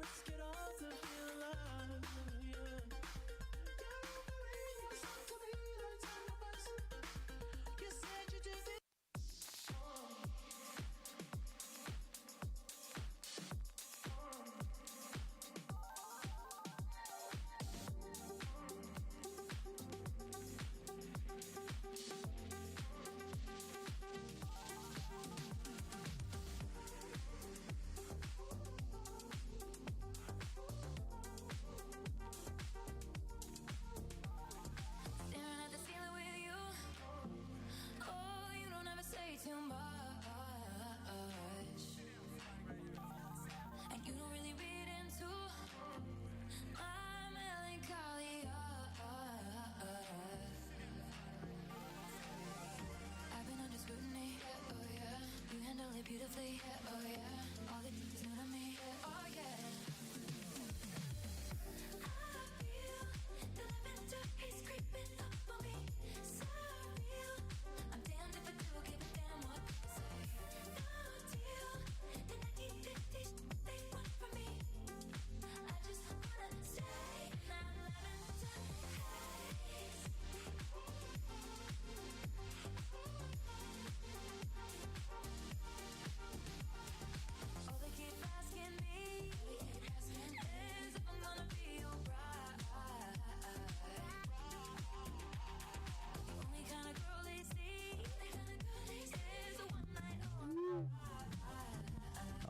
let's get off to feel alive. Yeah. You said you just did. Too much, and you don't really read into my melancholy. I've been under scrutiny, yeah, oh yeah. You handle it beautifully, yeah, oh yeah. All the things is new to me, yeah, oh yeah. I feel the love and the haze creeping up on me, so real. I'm damned if I do, give a damn what they say. No deal, the 1950s they want from me. I just wanna stay, not lavender haze. All they keep asking me is if I'm gonna be alright. The only kind of girl they see is a one night only.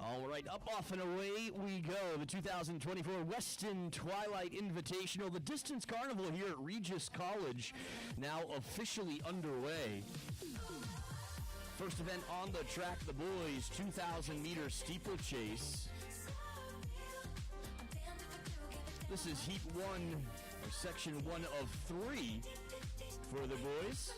All right, up, off, and away we go. The 2024 Weston Twilight Invitational, the Distance Carnival here at Regis College, now officially underway. First event on the track, the boys' 2,000-meter steeplechase. This is heat 1, or section 1 of 3 for the boys.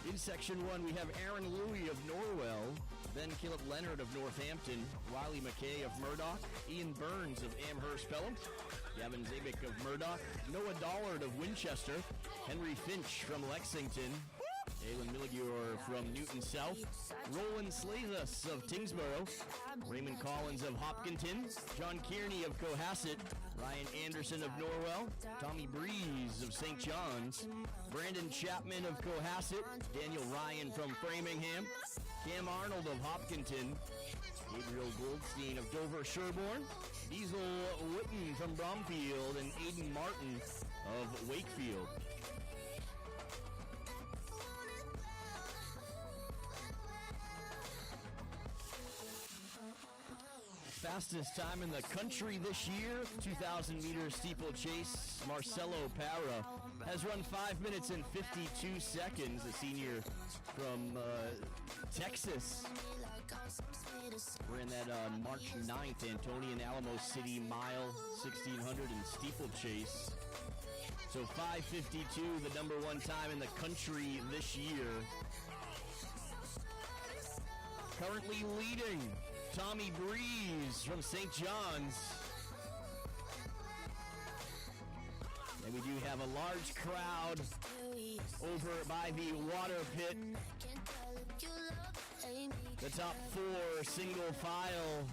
In Section 1, we have Aaron Louie of Norwell, then Caleb Leonard of Northampton, Wiley McKay of Murdoch, Ian Burns of Amherst Pelham, Gavin Zabik of Murdoch, Noah Dollard of Winchester, Henry Finch from Lexington, Aylin Milligur from Newton South, Roland Slazas of Tingsboro, Raymond Collins of Hopkinton, John Kearney of Cohasset, Ryan Anderson of Norwell, Tommy Breeze of St. John's, Brandon Chapman of Cohasset, Daniel Ryan from Framingham, Cam Arnold of Hopkinton, Gabriel Goldstein of Dover Sherborne, Diesel Witten from Bromfield, and Aiden Martin of Wakefield. Fastest time in the country this year, 2,000-meter steeplechase. Marcelo Parra has run 5 minutes and 52 seconds, a senior from Texas. We're in that March 9th Antonian Alamo City Mile 1600 and steeplechase. So 5:52, the number one time in the country this year. Currently leading, Tommy Breeze from St. John's. And we do have a large crowd over by the water pit. The top 4 single file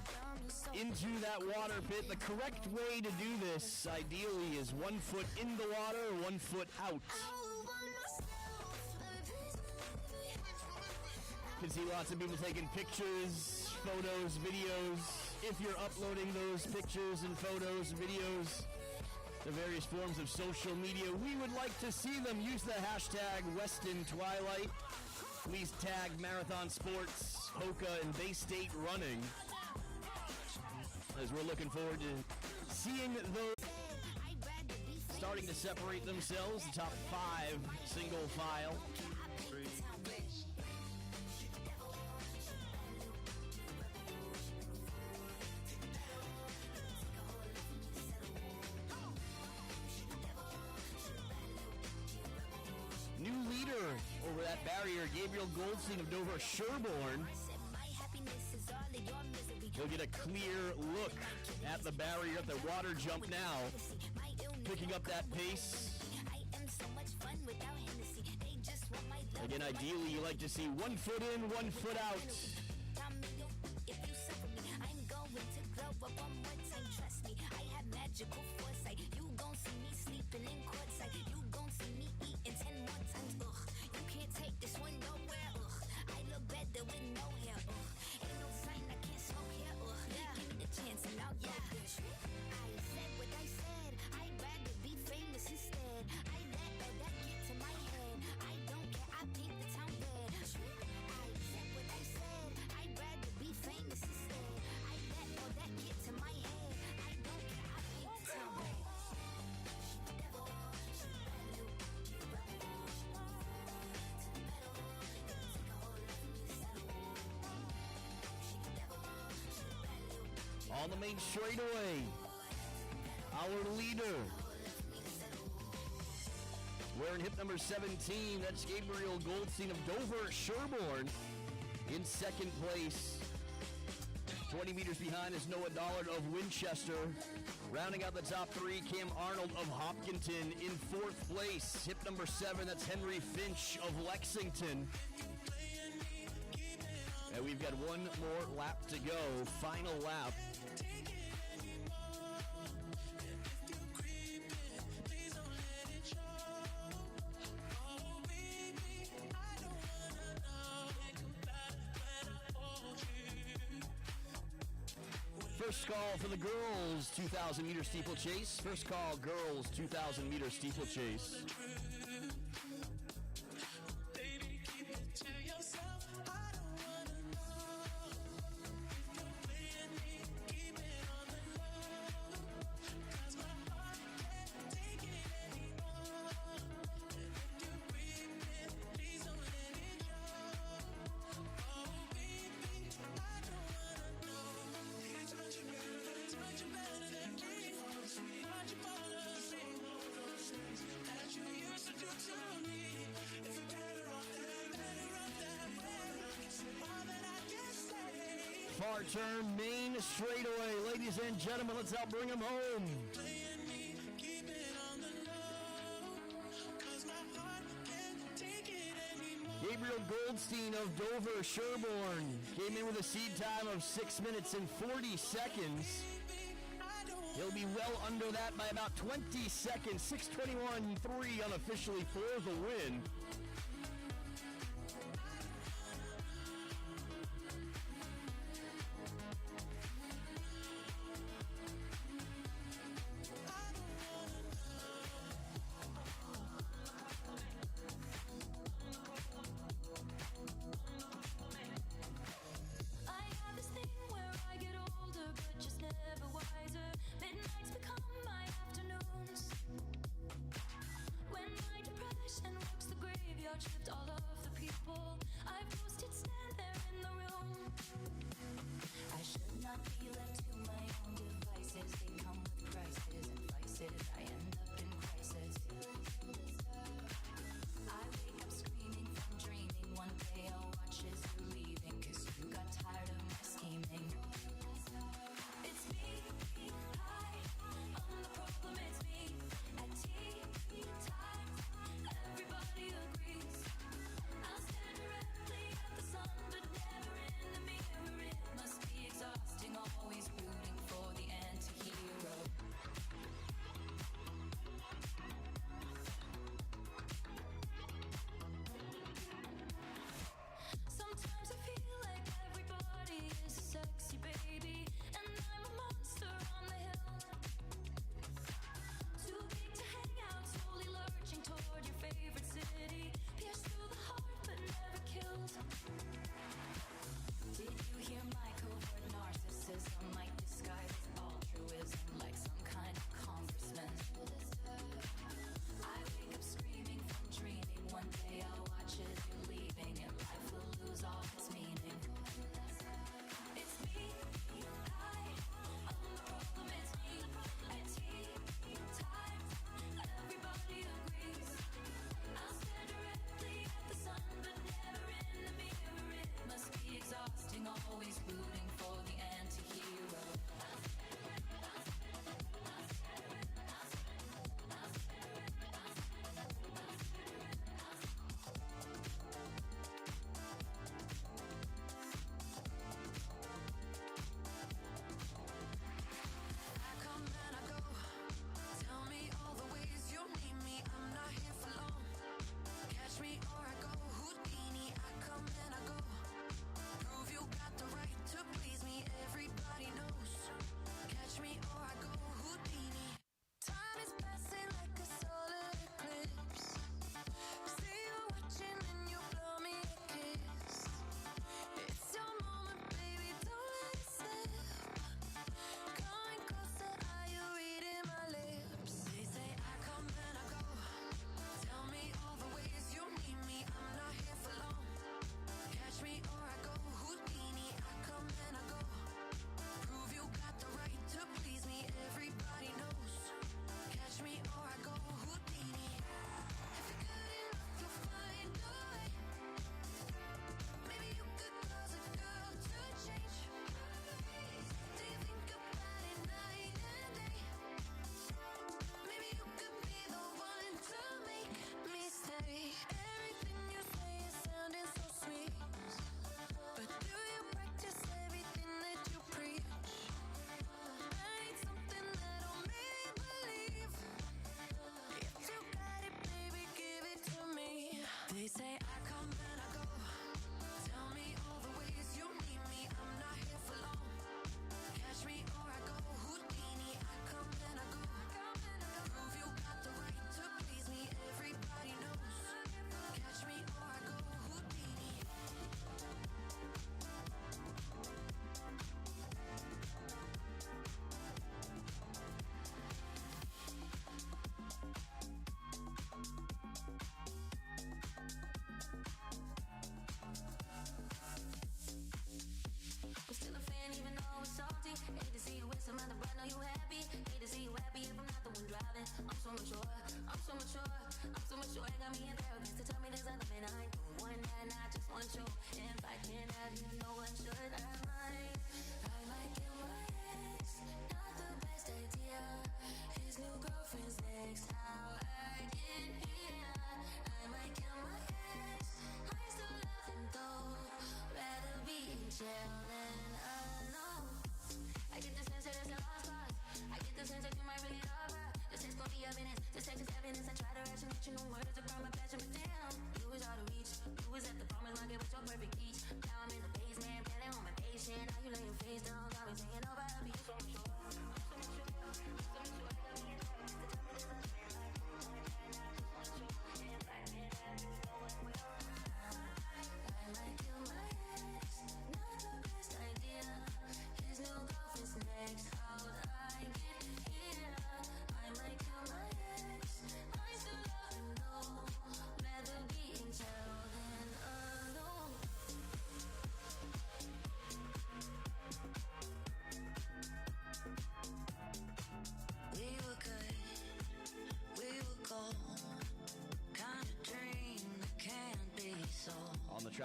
into that water pit. The correct way to do this, ideally, is 1 foot in the water, 1 foot out. You can see lots of people taking pictures, photos, videos. If you're uploading those pictures and photos, videos to various forms of social media, we would like to see them. Use the hashtag Weston Twilight. Please tag Marathon Sports, Hoka, and Bay State Running, as we're looking forward to seeing those starting to separate themselves. The top 5 single file. New leader over that barrier, Gabriel Goldstein of Dover Sherborne. He'll get a clear look at the barrier, at the water jump now. Picking up that pace. And ideally, you like to see 1 foot in, 1 foot out. If you suffer me, I'm going to glow up one more time. Trust me, I have magical foresight. You gon' see me sleeping in courtside. You gon' see me eating 10 more times. Ugh, you can't take this one nowhere. Ugh, I look better with no hair. Ugh, ain't no sign I can't smoke here. Ugh, yeah. Give me the chance and I'll go there. I said what I said. I'd rather be famous instead. I let all that get to my head. I don't care. I paint the town red. I said what I said. I'd rather be famous instead. I let all that get to my head. I don't care. I paint the town red. On the main straightaway, our leader. Wearing hip number 17, that's Gabriel Goldstein of Dover Sherborne in second place. 20 meters behind is Noah Dollard of Winchester. Rounding out the top three, Cam Arnold of Hopkinton in fourth place. Hip number 7, that's Henry Finch of Lexington. And we've got one more lap to go, final lap. First call for the girls 2,000 meter steeplechase. First call, girls 2,000 meter steeplechase. Far turn, main straightaway. Ladies and gentlemen, let's help bring them home. Gabriel Goldstein of Dover Sherborne came in with a seed time of 6 minutes and 40 seconds. He'll be well under that by about 20 seconds. 6:21.3 unofficially for the win.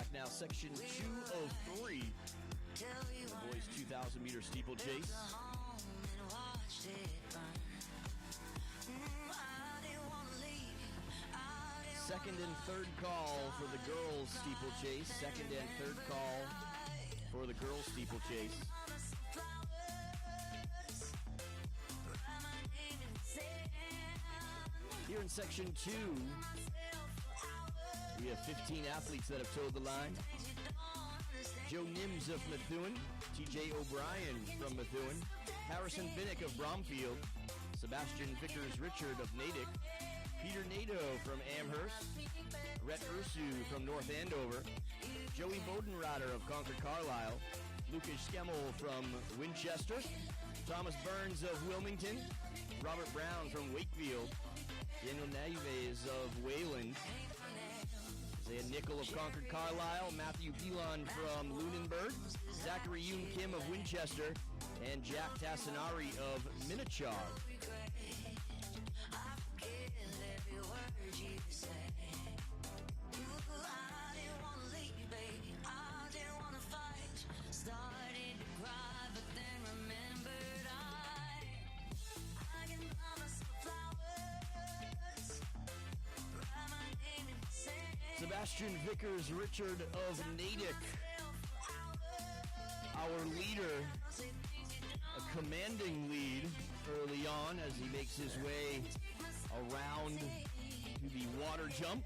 Track now, section 203. The boys' 2,000 meter steeplechase. Second and third call for the girls' steeplechase. Second and third call for the girls' steeplechase. Here in section 2, we have 15 athletes that have towed the line. Joe Nims of Methuen, TJ O'Brien from Methuen, Harrison Binnick of Bromfield, Sebastian Vickers-Richard of Natick, Peter Nato from Amherst, Rhett Ursu from North Andover, Joey Bodenroder of Concord Carlisle, Lucas Skemmel from Winchester, Thomas Burns of Wilmington, Robert Brown from Wakefield, Daniel Naves of Wayland, Isaiah Nickel of Concord Carlisle, Matthew Belon from Lunenburg, Zachary Yoon Kim of Winchester, and Jack Tassinari of Minichog. Sebastian Vickers-Richard of Natick, our leader, a commanding lead early on as he makes his way around to the water jump.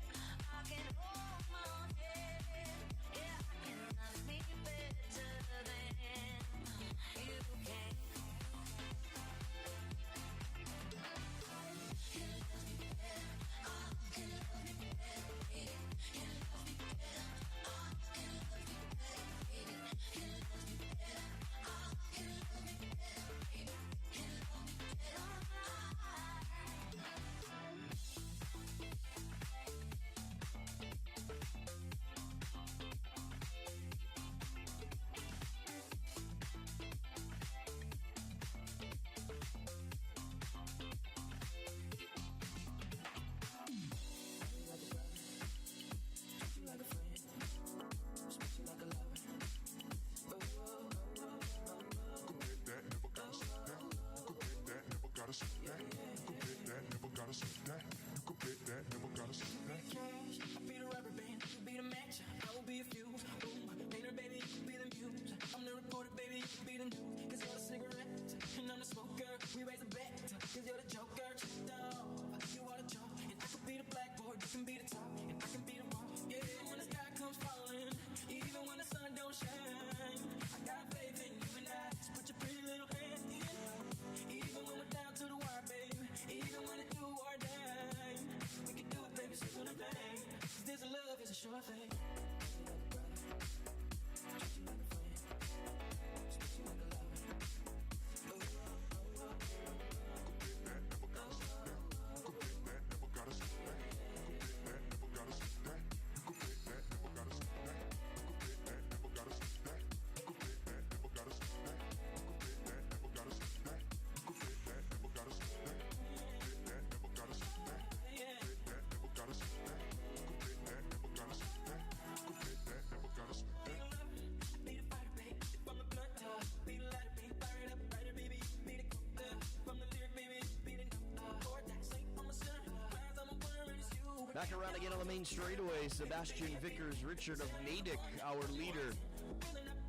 Back around again on the main straightaway, Sebastian Vickers-Richard of Natick, our leader,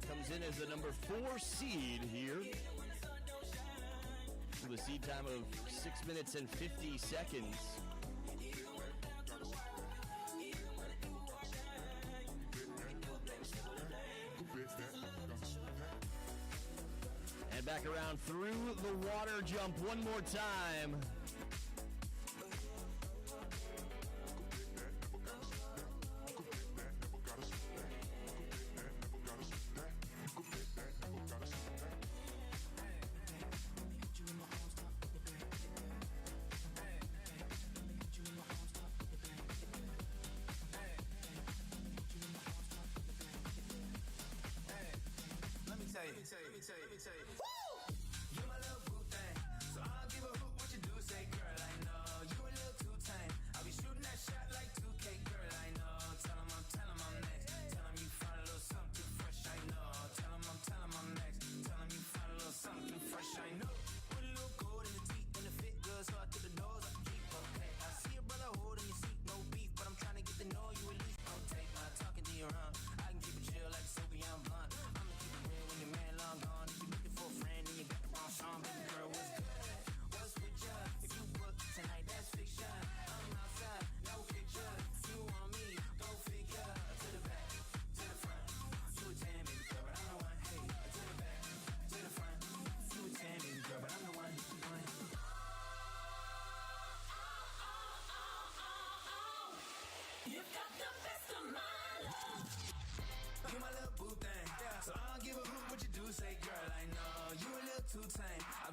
comes in as the number 4 seed here. With a seed time of 6 minutes and 50 seconds. And back around through the water jump one more time. Let me tell you. Woo! You're my little boo thing, so I don't give a hoot what you do. Say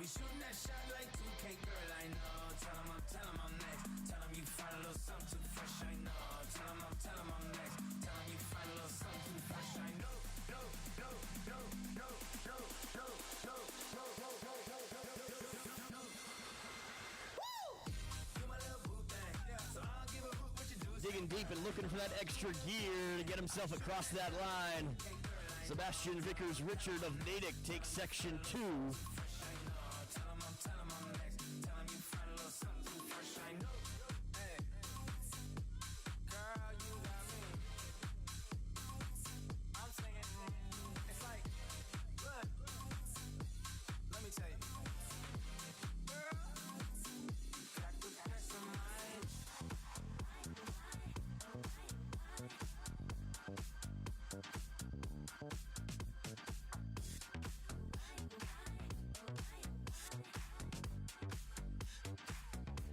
be shooting that shot like 2K, girl, I know. Tell 'em I'm next. Tell 'em you find a little something too fresh, I know. Tell 'em I'm next. Tell 'em you find a little something too fresh, I know. No, no, no, no, no, no, no, no, no, no, no, no, no. Woo! You my little boo thing, so I'll give a hoot what you do. Digging deep and looking for that extra gear to get himself across that line. Sebastian Vickers Richard of Natick takes section 2. Tell 'em I'm next. Tell 'em you find a little something too fresh, I know. Hey, girl, you got me. I'm singing. It's like, look, let me tell you, girl, got the best of mine.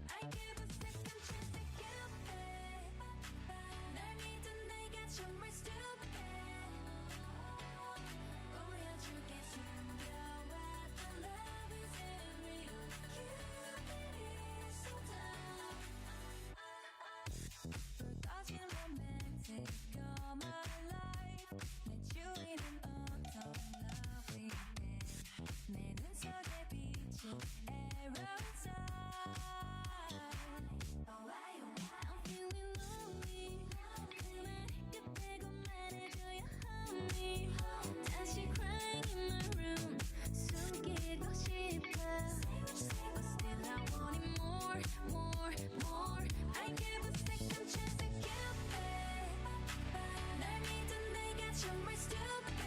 I give a second chance to get back. 날 믿은 내가 정말 stupid. 보여줄게 숨겨왔던 love isn't real. You is so dumb. 불 꺼진 romantic all my life. 내 주위는 어떤 lovely man. 내 눈 속에 비친 arrow side. I'm feeling lonely. 그 말 끝내고 말해줘요, honey. 다시 crying in my room. 숨기고 싶어. But still I want it more, more, more. I give a second chance to get back. 날 믿은 내가 정말 stupid.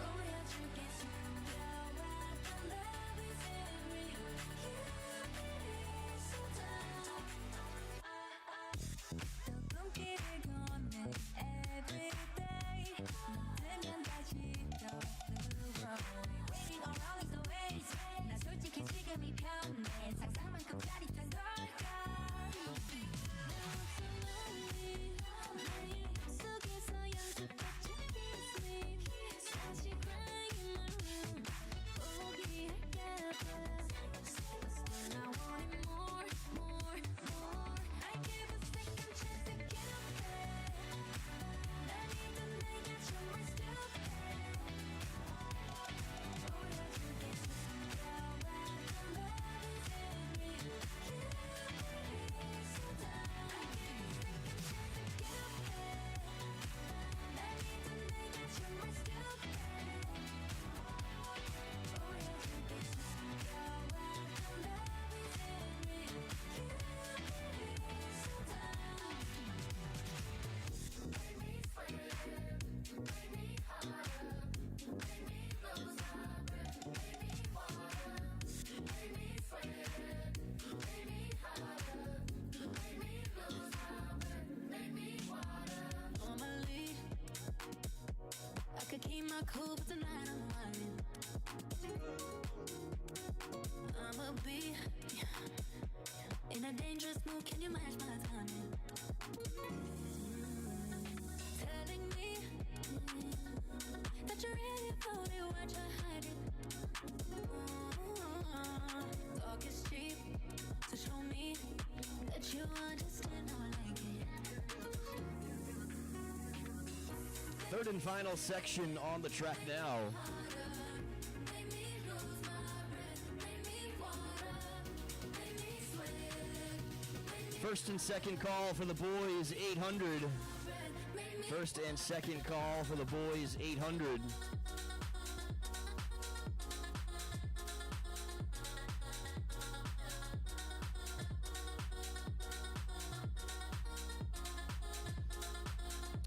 보여줄게 숨겨왔던 love isn't real. You is so dumb. 또 눈길을 건네 every day. 뜨면 다시 또 뜨거워. Waiting around is the ways. 나 솔직히 지금이 편해. 상상만큼 짜릿한 걸까. Now I'm so lonely. 내 속에서 연습했지 sleep. 다시 crying in my room. 포기할까봐. But still I want it more, more, more. I give a second chance to get back. 날 믿은 내가 정말 stupid. 보여줄게 숨겨왔던 love isn't real. You is so dumb. I give a second chance to get back. 날 믿은 내가 정말 stupid. 보여줄게 숨겨왔던 love isn't real. You is so dumb. Make me sweat, make me harder, make me lose my breath, make me water, make me sweat, make me harder, make me lose my breath, make me water. Normally, I could keep my cool, but tonight I'm whining. I'ma be in a dangerous mood. Can you match my timing? Telling me that you're really about it, why'd you hide it? Talk is cheap, so show me that you understand how I like it. Third and final section on the track now. Make me lose my breath, make me water, make me sweat, make me First and second call for the boys 800. breath, make me First and second call for the boys 800.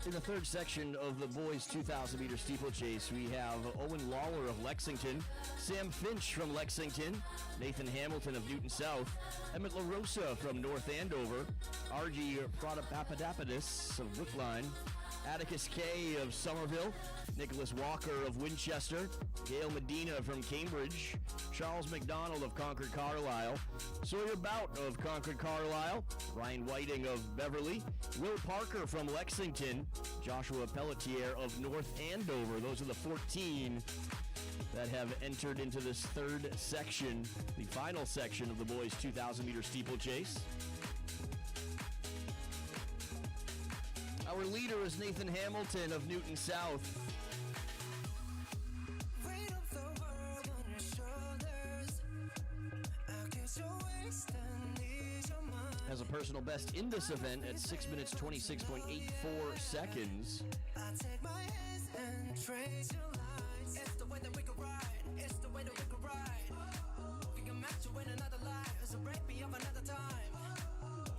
In the third section of the boys' 2,000 meter steeplechase, we have Owen Lawler of Lexington, Sam Finch from Lexington, Nathan Hamilton of Newton South, Emmett LaRosa from North Andover, R.G. Papadopoulos of Brookline, Atticus Kay of Somerville, Nicholas Walker of Winchester, Gail Medina from Cambridge, Charles McDonald of Concord Carlisle, Sawyer Bout of Concord Carlisle, Ryan Whiting of Beverly, Will Parker from Lexington, Joshua Pelletier of North Andover. Those are the 14 that have entered into this third section, the final section of the boys' 2,000-meter steeplechase. Our leader is Nathan Hamilton of Newton South. Weight of the world on your shoulders. I guess your waist and ease your mind. Has a personal best in this event at 6 minutes 26.84 seconds. I take my hands and trace your lines. It's the way that we can ride. It's the way that we can ride. We can match you in another life. So break me up another time.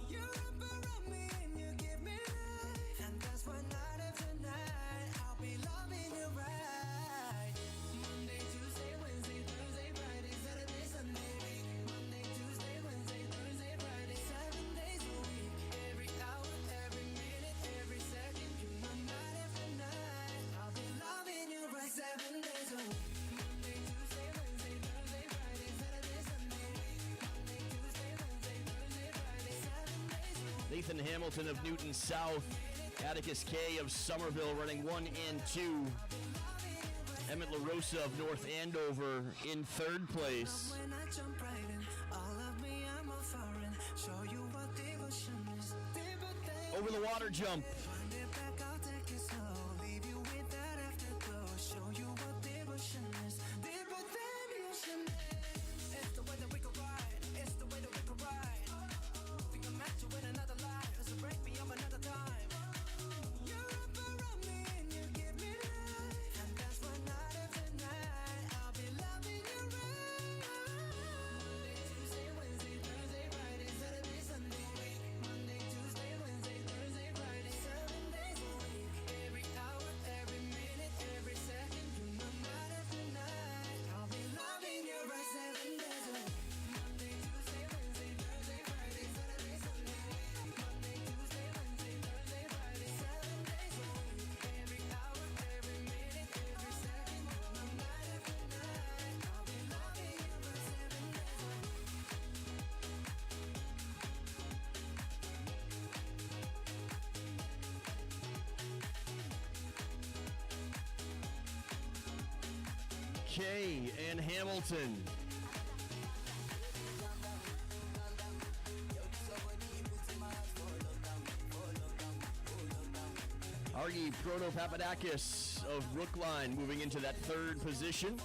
You wrap around me and you give me life. And that's why night after night I'll be loving you right. Monday, Tuesday, Wednesday, Thursday, Friday, Saturday, Sunday. Monday, Tuesday, Wednesday, Thursday, Friday, 7 days a week. Every hour, every minute, every second. You know night after night I'll be loving you right 7 days a week. Monday, Tuesday, Wednesday, Thursday, Friday, Saturday, Sunday. Monday, Tuesday, Wednesday, Thursday, Friday, 7 days a week. Nathan Hamilton of Newton South. Atticus K of Somerville running 1 and 2. Emmett LaRosa of North Andover in third place. When I jump right in, all of me I'm a foreign. Show you what devotion is. Over the water jump. Wind it back, I'll take it slow. Leave you with that afterglow. Show you what devotion is. Deeper than the ocean is. It's the way that we can ride. It's the way that we can ride. We can match you in another life. So break me up another time. You wrap around me and you give me life. And that's why night after night I'll be loving you right. Monday, Tuesday, Wednesday, Thursday, Friday, Saturday, Sunday. Monday, Tuesday, Wednesday, Thursday, Friday, 7 days a week. Every hour, every minute, every second. You know night after night I'll be loving you right 7 days a week. Monday, Tuesday, Wednesday, Thursday, Friday, Saturday, Sunday. Monday, Tuesday, Wednesday, Thursday, Friday, 7 days a week. Every hour, every minute, every second. You know night after night I'll be loving you right 7 days a week. K and Hamilton. Argy Proto-Papadakis of Brookline moving into that third position.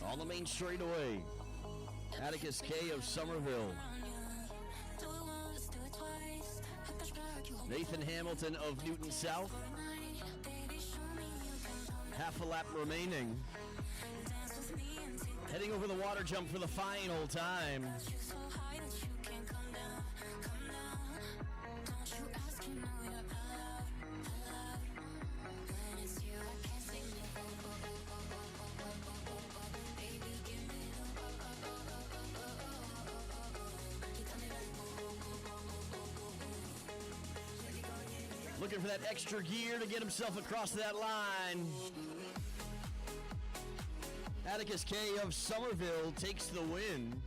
On the main straightaway, Atticus K of Somerville. Nathan Hamilton of Newton South. Half a lap remaining. Heading over the water jump for the final time. Looking for that extra gear to get himself across that line. Atticus K of Somerville takes the win.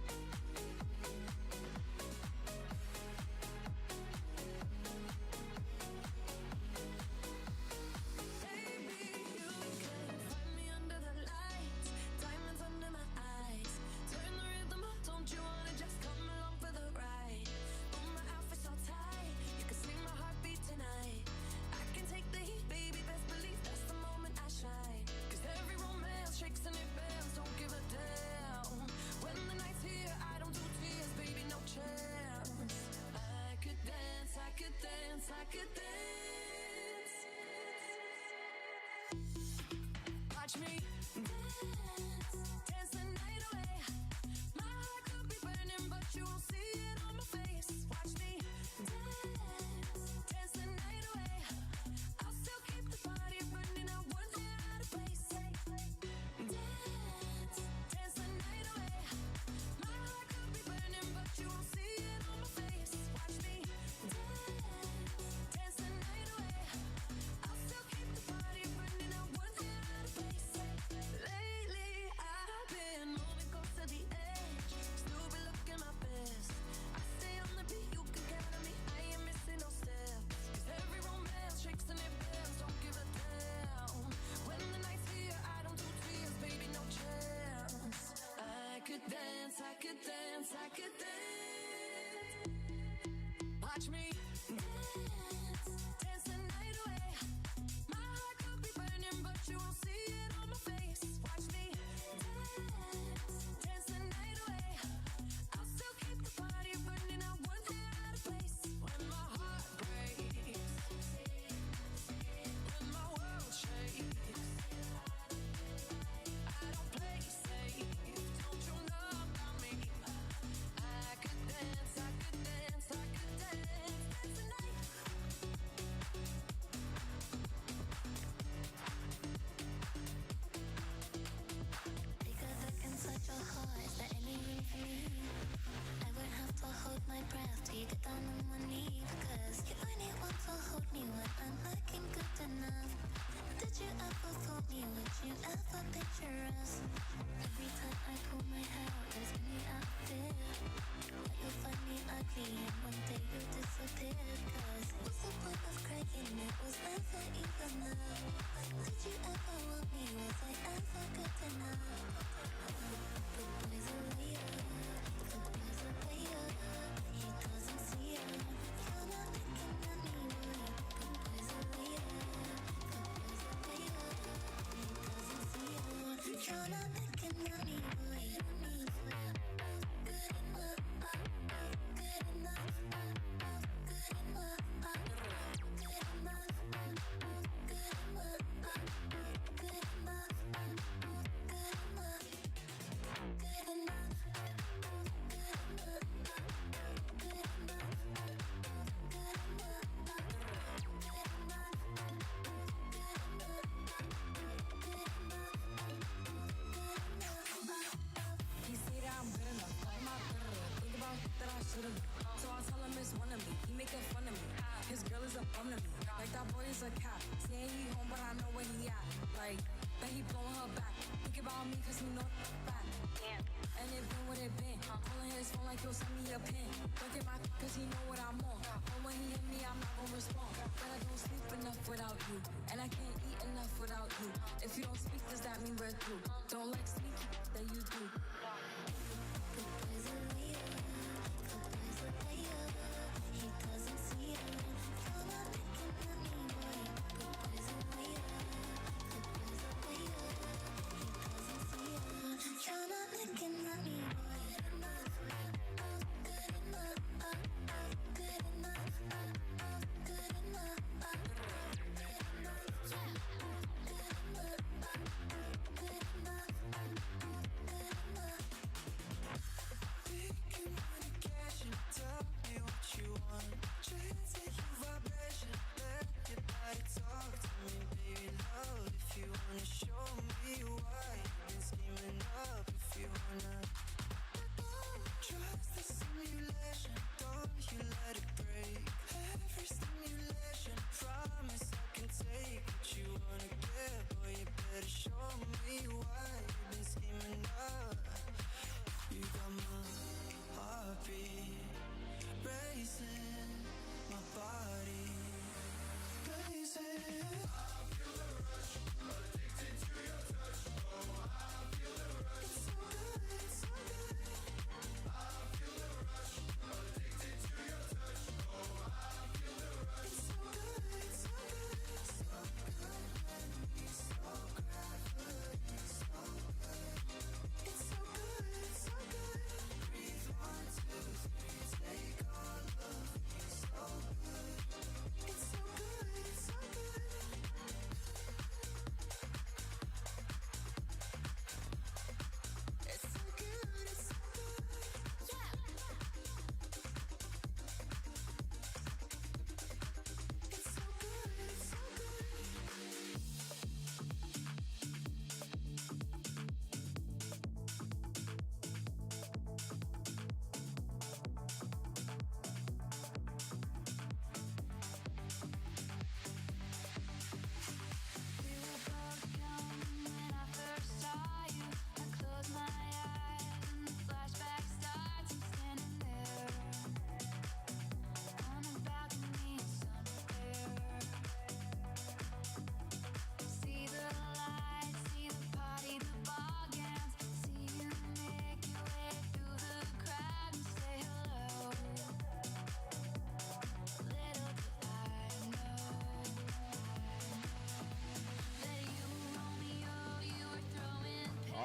Shakes and it bends, don't give a damn. When the night's here, dance, I could dance, I could dance. Watch me dance, dance the night away. My heart could be burning, but you won't see it on my face. Watch me dance, dance the night away. I'll still keep the party burning, I won't get out of place. When my heart breaks, when my world shakes, I don't play safe, don't you know about me? I could dance, I could dance, I could dance, dance the night. Take a look inside your heart, is there any room for me? I won't have to hold my breath till you get down on one knee. Because you only want to hold me when I'm looking good enough. Did you ever fool me? Would you ever picture us? Every time I pull my hair out, there's me out there. But you'll find me ugly and one day you'll disappear. Cause what's the point of crying? It was never even love. Did you ever want me? Was I ever good enough? Good boys are later. Good boys are later. He doesn't see her. You're not looking at me, boy. Good boys are later. Good boys are later. He doesn't see her. You're not looking at me, boy. Good enough. Good enough. Good enough. Good enough. Good enough. Good enough. Good enough. He say that I'm good enough, I'm not good enough. Think about that I should've. So I tell him it's one of me. He making fun of me. His girl is a bum to me. Like that boy is a cat. Saying he home, but I know where he at. Like that he blowing her back. Think about me 'cause he know back. And it been what it been. Calling his phone like he'll send me a pin. Don't get my 'cause he know what I'm on. But when he hit me, I'm not gonna respond. But I don't sleep enough without you. And I can't eat enough without you. If you don't speak, does that mean we're through? Don't like sneaky, then you do. Good boys are later. Good boys are later. He doesn't see her. You're not looking at me, boy. Good boys are later. Good boys are later. He doesn't see her. You're not looking at me, boy. Good enough. Good enough. Good enough. Good enough.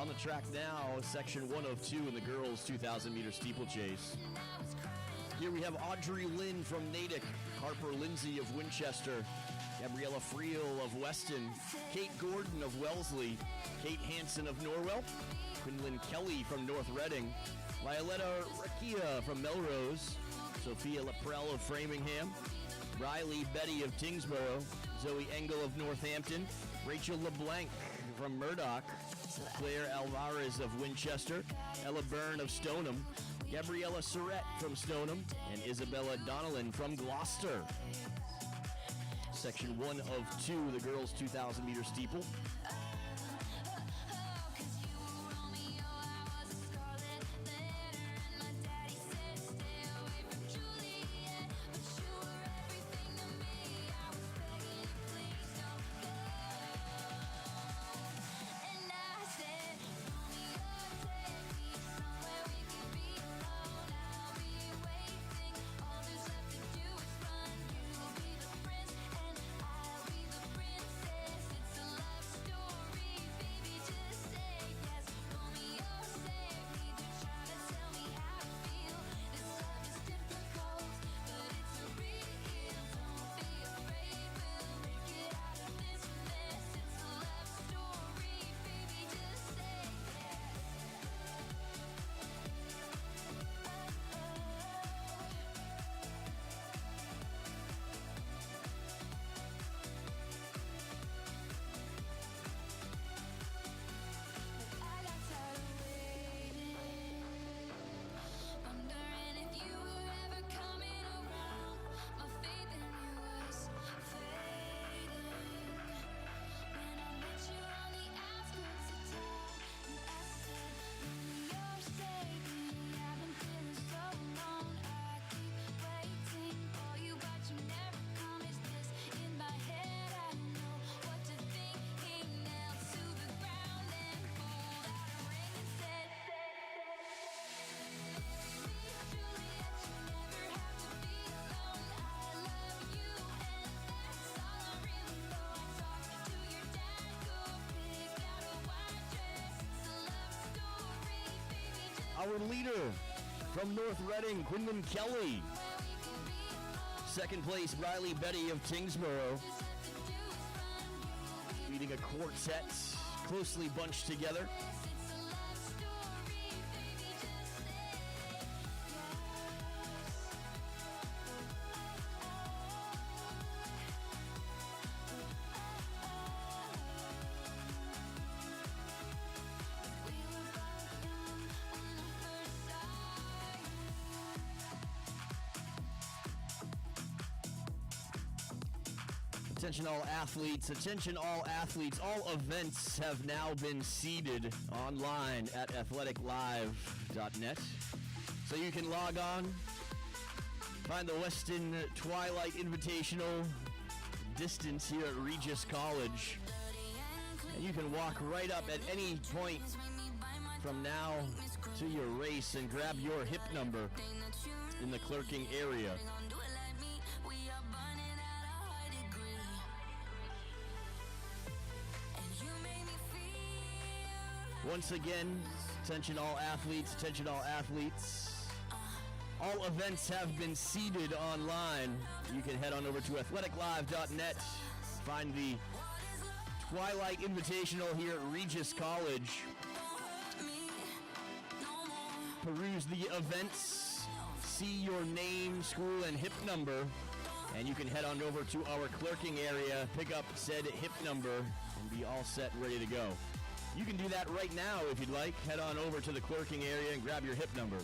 On the track now, section 1 of 2 in the girls' 2,000-meter steeplechase. Here we have Audrey Lynn from Natick, Harper Lindsay of Winchester, Gabriella Friel of Weston, Kate Gordon of Wellesley, Kate Hansen of Norwell, Quinlan Kelly from North Reading, Violetta Rakia from Melrose, Sophia Laprelle of Framingham, Riley Betty of Tingsboro, Zoe Engel of Northampton, Rachel LeBlanc from Murdoch, Claire Alvarez of Winchester, Ella Byrne of Stoneham, Gabriella Surrett from Stoneham, and Isabella Donnellan from Gloucester. Section 1 of 2, the girls' 2,000-meter steeple. Our leader from North Reading, Quinlan Kelly. Second place, Riley Betty of Tingsboro. Leading a quartet, closely bunched together. Attention all athletes, all events have now been seeded online at athleticlive.net. So you can log on, find the Weston Twilight Invitational distance here at Regis College, and you can walk right up at any point from now to your race and grab your hip number in the clerking area. Once again, attention all athletes. All events have been seeded online. You can head on over to athleticlive.net, find the Twilight Invitational here at Regis College. Peruse the events, see your name, school, and hip number, and you can head on over to our clerking area, pick up said hip number, and be all set and ready to go. You can do that right now if you'd like. Head on over to the clerking area and grab your hip number.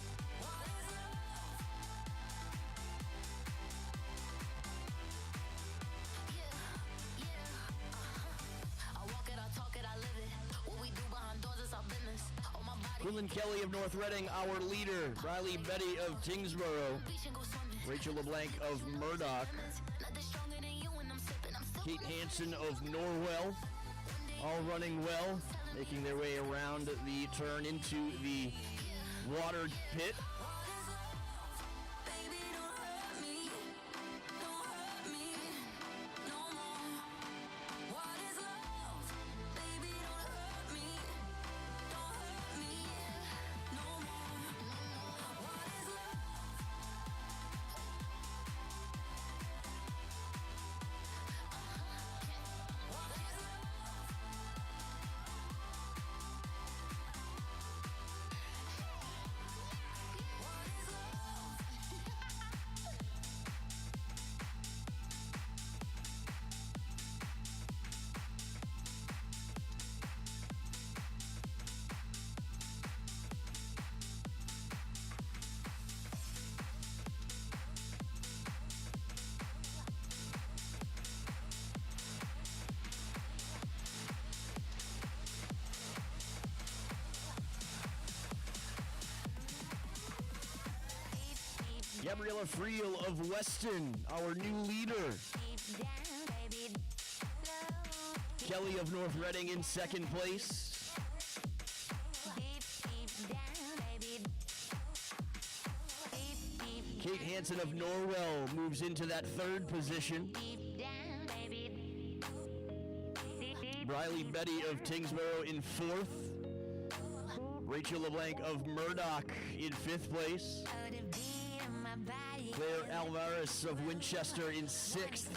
Quinlan Kelly of North Reading, our leader. Riley Betty of Tingsboro. Rachel LeBlanc of Murdoch. Kate Hansen of Norwell. All running well, making their way around the turn into the water pit. Gabriella Friel of Weston, our new leader. Kelly of North Reading in second place. Kate Hansen of Norwell moves into that third position. Briley Betty of Tingsboro in fourth. Rachel LeBlanc of Murdoch in fifth place. Claire Alvarez of Winchester in sixth.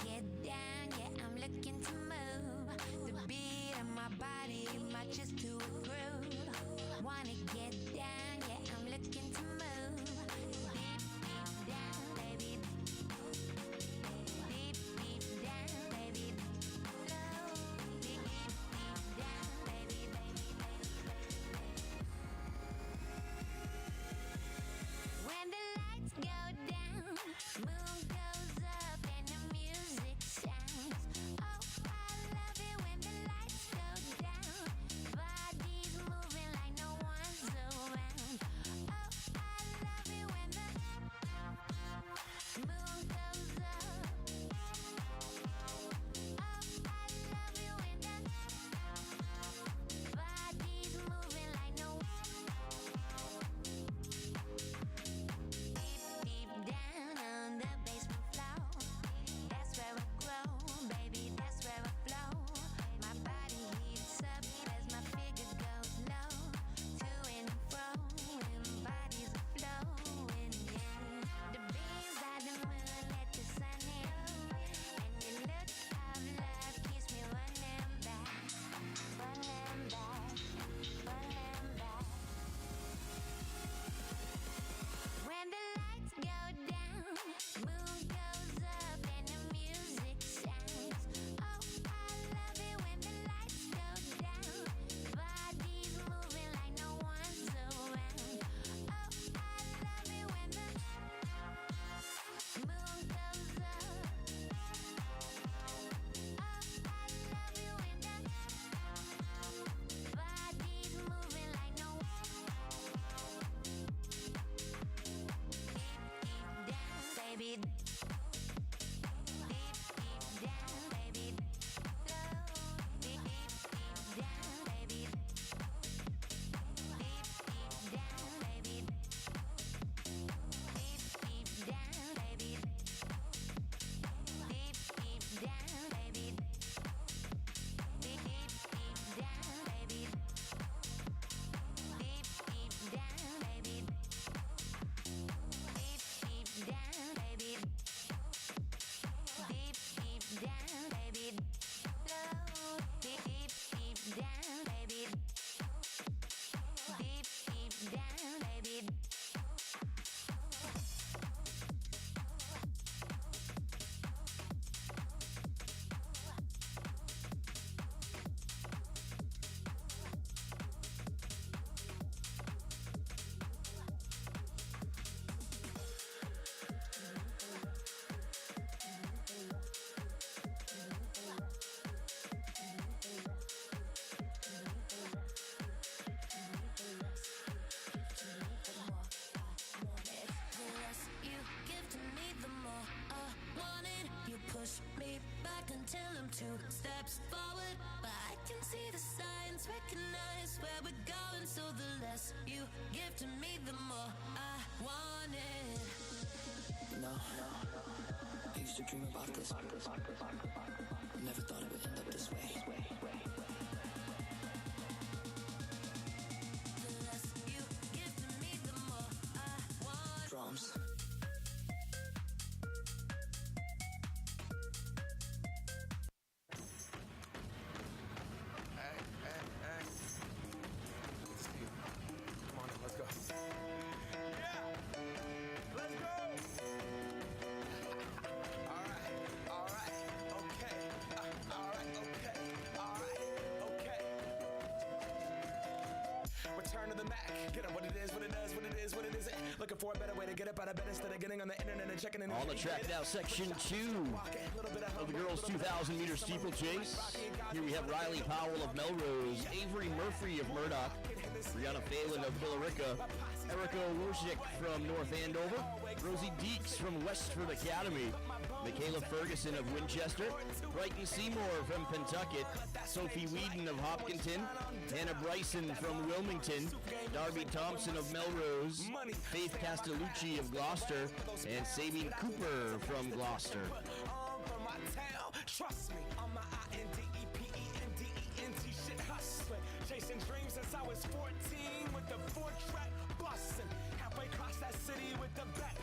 Until I'm 2 steps forward, but I can see the signs, recognize where we're going. So the less you give to me, the more I want it. No, I used to dream about this. Never thought it would end up this way. The less you give to me, the more I want. Drums. Return to the Mac. Get up what it is, what it does, what it is, what it isn't. Looking for a better way to get up out of bed instead of getting on the internet and checking in. On the track now, section 2 of the girls' 2,000 meter steeplechase. Here we have Riley Powell of Melrose, Avery Murphy of Murdoch, Brianna Phelan of Billerica, Erica Wojcik from North Andover, Rosie Deeks from Westford Academy, Michaela Ferguson of Winchester, Brighton Seymour from Pentucket, Sophie Whedon of Hopkinton, Hannah Bryson from Wilmington, Darby Thompson of Melrose, Faith Castellucci of Gloucester, and Sabine Cooper from Gloucester. From my town, trust me, I'm my INDEPENDENT shit hustling, chasing dreams since I was 14 with the 4-track bustin', halfway across that city with the back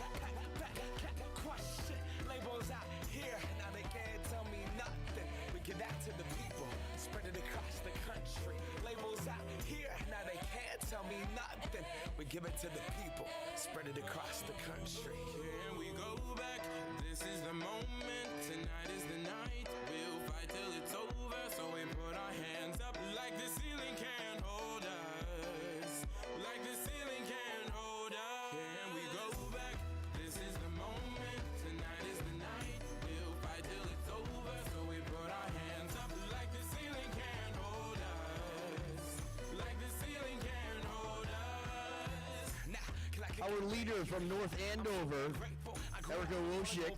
crush shit, labels out here, now they can't tell me nothing, we give that to the people, spread it across the country, labels out here, now they can't tell me nothing, we give it to the people, spread it across the country. Here we go back, this is the moment, tonight is the night, we'll fight till it's over, so we put our hands up like the ceiling can't hold us, like the ceiling can't hold us. Can we go back, this is the moment, tonight is the night, we'll fight till it's over, so we put our hands up like the ceiling can't hold us, like the ceiling can't hold us. Now, can I Our leader from North Andover, Erica Wojcik,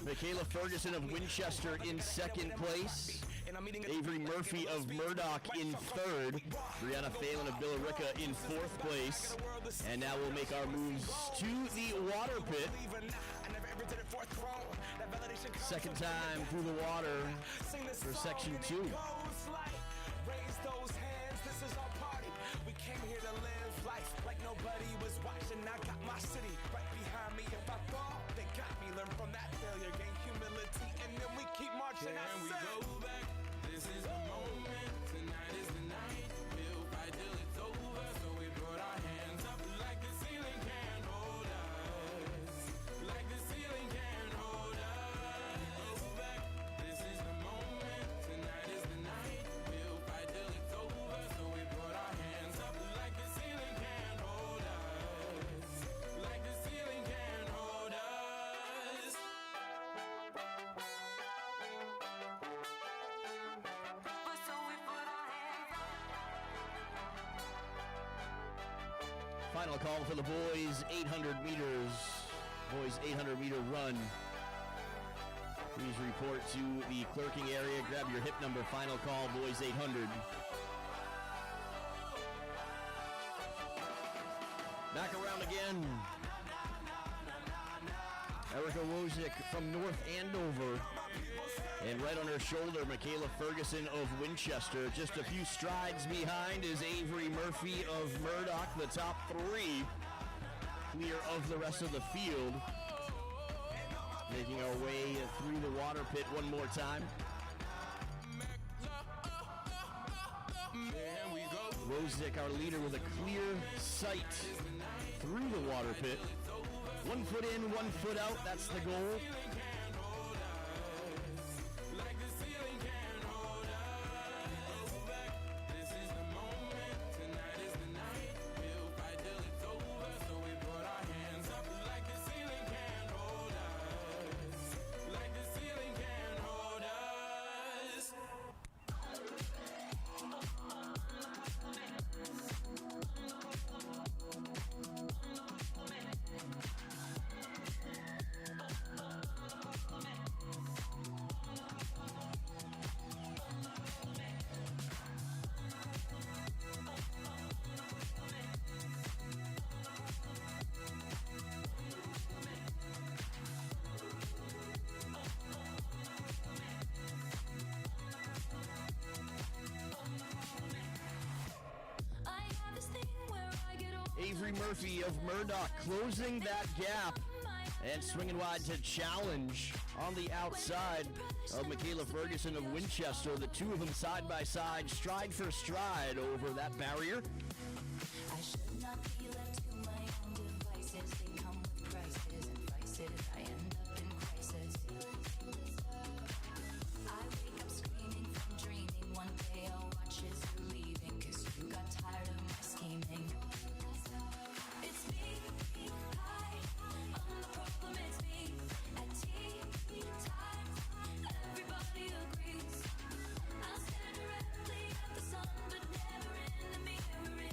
Michaela Ferguson of Winchester in second place, Avery Murphy of Murdoch in third, Brianna Phelan of Billerica in fourth place, and now we'll make our moves to the water pit. Second time through the water for section 2. Raise those hands, this is our party. We came here to live life like nobody was watching. I got my city right behind me. If I fall, they got me. Learn from that failure, gain humility, and then we keep marching. Can we go back? This is the moment. Tonight is the night. We'll fight till it's over. So we put our hands up like the ceiling can't hold us. Like the ceiling can't hold us. Go back. This is the moment. Tonight is the night. We'll fight till it's over. So we put our hands up like the ceiling can't hold us. Like the ceiling can't hold us. So we put our hands up. Final call for the boys, 800 meters. Boys 800 meter run. Please report to the clerking area. Grab your hip number. Final call, boys 800. Back around again. Erica Wojcik from North Andover. And right on her shoulder, Michaela Ferguson of Winchester. Just a few strides behind is Avery Murphy of Murdoch. The top three clear of the rest of the field. Making our way through the water pit one more time. Wojcik, our leader, with a clear sight through the water pit. 1 foot in, 1 foot out, that's the goal. Avery Murphy of Murdoch closing that gap and swinging wide to challenge on the outside of Michaela Ferguson of Winchester. The two of them side by side, stride for stride over that barrier. I should not be left to my own devices. They come with prices and vices. I end up in crisis. I wake up screaming from dreaming. One day I'll watch as you're leaving, 'cause you got tired of my scheming. It's me, hi, I'm the problem, it's me. At tea time, everybody agrees. I'll stare directly at the sun, but never in the mirror.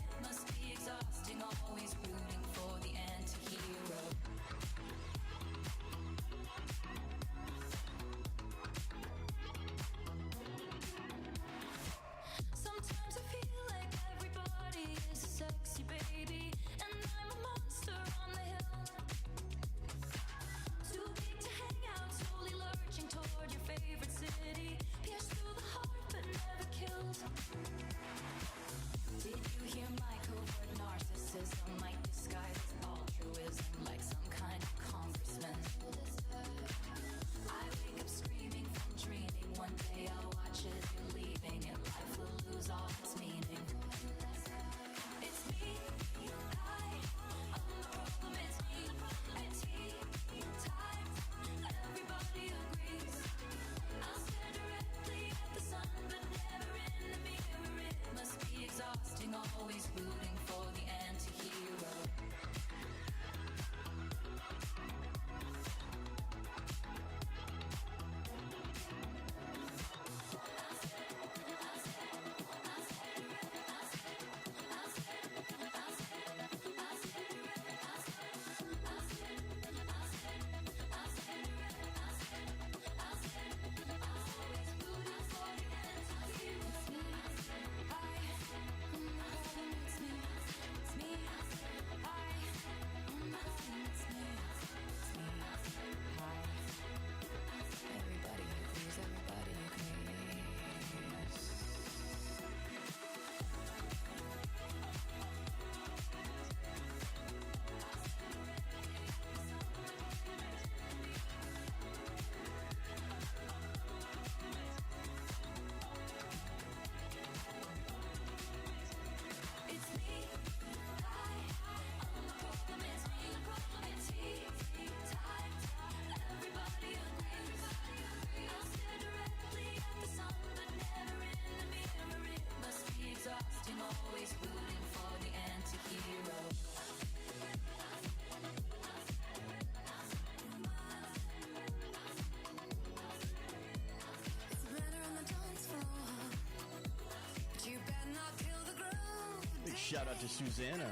shout out to Susanna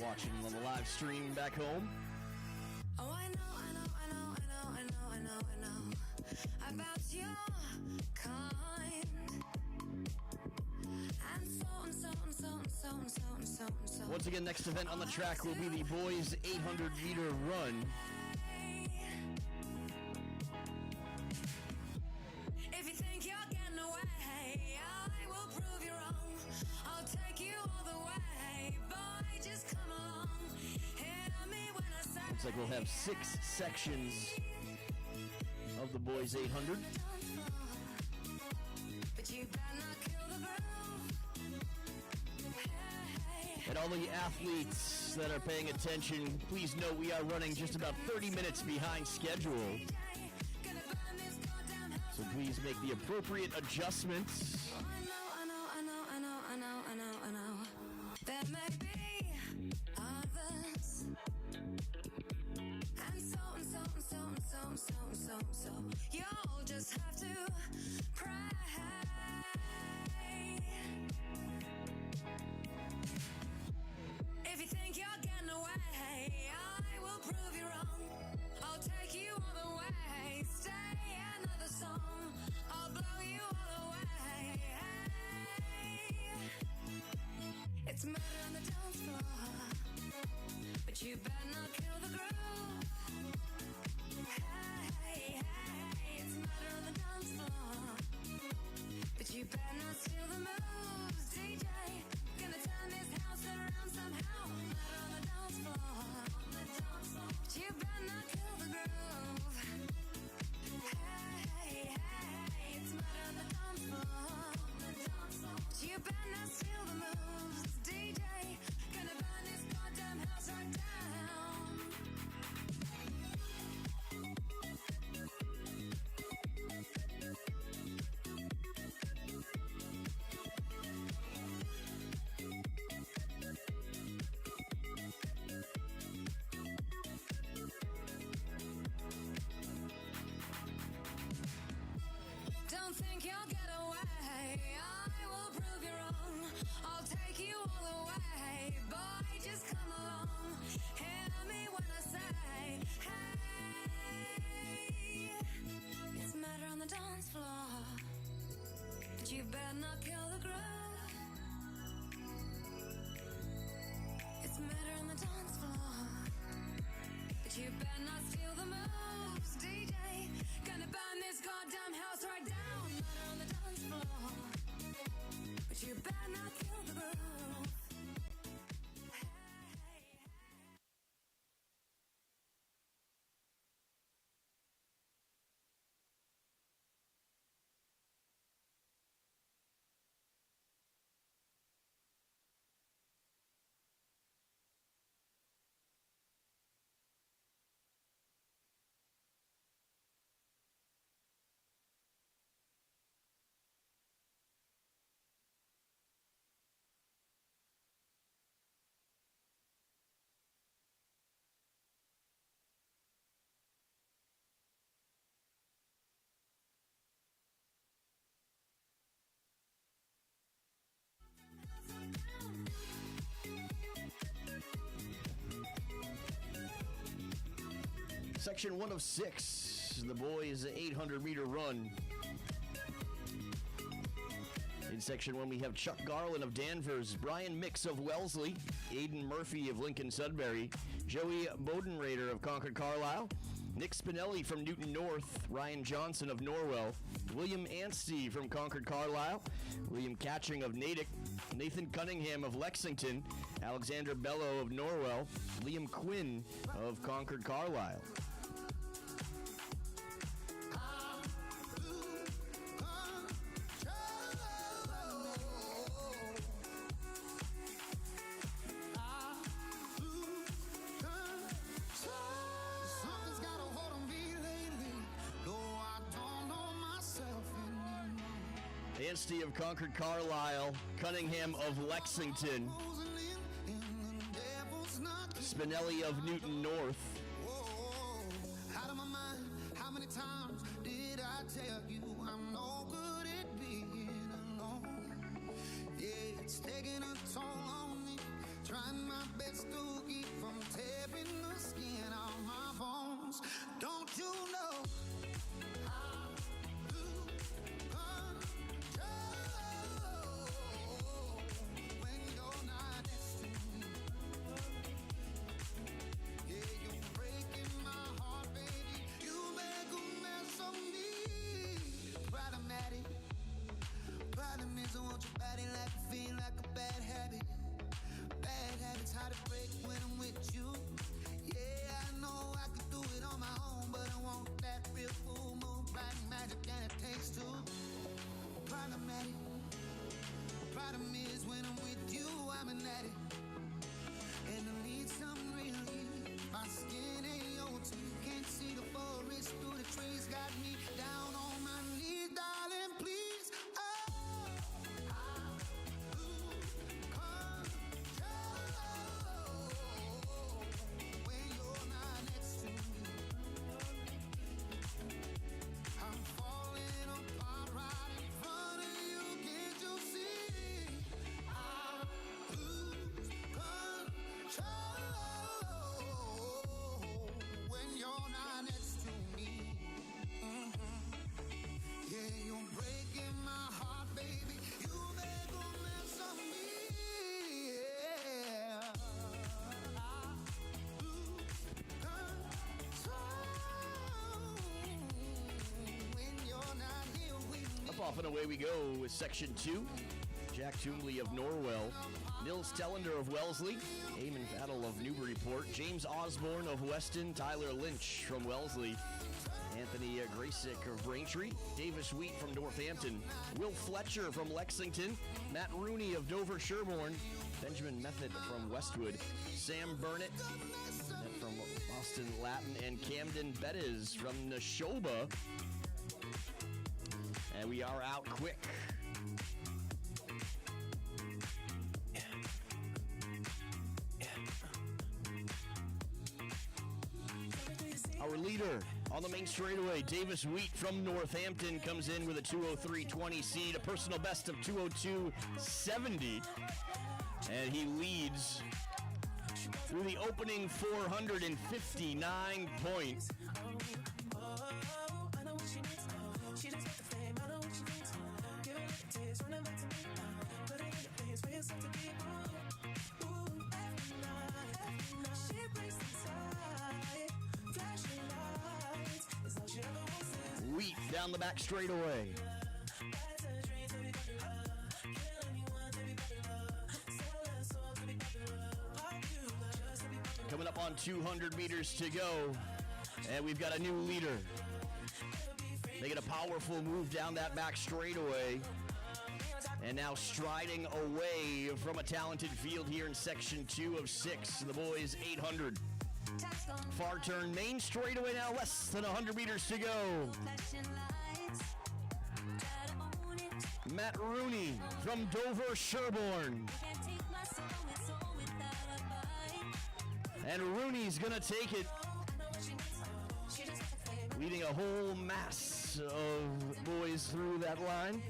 watching on the live stream back home. Oh, I know about your kind. And so. Once again, next event on the track will be the boys 800-meter run. If you think you're getting away, I will prove you wrong. I'll take you all the way, boy, just come along. Hear me when I say. Looks like we'll have 6 sections of the boys 800. But you better not kill the groove. And all the athletes that are paying attention, please know we are running just about 30 minutes behind schedule. So please make the appropriate adjustments. I know. There may be others. And so. You'll just have to pray. If you think you're getting away, I will prove you wrong. I'll take you all the way. Stay another song. I'll blow you all away. It's murder on the dance floor, but you better not kill the groove. Hey, it's murder on the dance floor, but you better not steal the moves, DJ. Gonna turn this house around somehow. Murder on the dance floor, but you better not kill the groove. Hey, it's murder on the dance floor, but you better not steal the moves, DJ. Gonna burn this goddamn house right down. Don't think you'll get away. I will prove you wrong. I'll take you all the way. Boy, just come along. Hear me when I say, hey. It's murder on the dance floor, but you better not kill the groove. It's murder on the dance floor, but you better not steal the moves, DJ. Gonna burn this goddamn house right down. Murder on the dance floor, but you better not kill the groove. Section 1 of 6, the boys 800-meter run. In Section 1, we have Chuck Garland of Danvers, Brian Mix of Wellesley, Aiden Murphy of Lincoln-Sudbury, Joey Bodenrader of Concord-Carlisle, Nick Spinelli from Newton North, Ryan Johnson of Norwell, William Anstey from Concord-Carlisle, William Catching of Natick, Nathan Cunningham of Lexington, Alexander Bello of Norwell, Liam Quinn of Concord-Carlisle. Anstey of Concord-Carlisle, Cunningham of Lexington, Spinelli of Newton North. Out of my mind, how many times did I tell you I'm no good at being alone? Yeah, it's taking a toll on doing my best to keep from tearing the skin off my bones. Don't you know I lose control when you're not next to me? Yeah, you're breaking my heart, baby. You make a mess of me. Problematic. Problem is I want your body like a feel like a bad habit. Bad habits hard to break when I'm with you. Yeah, I know I could do it on my own, but I want that real full moon, black magic, and it takes two. Problematic. Problem is when I'm with you, I'm an addict, and I need some relief. My skin ain't old, so you can't see the forest through the trees. Got me down on my knees, darling, please. Oh, I lose control when you're not next to me. I'm falling apart right in front of you. Can't you see? I lose control when you're not next to me. Yeah, you're breaking my heart, baby. You make a mess of me. Yeah, I lose control when you're not here with me. Up off and away we go with section 2. Jack Toomley of Norwell, Nils Tellender of Wellesley, Eamon Fattle of Newburyport, James Osborne of Weston, Tyler Lynch from Wellesley, Anthony Graysick of Braintree, Davis Wheat from Northampton, Will Fletcher from Lexington, Matt Rooney of Dover Sherborne, Benjamin Method from Westwood, Sam Burnett from Boston Latin, and Camden Bettis from Neshoba. And we are out quick. Our leader on the main straightaway, Davis Wheat from Northampton, comes in with a 2:03.20 seed, a personal best of 2:02.70, and he leads through the opening 459 points. Wheat down the back straightaway. Coming up on 200 meters to go, and we've got a new leader. Making a powerful move down that back straightaway, and now striding away from a talented field here in section 2 of 6, the boys 800. Far turn main straightaway now, less than 100 meters to go. Matt Rooney from Dover Sherborne. And Rooney's gonna take it, leading a whole mass of boys through that line.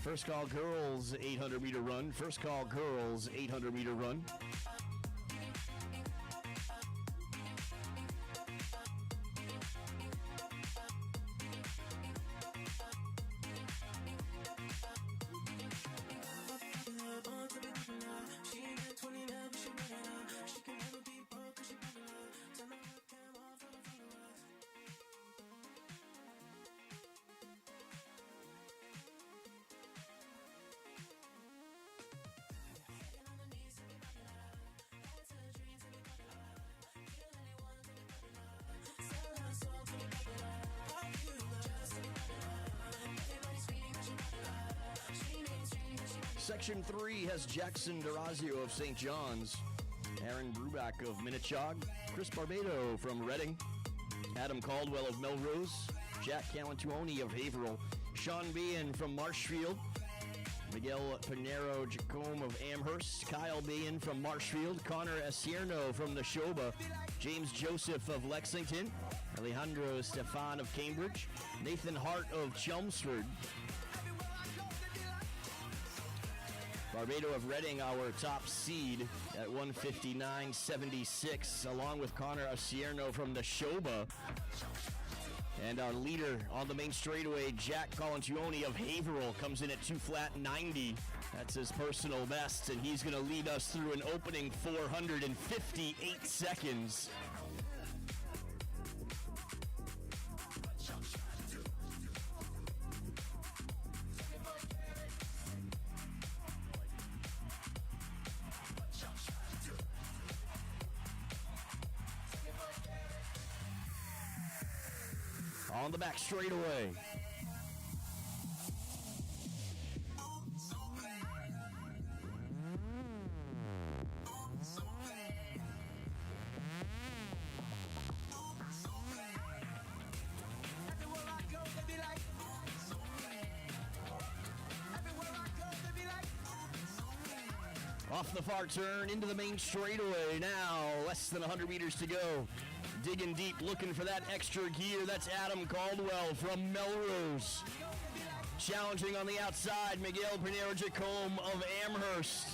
First call girls 800 meter run. First call girls 800 meter run. Section 3 has Jackson Durazio of St. John's, Aaron Bruback of Minnechaug, Chris Barbado from Reading, Adam Caldwell of Melrose, Jack Calantuoni of Haverhill, Sean Behan from Marshfield, Miguel Pinero Jacome of Amherst, Kyle Behan from Marshfield, Connor Asierno from Neshoba, James Joseph of Lexington, Alejandro Stefan of Cambridge, Nathan Hart of Chelmsford, Barbado of Reading, our top seed at 159.76, along with Connor Asierno from Neshoba. And our leader on the main straightaway, Jack Calantuoni of Haverhill, comes in at 2:90. That's his personal best, and he's going to lead us through an opening 458 seconds. On the back straightaway. Off the far turn into the main straightaway now. Less than 100 meters to go. Digging deep, looking for that extra gear. That's Adam Caldwell from Melrose. Challenging on the outside, Miguel Pinero Jacome of Amherst.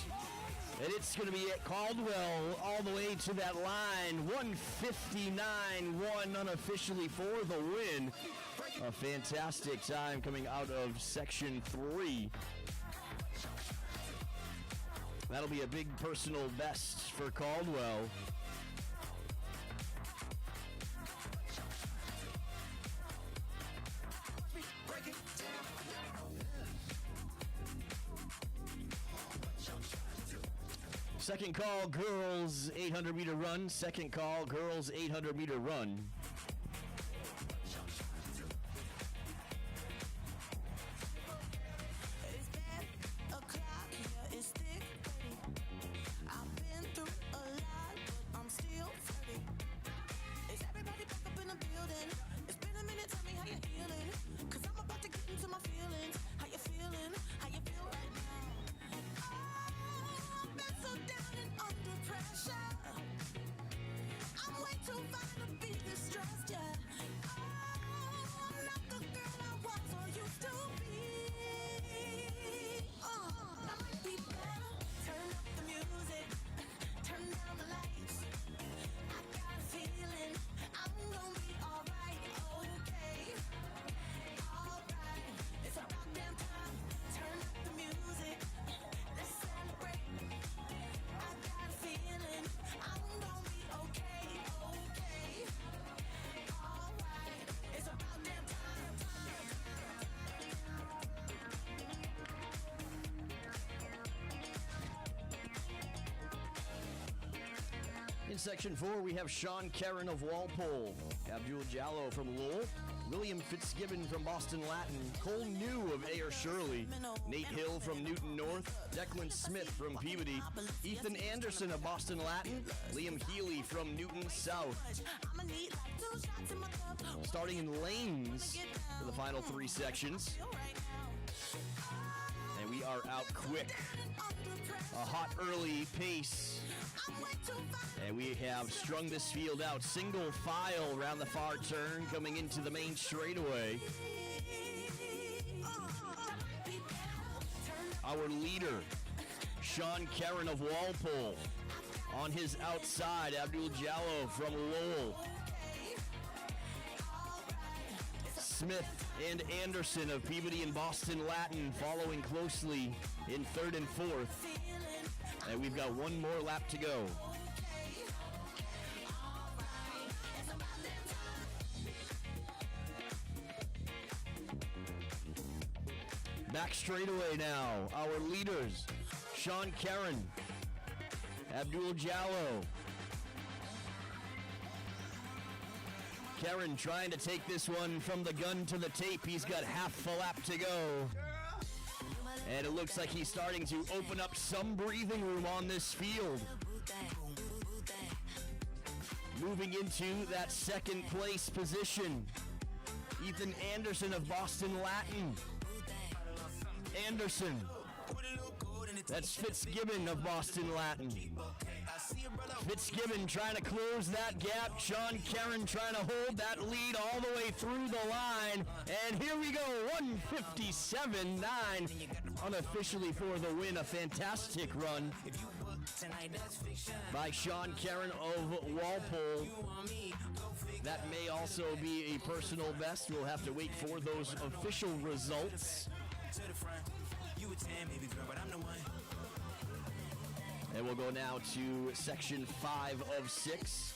And it's going to be Caldwell all the way to that line. 159.1 unofficially for the win. A fantastic time coming out of Section 3. That'll be a big personal best for Caldwell. Second call, girls 800 meter run. Second call, girls 800 meter run. In Section 4, we have Sean Karen of Walpole, Abdul Jallo from Lowell, William Fitzgibbon from Boston Latin, Cole New of Ayer Shirley, Nate Hill from Newton North, Declan Smith from Peabody, Ethan Anderson of Boston Latin, Liam Healy from Newton South. Starting in lanes for the final 3 sections. And we are out quick. A hot early pace. And we have strung this field out single file around the far turn coming into the main straightaway. Our leader, Sean Karen of Walpole. On his outside, Abdul Jallo from Lowell. Smith and Anderson of Peabody and Boston Latin following closely in 3rd and 4th. And we've got one more lap to go. Back straightaway now. Our leaders, Sean Karen, Abdul Jallo. Karen trying to take this one from the gun to the tape. He's got half a lap to go. And it looks like he's starting to open up some breathing room on this field. Moving into that second place position, Ethan Anderson of Boston Latin. Anderson. That's Fitzgibbon of Boston Latin. Fitzgibbon trying to close that gap. Sean Karen trying to hold that lead all the way through the line. And here we go, 157.9 unofficially for the win. A fantastic run by Sean Karen of Walpole. That may also be a personal best. We'll have to wait for those official results. And we'll go now to section 5 of 6.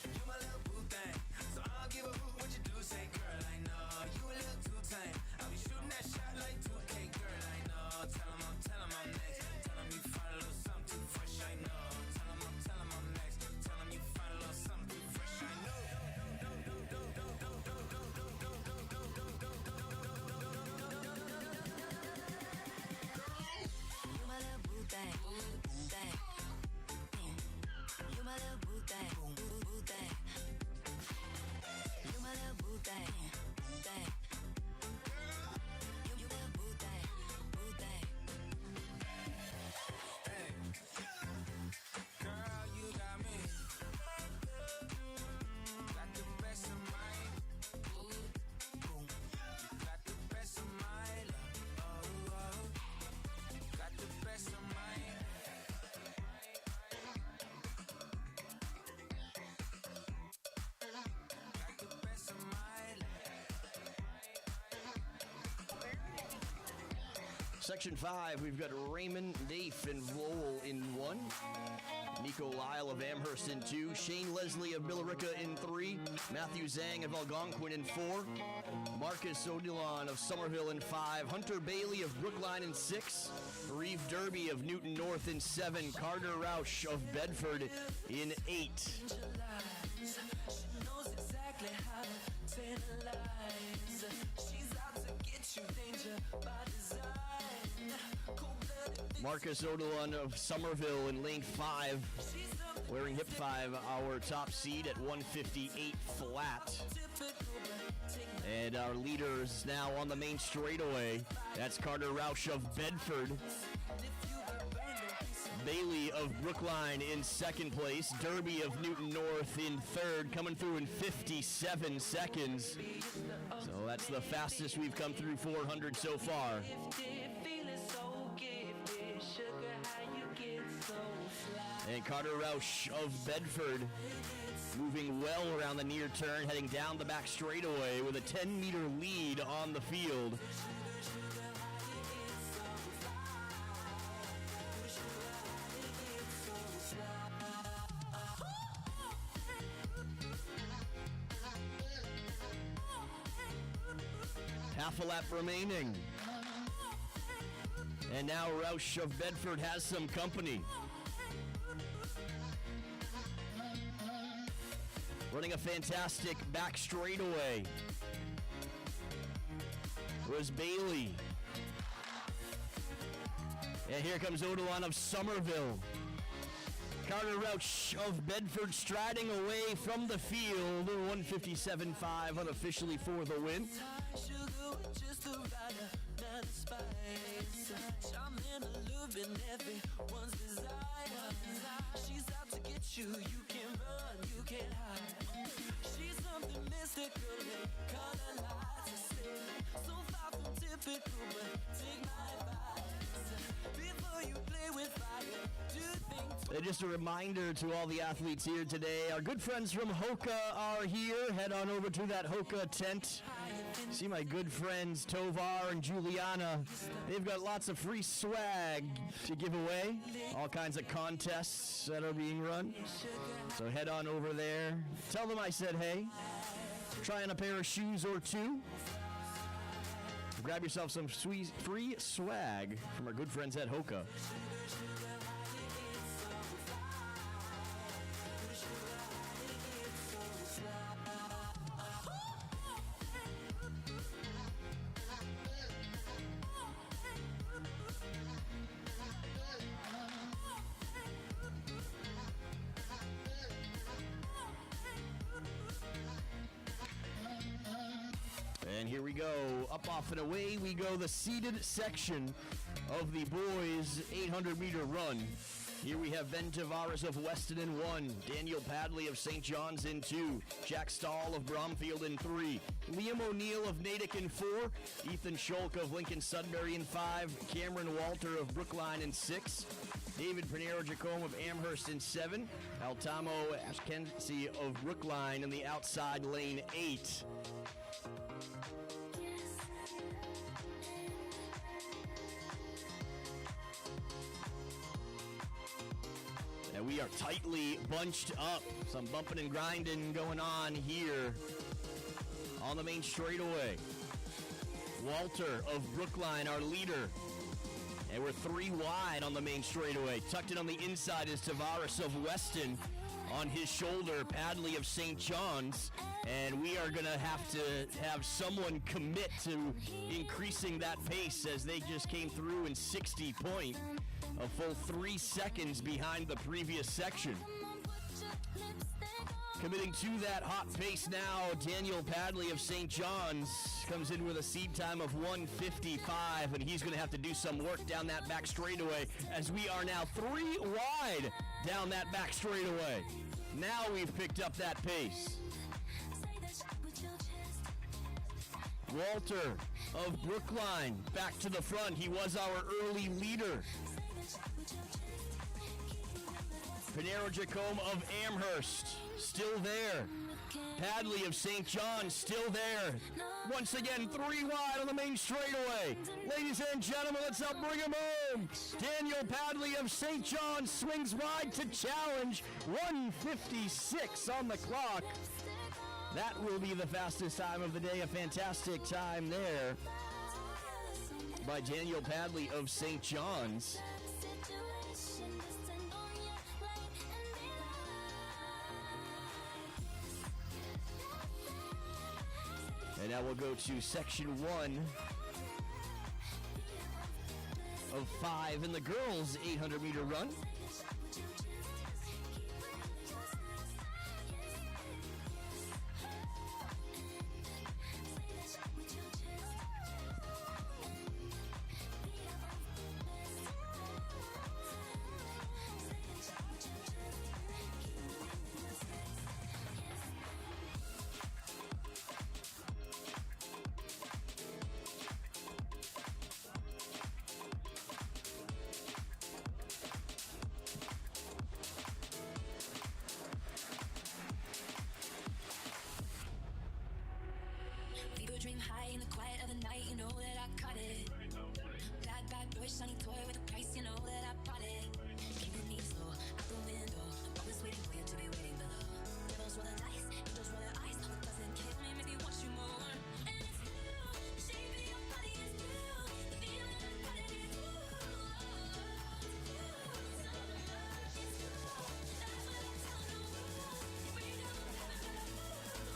Section 5, we've got Raymond Nafe and Lowell in 1. Nico Lyle of Amherst in 2. Shane Leslie of Billerica in 3. Matthew Zhang of Algonquin in 4. Marcus Odilon of Somerville in 5. Hunter Bailey of Brookline in 6. Reeve Derby of Newton North in 7. Carter Rausch of Bedford in 8. Marcus Odilon of Somerville in lane 5, wearing hip 5, our top seed at 158 flat. And our leaders now on the main straightaway. That's Carter Rausch of Bedford. Bailey of Brookline in second place. Derby of Newton North in third, coming through in 57 seconds. So that's the fastest we've come through 400 so far. And Carter Rausch of Bedford moving well around the near turn, heading down the back straightaway with a 10-meter lead on the field. Half a lap remaining. And now Rausch of Bedford has some company. Running a fantastic back straightaway was Bailey. And here comes Odilon of Somerville. Carter Rausch of Bedford striding away from the field. 157.5 unofficially for the win. She's out to get you, you can't run, you can't hide. She's something mystical, color lights are still so far from typical, but take my advice. Before you play with fire, do think. And just a reminder to all the athletes here today, our good friends from Hoka are here. Head on over to that Hoka tent. See my good friends Tovar and Juliana. They've got lots of free swag to give away. All kinds of contests that are being run. So head on over there. Tell them I said hey. Try on a pair of shoes or two. Grab yourself some free swag from our good friends at Hoka. here we go. Up, off, and away we go. The seeded section of the boys' 800-meter run. Here we have Ben Tavares of Weston in 1, Daniel Padley of St. John's in 2, Jack Stahl of Bromfield in 3, Liam O'Neill of Natick in 4, Ethan Scholk of Lincoln Sudbury in 5, Cameron Walter of Brookline in 6, David Pinheiro-Jacome of Amherst in 7, Altamo Ashkenazi of Brookline in the outside lane 8. And we are tightly bunched up. Some bumping and grinding going on here on the main straightaway. Walter of Brookline, our leader. And we're 3 wide on the main straightaway. Tucked in on the inside is Tavares of Weston. On his shoulder, Padley of St. John's. And we are going to have someone commit to increasing that pace as they just came through in 60 point. A full 3 seconds behind the previous section. Committing to that hot pace now, Daniel Padley of St. John's comes in with a seed time of 1:55, and he's going to have to do some work down that back straightaway as we are now 3 wide down that back straightaway. Now we've picked up that pace. Walter of Brookline back to the front. He was our early leader. Pinheiro-Jacome of Amherst, still there. Padley of St. John, still there. Once again, 3 wide on the main straightaway. Ladies and gentlemen, let's help bring him home. Daniel Padley of St. John swings wide to challenge. 1:56 on the clock. That will be the fastest time of the day. A fantastic time there by Daniel Padley of St. John's. And now we'll go to section 1 of 5 in the girls' 800-meter run. Dream high in the quiet of the night, you know that I caught it. Black bad boy, shiny toy with a price, you know that I bought it. Keeping me slow, out the window, always waiting for you to be waiting below. Devils roll the dice, angels roll their eyes. What doesn't kill me makes me want you more. And it's you, the shape of your body is blue. The feeling I've got it is you. It's you, it's you. That's what I tell no rules. You break up the heaven, but I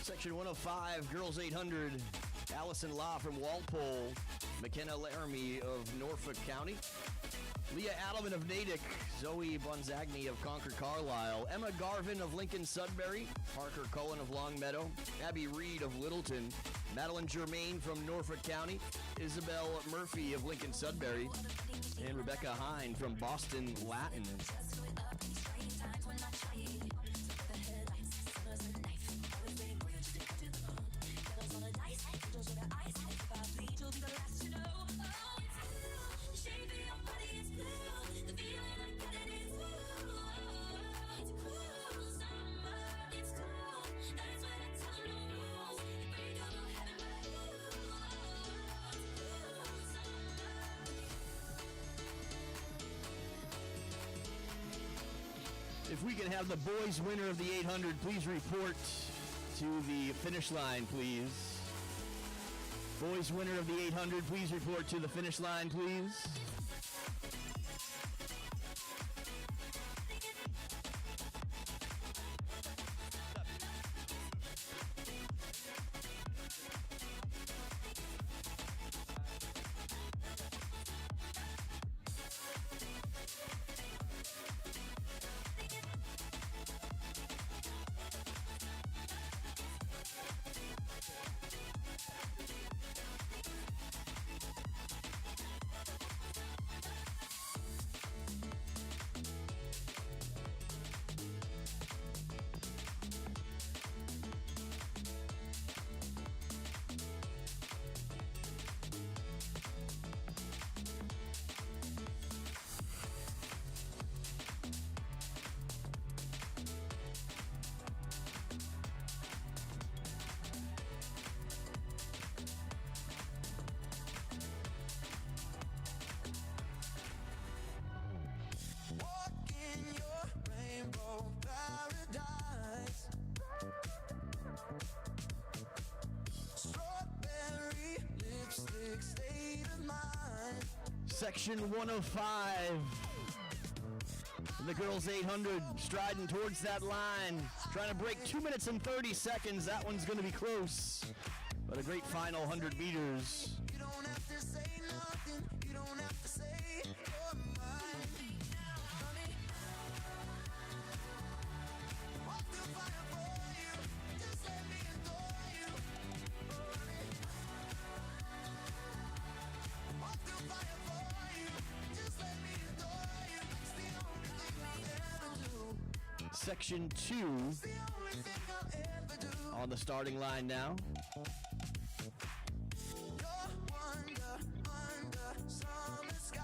Section 105, girls 800, Allison Law from Walpole, McKenna Laramie of Norfolk County, Leah Adelman of Natick, Zoe Bonzagni of Concord Carlisle, Emma Garvin of Lincoln Sudbury, Parker Cullen of Longmeadow, Abby Reed of Littleton, Madeline Germain from Norfolk County, Isabel Murphy of Lincoln Sudbury, and Rebecca Hine from Boston Latin. If we can have the boys winner of the 800, please report to the finish line, please. Boys winner of the 800, please report to the finish line, please. state of mind. Section 105. The girls 800 striding towards that line, trying to break 2 minutes and 30 seconds. That one's going to be close, but a great final 100 meters. You don't have to say nothing. You don't have to say your mind. Honey, I'll still fire for you. Just let me adore you. Honey, I'll still fire for you. Just let me adore you. It's the only thing I'll ever do. Section 2 It's the only thing I'll ever do. on the starting line now. You're under summer sky.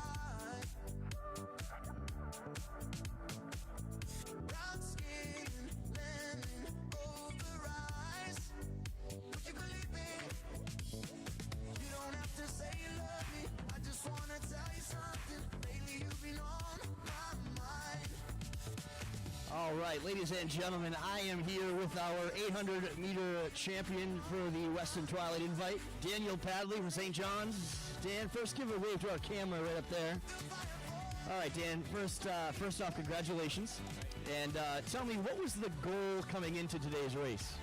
Brown skin, lemon over eyes. Would you believe me? You don't have to say you love me. I just wanna tell you something. Lately you've been on my mind. All right, ladies and gentlemen, I am here with our 800-meter champion for the Weston Twilight Invite, Daniel Padley from St. John's. Dan, first give a wave to our camera right up there. All right, Dan, first off, congratulations. And tell me, what was the goal coming into today's race?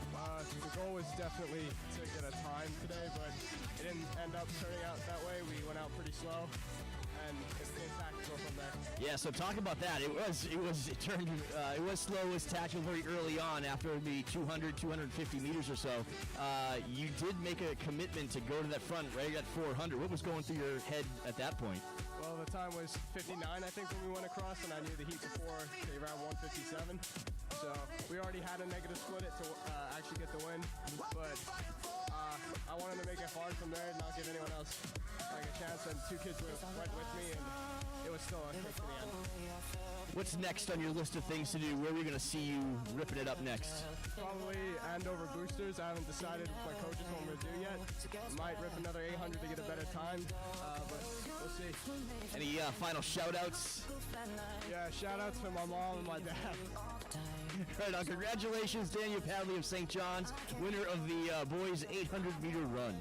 The goal was definitely to get a time today, but it didn't end up turning out that way. We went out pretty slow, and it's been tactical from there. Yeah, so talk about that. It was slow, it was tactical very early on after the 200, 250 meters or so. You did make a commitment to go to that front right at 400. What was going through your head at that point? Well, the time was 59, I think, when we went across, and I knew the heat before they ran 157. So we already had a negative split it to actually get the win, but I wanted to make it hard from there and not give anyone else like a chance, and two kids went with me, and it was still a kick to the end. What's next on your list of things to do? Where are we going to see you ripping it up next? Probably Andover boosters. I haven't decided with my coaches what I'm going to do yet. Might rip another 800 to get a better time, but we'll see. Any final shout-outs? Yeah, shout outs to my mom and my dad. Right on. Congratulations, Daniel Padley of St. John's, winner of the boys 800-meter run.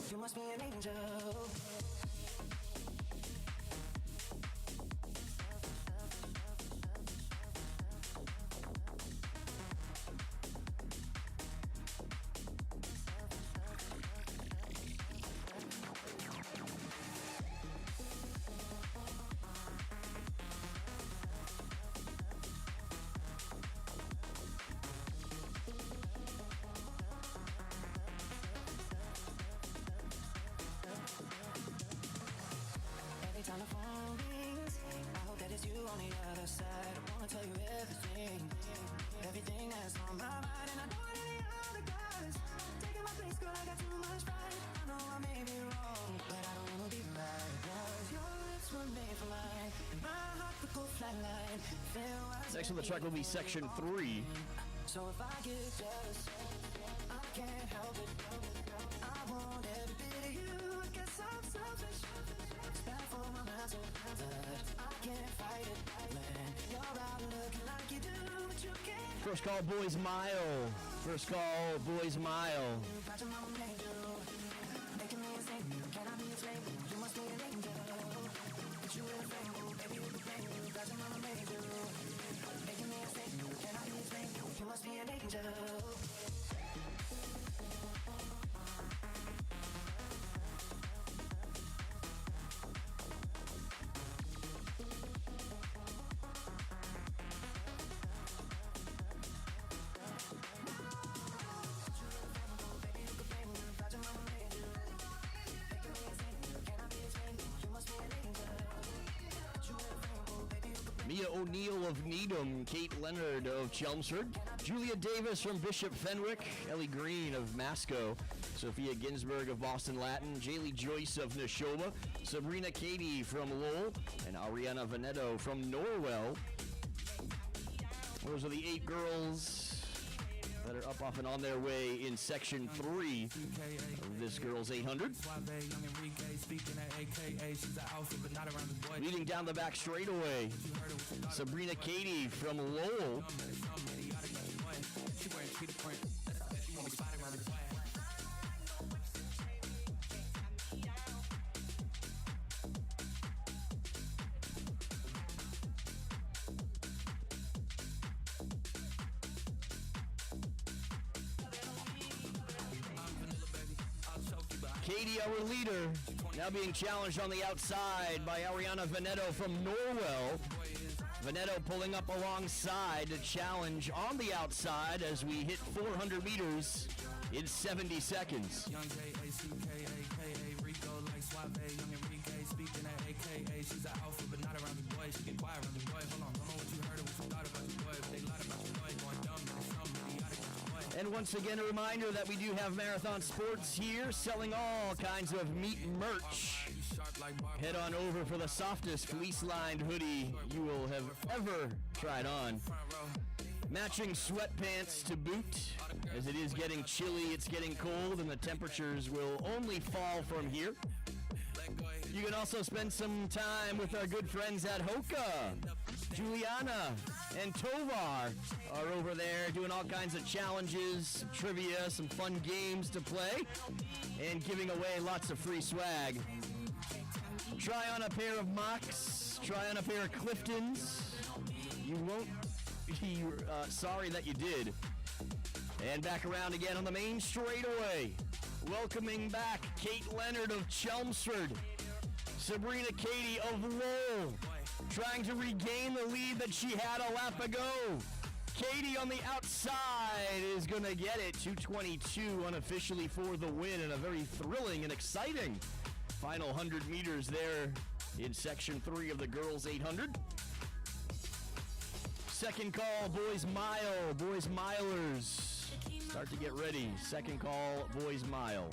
You must be an angel. Time the phone rings, I hope that it's you on the other side. I wanna tell you everything that's on my mind, and I don't want any other guys taking my place, girl. I got too much pride. I know I may be wrong, but I don't wanna be right. 'Cause your lips were made for mine, and my heart could go flatline. Next on the track will be Section 3. So if I get jealous, I can't help it. I want every bit of you. I guess I'm selfish. It's bad for my mental, but I can't fight it. Man, you're out looking like you do, but you can't. First call, boys mile. First call, boys mile. Got your mama made you, making me insane. Can I be a slave? You must be an angel. Put you in a frame, baby, you can play. Got your mama made you, making me insane. Can I be a slave? You must be an angel. Mia O'Neill of Needham, Kate Leonard of Chelmsford, Julia Davis from Bishop Fenwick, Ellie Green of Masco, Sophia Ginsberg of Boston Latin, Jaylee Joyce of Neshoba, Sabrina Cady from Lowell, and Ariana Veneto from Norwell. Those are the 8 girls that are up, off, and on their way in Section 3 of this Girls 800. Leading down the back straightaway, Sabrina Katie from Lowell. Katie, our leader, now being challenged on the outside by Ariana Veneto from Norwell. Veneto pulling up alongside to challenge on the outside as we hit 400 meters in 70 seconds. And once again, a reminder that we do have Marathon Sports here, selling all kinds of meat merch. Head on over for the softest fleece-lined hoodie you will have ever tried on. Matching sweatpants to boot. As it is getting chilly, it's getting cold, and the temperatures will only fall from here. You can also spend some time with our good friends at Hoka. Juliana and Tovar are over there doing all kinds of challenges, some trivia, some fun games to play, and giving away lots of free swag. Try on a pair of Mocs, try on a pair of Cliftons. You won't be sorry that you did. And back around again on the main straightaway. Welcoming back Kate Leonard of Chelmsford. Sabrina Katie of Lowell, trying to regain the lead that she had a lap ago. Katie on the outside is going to get it. 2:22 unofficially for the win, and a very thrilling and exciting final 100 meters there in Section 3 of the Girls 800. Second call, boys mile. Boys milers, start to get ready. Second call, boys mile.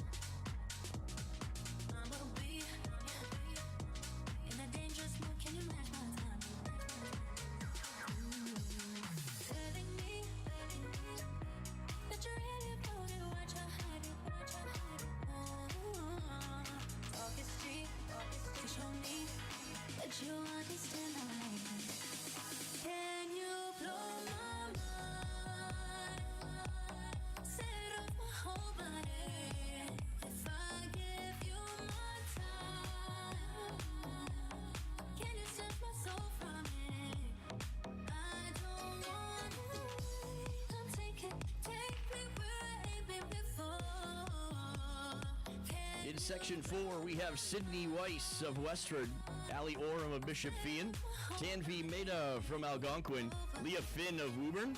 In Section 4, we have Sydney Weiss of Westford, Allie Oram of Bishop Feehan, Tanvi Mehta from Algonquin, Leah Finn of Woburn,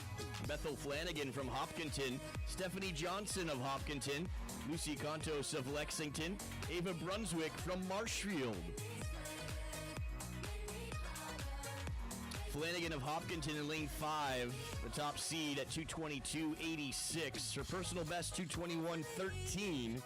Bethel Flanagan from Hopkinton, Stephanie Johnson of Hopkinton, Lucy Contos of Lexington, Ava Brunswick from Marshfield. Flanagan of Hopkinton in lane 5, the top seed at 2:22.86. Her personal best 2:21.13.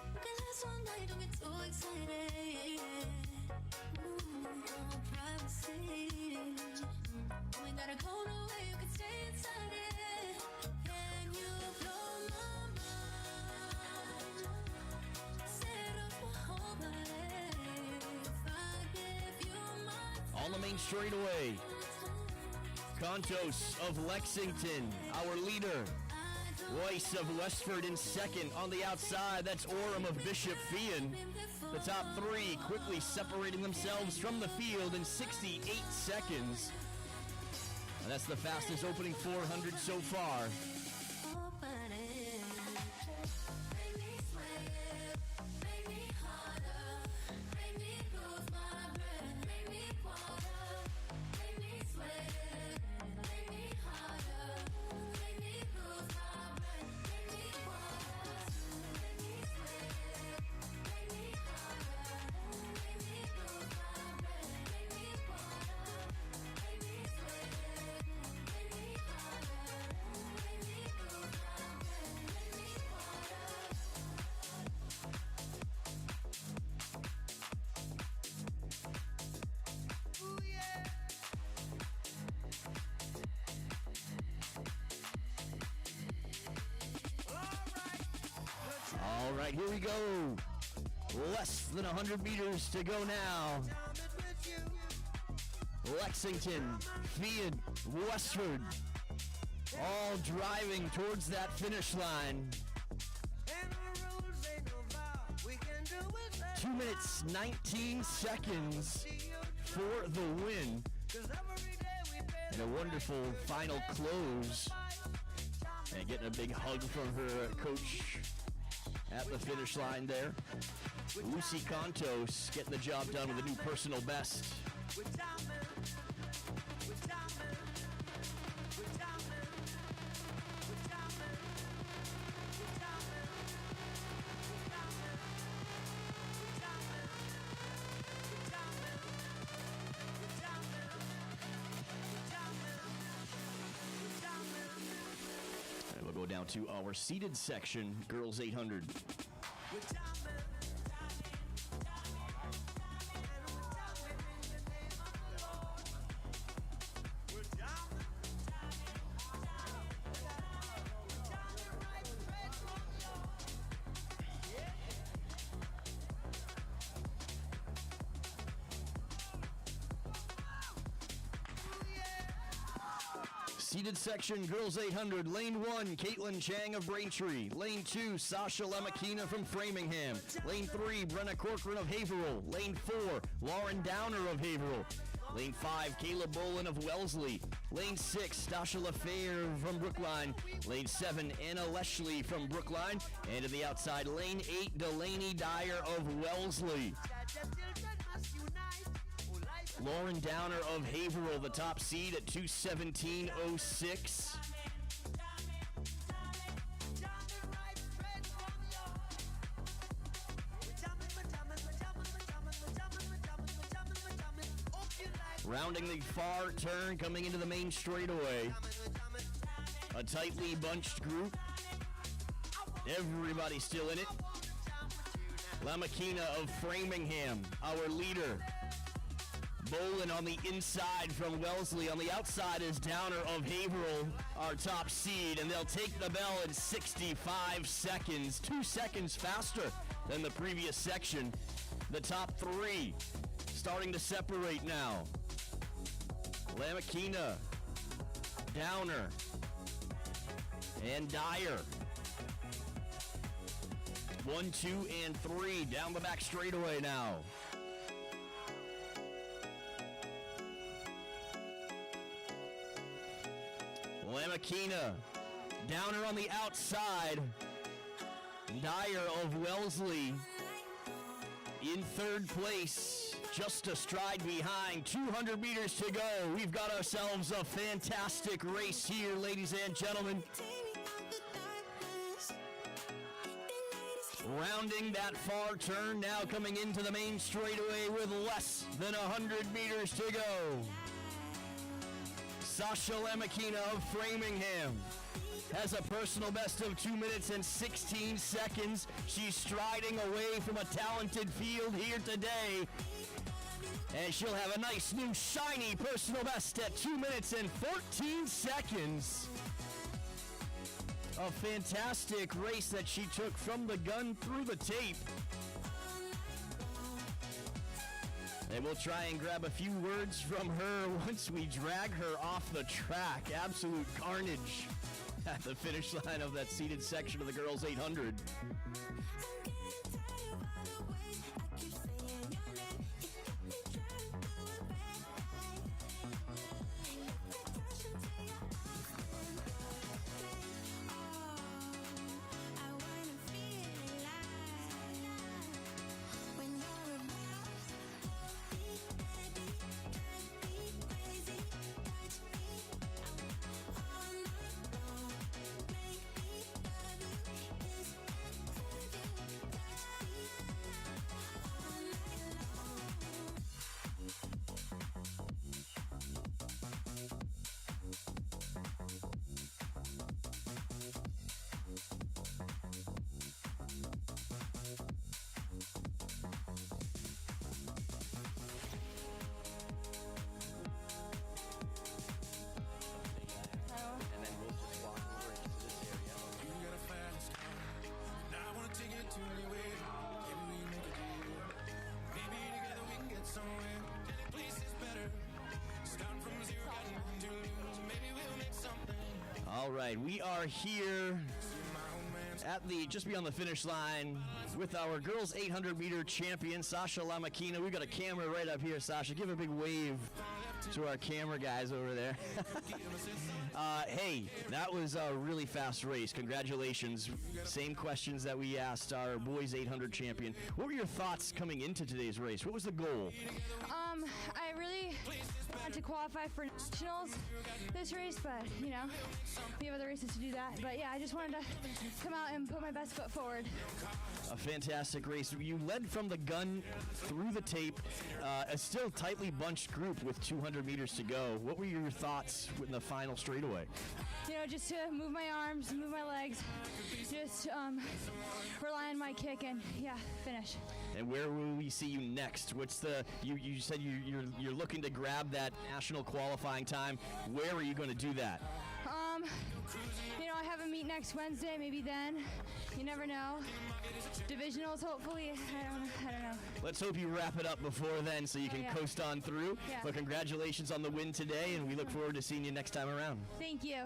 On the main straightaway, Contos of Lexington, our leader. Weiss of Westford in second. On the outside, that's Oram of Bishop Feehan. The top 3 quickly separating themselves from the field in 68 seconds. And that's the fastest opening 400 so far. right, here we go. Less than 100 meters to go now. Lexington, Fiat, Westford, all driving towards that finish line. 2 minutes, 19 seconds for the win. And a wonderful final close. And getting a big hug from her coach at the finish line there. Lucy Contos getting the job done with a new personal best. And we'll go down to our seated section, girls 800. Seated section, girls 800, lane 1, Caitlin Chang of Braintree. Lane 2, Sasha Lemakina from Framingham. Lane 3, Brenna Corcoran of Haverhill. Lane 4, Lauren Downer of Haverhill. Lane 5, Kayla Bolin of Wellesley. Lane 6, Stasha LaFair from Brookline. Lane 7, Anna Leshley from Brookline. And to the outside, lane 8, Delaney Dyer of Wellesley. Lauren Downer of Haverhill, the top seed at 2:17.06. Rounding the far turn, coming into the main straightaway. A tightly bunched group. Everybody still in it. Lamakina of Framingham, our leader. Bolin on the inside from Wellesley. On the outside is Downer of Haverhill, our top seed, and they'll take the bell in 65 seconds, 2 seconds faster than the previous section. The top three starting to separate now. Lamakina, Downer, and Dyer. 1, 2, and 3 down the back straightaway now. Lamakina, Downer on the outside. Dyer of Wellesley in third place, just a stride behind. 200 meters to go. We've got ourselves a fantastic race here, ladies and gentlemen. Rounding that far turn, now coming into the main straightaway with less than 100 meters to go. Sasha Lemakina of Framingham has a personal best of 2 minutes and 16 seconds. She's striding away from a talented field here today. And she'll have a nice new shiny personal best at 2 minutes and 14 seconds. A fantastic race that she took from the gun through the tape. And we'll try and grab a few words from her once we drag her off the track. Absolute carnage at the finish line of that seated section of the girls 800. All right, we are here at the just beyond the finish line with our girls 800-meter champion, Sasha Lamakina. We got a camera right up here, Sasha. Give a big wave to our camera guys over there. Hey, that was a really fast race. Congratulations. Same questions that we asked our boys 800 champion. What were your thoughts coming into today's race? What was the goal? I really wanted to qualify for nationals this race, but, you know, we have other races to do that. But, yeah, I just wanted to come out and put my best foot forward. A fantastic race. You led from the gun through the tape, a still tightly bunched group with 200 meters to go. What were your thoughts in the final straightaway? You know, just to move my arms, move my legs, just rely on my kick and, yeah, finish. And where will we see you next? What's the you said you're looking to grab that national qualifying time. Where are you going to do that? You know, I have a meet next Wednesday, maybe then. You never know. Divisionals, hopefully. I don't know. Let's hope you wrap it up before then so you can coast on through. Yeah. But congratulations on the win today, and we look forward to seeing you next time around. Thank you.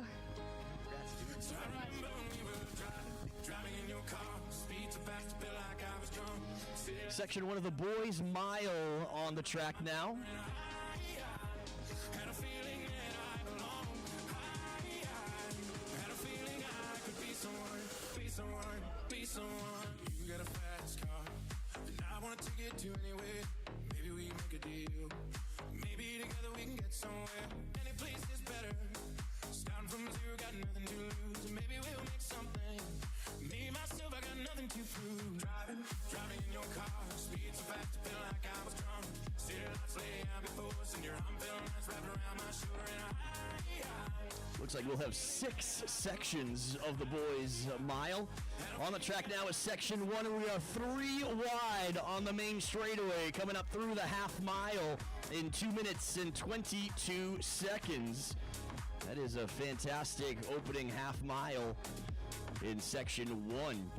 Section 1 of the boys' mile on the track now. You got a fast car, and I wanna take it to anywhere. Maybe we make a deal. Maybe together we can get somewhere. Any place is better. Starting from zero, got nothing to lose. Maybe we'll make something. Me, myself, I got nothing to prove. Driving in your car, speed so fast, I feel like I was drunk. City lights lay out before us, and your arm felt nice wrapped around my shoulder, and Looks like we'll have 6 sections of the boys' mile. On the track now is section 1, and we are 3 wide on the main straightaway, coming up through the half mile in 2 minutes and 22 seconds. That is a fantastic opening half mile in section 1.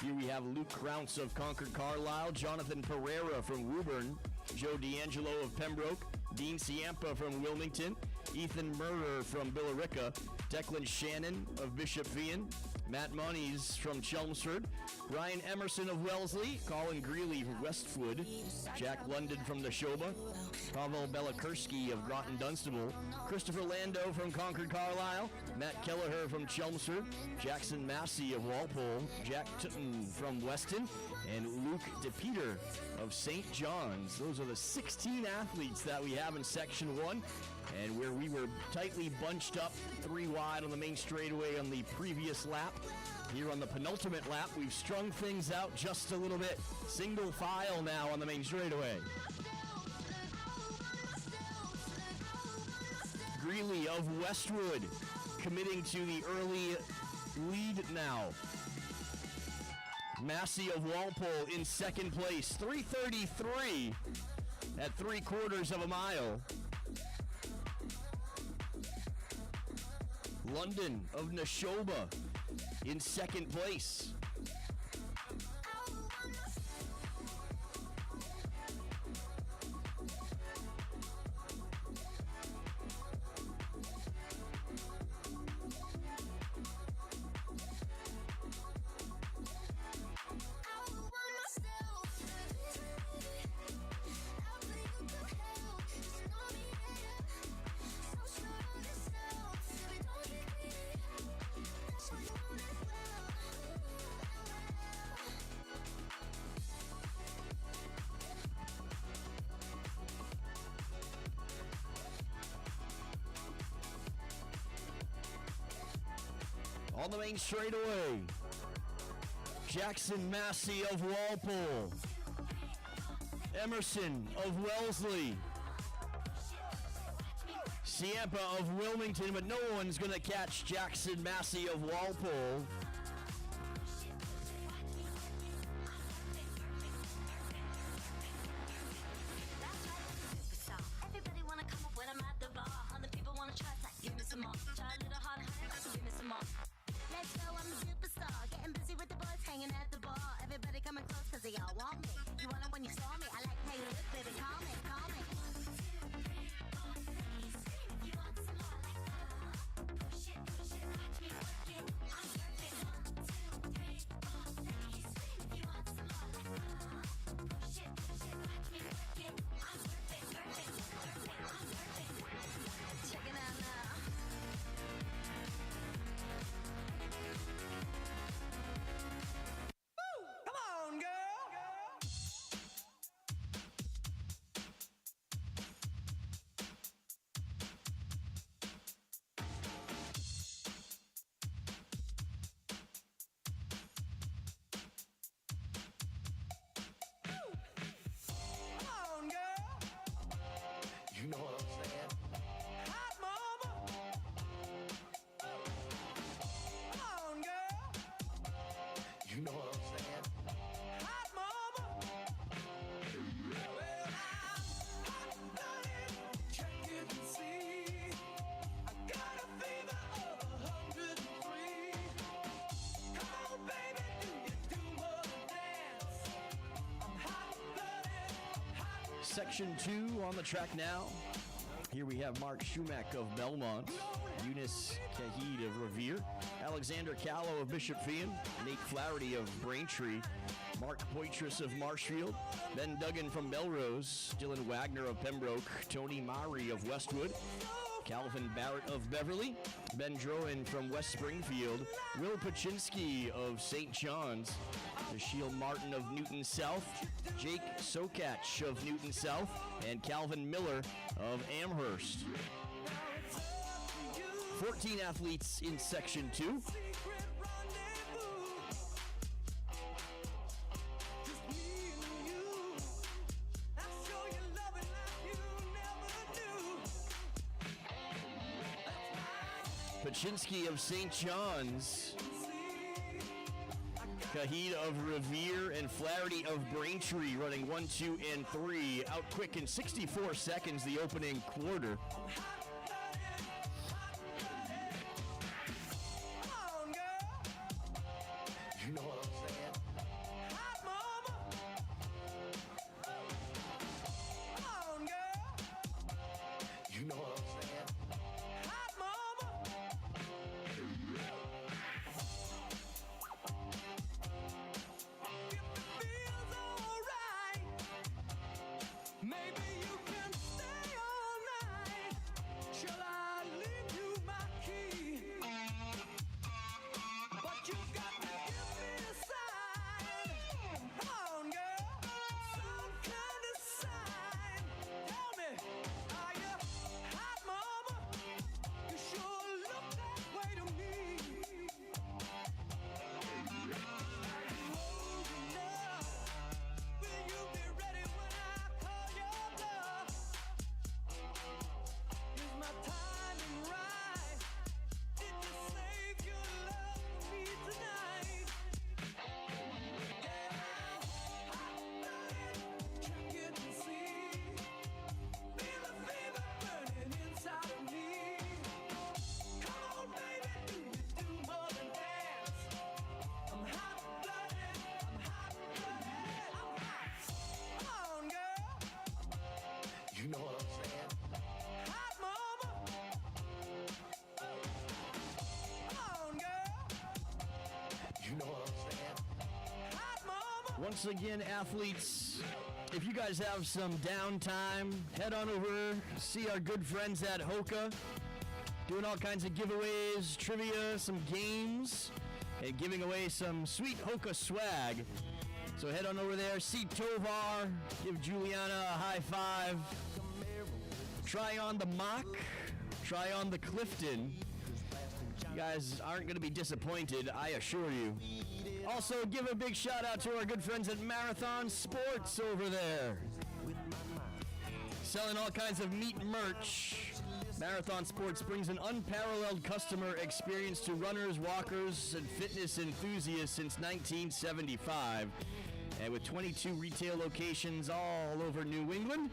Here we have Luke Crounce of Concord Carlisle, Jonathan Pereira from Woburn, Joe D'Angelo of Pembroke, Dean Ciampa from Wilmington, Ethan Murder from Billerica, Declan Shannon of Bishop Vian, Matt Moniz from Chelmsford, Ryan Emerson of Wellesley, Colin Greeley from Westwood, Jack London from Neshoba, Pavel Belakursky of Groton Dunstable, Christopher Lando from Concord Carlisle, Matt Kelleher from Chelmsford, Jackson Massey of Walpole, Jack Tutton from Weston, and Luke DePeter of St. John's. Those are the 16 athletes that we have in section 1. And where we were tightly bunched up 3 wide on the main straightaway on the previous lap, here on the penultimate lap, we've strung things out just a little bit. Single file now on the main straightaway. Greeley of Westwood committing to the early lead now. Massey of Walpole in second place, 3:33 at 3/4 of a mile. London of Neshoba in second place. On the main straightaway, Jackson Massey of Walpole, Emerson of Wellesley, Ciampa of Wilmington, but no one's going to catch Jackson Massey of Walpole. Everybody wanna come up when I'm at the bar. Other people wanna try to give me some more. Try a little harder, give me some more. Let's go, I'm a superstar. Getting busy with the boys, hanging at the bar. Everybody coming close cause they all want me. You want it when you saw me. I like how you look, baby, call me, call me. You want some more like that? Push it, Section 2 on the track now. Here we have Mark Schumack of Belmont, Eunice Cahid of Revere, Alexander Callow of Bishop Feion, Nate Flaherty of Braintree, Mark Poitras of Marshfield, Ben Duggan from Melrose, Dylan Wagner of Pembroke, Tony Mari of Westwood, Calvin Barrett of Beverly, Ben Drowan from West Springfield, Will Paczynski of St. John's, Dashiell Martin of Newton South, Jake Sokach of Newton South, and Calvin Miller of Amherst. 14 athletes in Section 2. Paczynski of St. John's, Cahid of Revere, and Flaherty of Braintree running 1, 2, and 3. Out quick in 64 seconds the opening quarter. You know what I'm saying? Hot mama. Come on, girl. You know what I'm saying? Hot mama. If it feels alright, maybe you can stay all night. Shall I leave you my key? But you got to give me a sign. Come on, girl. Some kind of sign. Tell me, are you hot, mama? You sure look that way to me. Are you old enough? Will you be ready when I call your bluff? Is my timing right? Did you save your love for me tonight? Yeah, hot-blooded, check it and see. Feel the fever burning inside of me. Come on, baby, do more than dance. I'm hot-blooded, I'm hot-blooded, I'm hot. Come on, girl. You know what I'm saying? Hot mama. Come on, girl. You know what I'm saying? Hot mama. Once again, athletes, if you guys have some downtime, head on over, see our good friends at Hoka, doing all kinds of giveaways, trivia, some games, and giving away some sweet Hoka swag. So head on over there, see Tovar, give Juliana a high five, try on the mock, try on the Clifton. You guys aren't going to be disappointed, I assure you. Also, give a big shout out to our good friends at Marathon Sports over there. Selling all kinds of neat merch. Marathon Sports brings an unparalleled customer experience to runners, walkers, and fitness enthusiasts since 1975. And with 22 retail locations all over New England,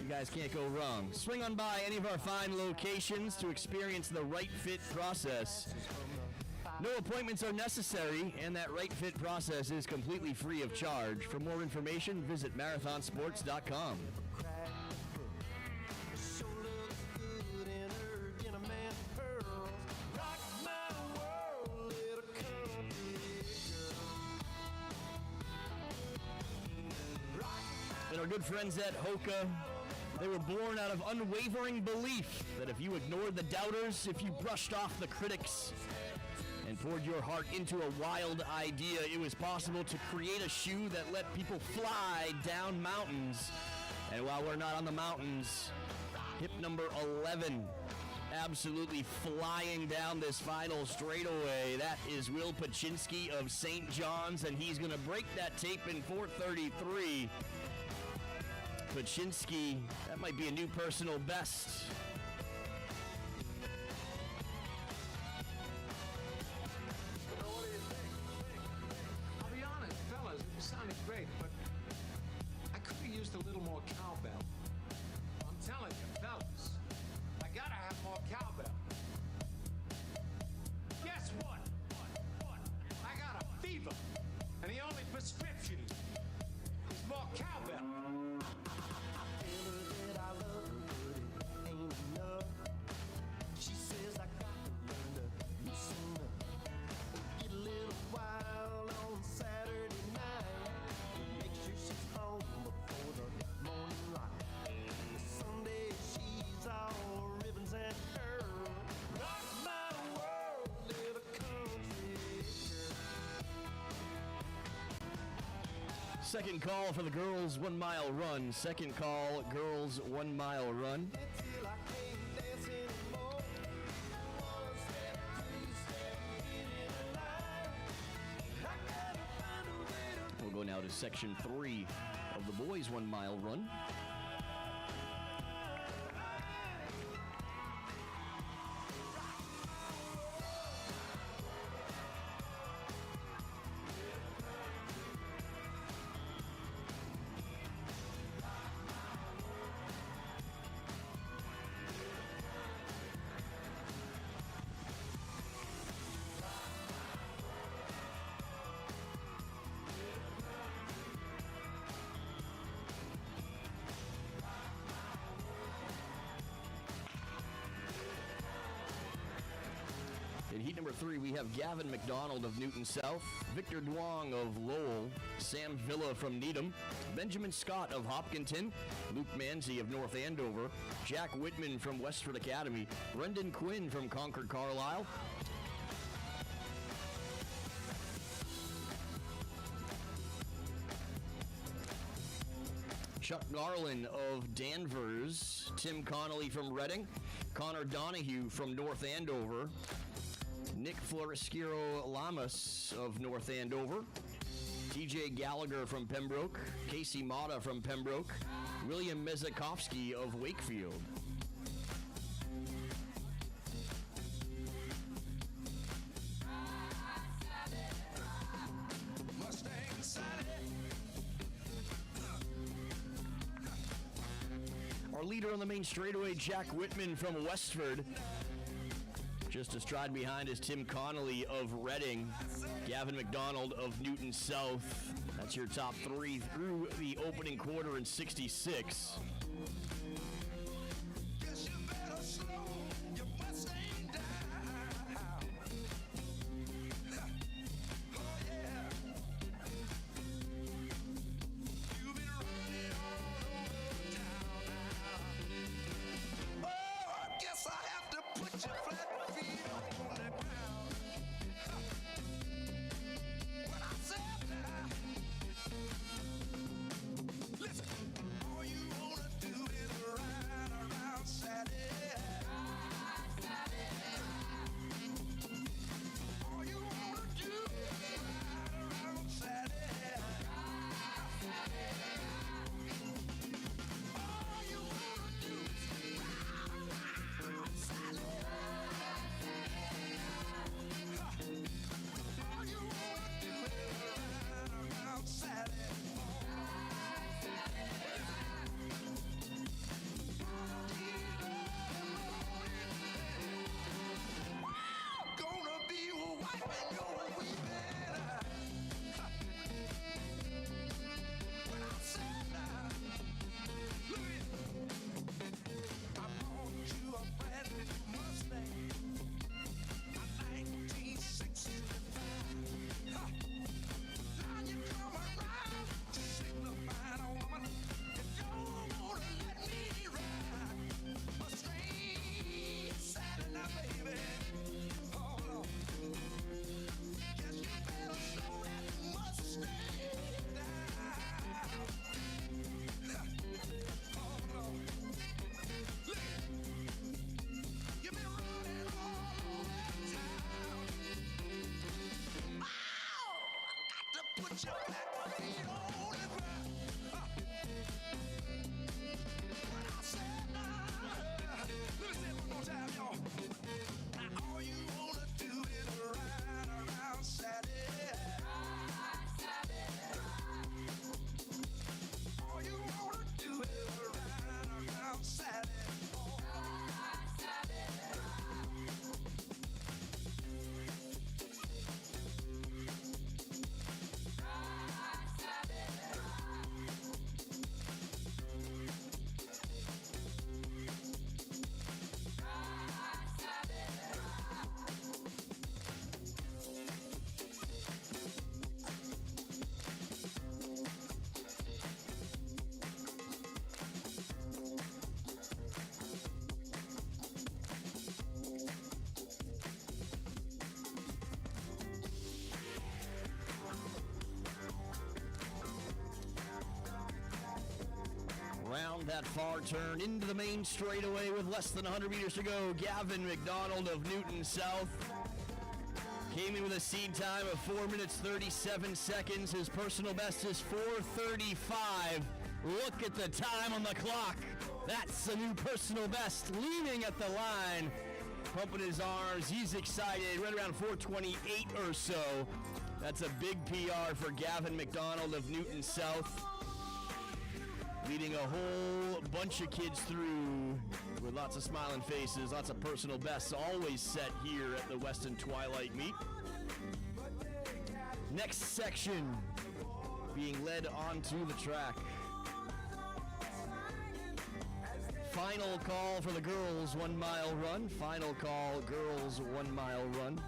you guys can't go wrong. Swing on by any of our fine locations to experience the right fit process. No appointments are necessary, and that right fit process is completely free of charge. For more information, visit marathonsports.com. And our good friends at Hoka, they were born out of unwavering belief that if you ignored the doubters, if you brushed off the critics, and poured your heart into a wild idea, it was possible to create a shoe that let people fly down mountains. And while we're not on the mountains, hip number 11, absolutely flying down this final straightaway. That is Will Paczynski of St. John's, and he's going to break that tape in 4:33. Paczynski, that might be a new personal best. I'll be honest, fellas, it sounded great, but I could have used a little more cowbell. I'm telling you, fellas, I gotta have more cowbell. Guess what? I got a fever, and the only prescription is more cowbell. Second call for the girls' 1 mile run. Second call, girls' 1 mile run. We'll go now to section 3 of the boys' 1 mile run. In heat number 3, we have Gavin McDonald of Newton South, Victor Duong of Lowell, Sam Villa from Needham, Benjamin Scott of Hopkinton, Luke Manzi of North Andover, Jack Whitman from Westford Academy, Brendan Quinn from Concord Carlisle, Chuck Garland of Danvers, Tim Connolly from Reading, Connor Donahue from North Andover, Nick Floresciro Lamas of North Andover, TJ Gallagher from Pembroke, Casey Mata from Pembroke, William Mezakowski of Wakefield. Our leader on the main straightaway, Jack Whitman from Westford. Just a stride behind is Tim Connolly of Reading, Gavin McDonald of Newton South. That's your top 3 through the opening quarter in 66. that far turn into the main straightaway with less than 100 meters to go. Gavin McDonald of Newton South came in with a seed time of 4 minutes 37 seconds. His personal best is 4:35. Look at the time on the clock. That's a new personal best. Leaning at the line, pumping his arms. He's excited. Right around 4:28 or so. That's a big PR for Gavin McDonald of Newton South. Leading a whole bunch of kids through with lots of smiling faces, lots of personal bests always set here at the Weston Twilight meet. Next section being led onto the track. Final call for the girls 1 mile run. Final call, girls 1 mile run.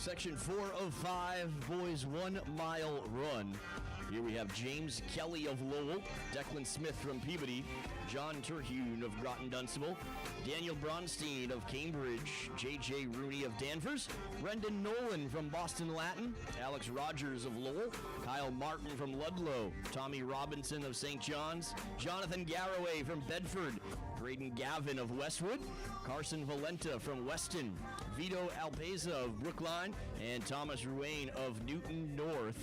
Section 4 of 5, boys 1 mile run. Here we have James Kelly of Lowell, Declan Smith from Peabody, John Terhune of Groton Dunstable, Daniel Bronstein of Cambridge, J.J. Rooney of Danvers, Brendan Nolan from Boston Latin, Alex Rogers of Lowell, Kyle Martin from Ludlow, Tommy Robinson of St. John's, Jonathan Garraway from Bedford, Braden Gavin of Westwood, Carson Valenta from Weston, Vito Alpeza of Brookline, and Thomas Ruane of Newton North.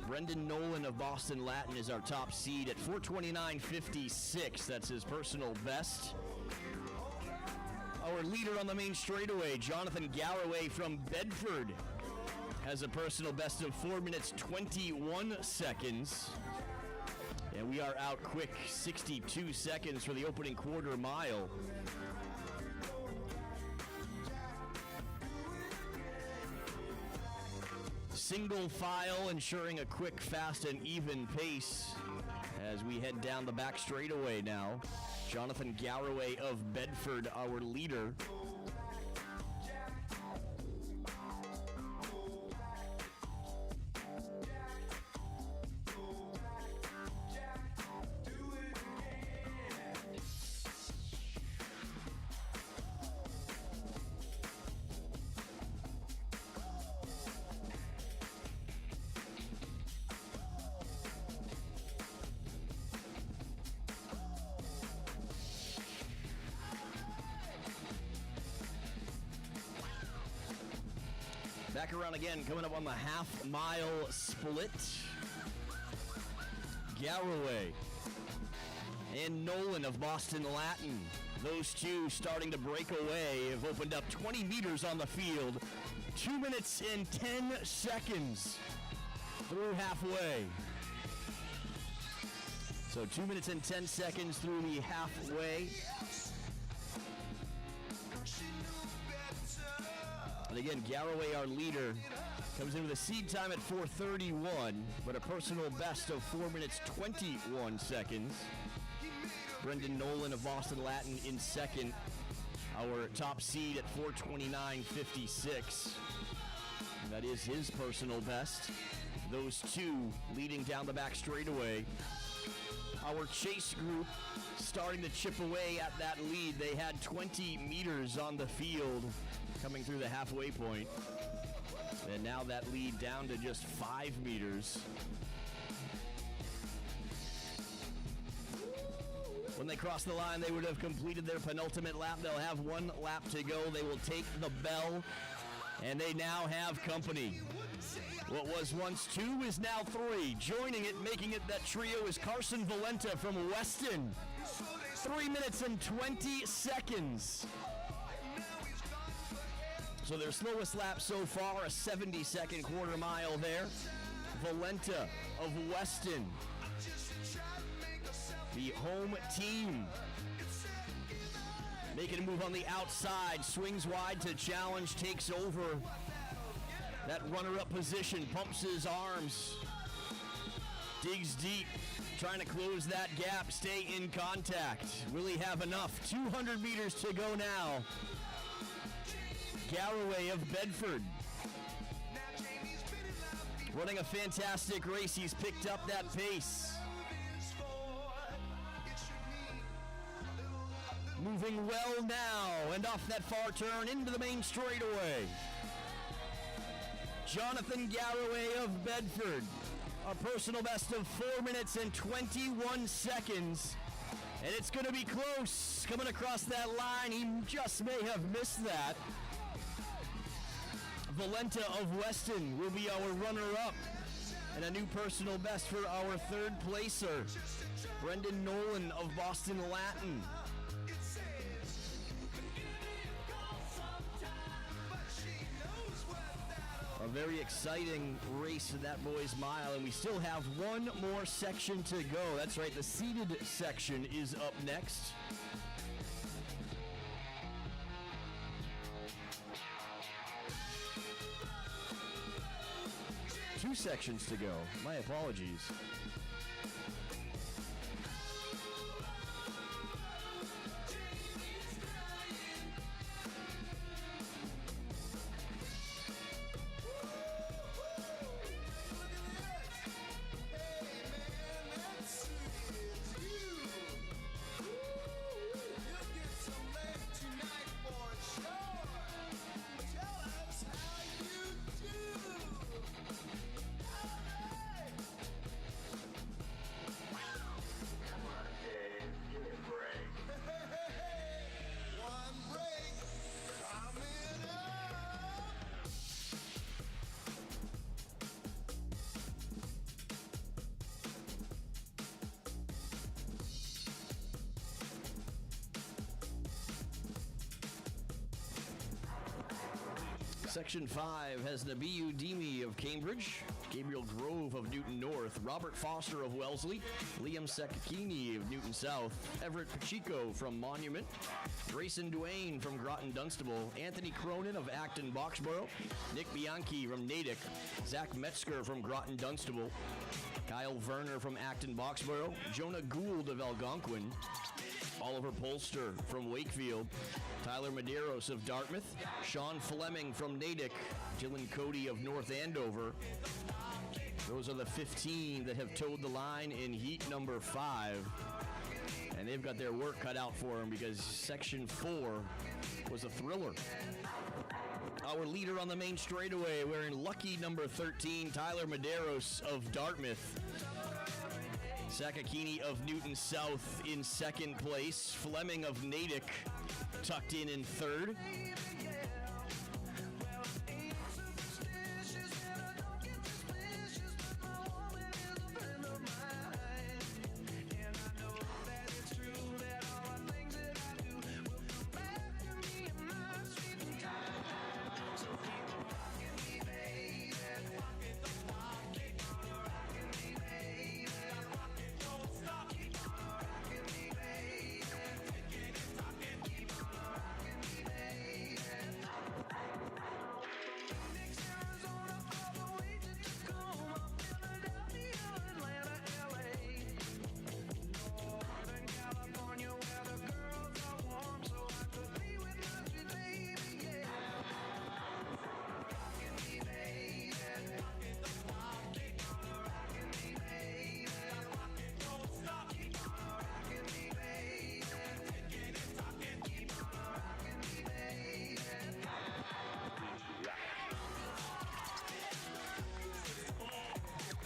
Brendan Nolan of Boston Latin is our top seed at 4:29.56. That's his personal best. Our leader on the main straightaway, Jonathan Garraway from Bedford, has a personal best of 4 minutes 21 seconds. And we are out quick, 62 seconds for the opening quarter mile. Single file, ensuring a quick, fast, and even pace as we head down the back straightaway now. Jonathan Garraway of Bedford, our leader. Back around again, coming up on the half-mile split. Garraway and Nolan of Boston Latin. Those two starting to break away have opened up 20 meters on the field. 2 minutes and 10 seconds through halfway. So 2 minutes and 10 seconds through the halfway. And again, Garraway, our leader, comes in with a seed time at 4:31, but a personal best of 4 minutes 21 seconds. Brendan Nolan of Boston Latin in second, our top seed at 4:29.56. That is his personal best. Those two leading down the back straightaway. Our chase group starting to chip away at that lead. They had 20 meters on the field coming through the halfway point. And now that lead down to just 5 meters. When they cross the line, they would have completed their penultimate lap. They'll have 1 lap to go. They will take the bell, and they now have company. What was once 2 is now 3. Joining it, making it that trio, is Carson Valenta from Weston. 3 minutes and 20 seconds. So their slowest lap so far, a 70-second quarter mile there. Valenta of Weston, the home team. Making a move on the outside, swings wide to challenge, takes over that runner-up position, pumps his arms, digs deep, trying to close that gap, stay in contact. Will he have enough? 200 meters to go now. Garraway of Bedford running a fantastic race. He's picked up that pace. Moving well now, and off that far turn into the main straightaway. Jonathan Garraway of Bedford, a personal best of 4 minutes and 21 seconds. And it's going to be close. Coming across that line, he just may have missed that. Valenta of Weston will be our runner-up. And a new personal best for our third placer, Brendan Nolan of Boston Latin. A very exciting race in that boys' mile, and we still have one more section to go. That's right, the seated section is up next. Two sections to go. My apologies. Section 5 has Nabiyu Dimi of Cambridge, Gabriel Grove of Newton North, Robert Foster of Wellesley, Liam Sekakini of Newton South, Everett Pacheco from Monument, Grayson Duane from Groton Dunstable, Anthony Cronin of Acton Boxborough, Nick Bianchi from Natick, Zach Metzger from Groton Dunstable, Kyle Verner from Acton Boxborough, Jonah Gould of Algonquin, Oliver Polster from Wakefield, Tyler Medeiros of Dartmouth, Sean Fleming from Natick, Dylan Cody of North Andover. Those are the 15 that have towed the line in heat number 5. And they've got their work cut out for them because Section 4 was a thriller. Our leader on the main straightaway wearing lucky number 13, Tyler Medeiros of Dartmouth. Sakakini of Newton South in second place. Fleming of Natick tucked in third.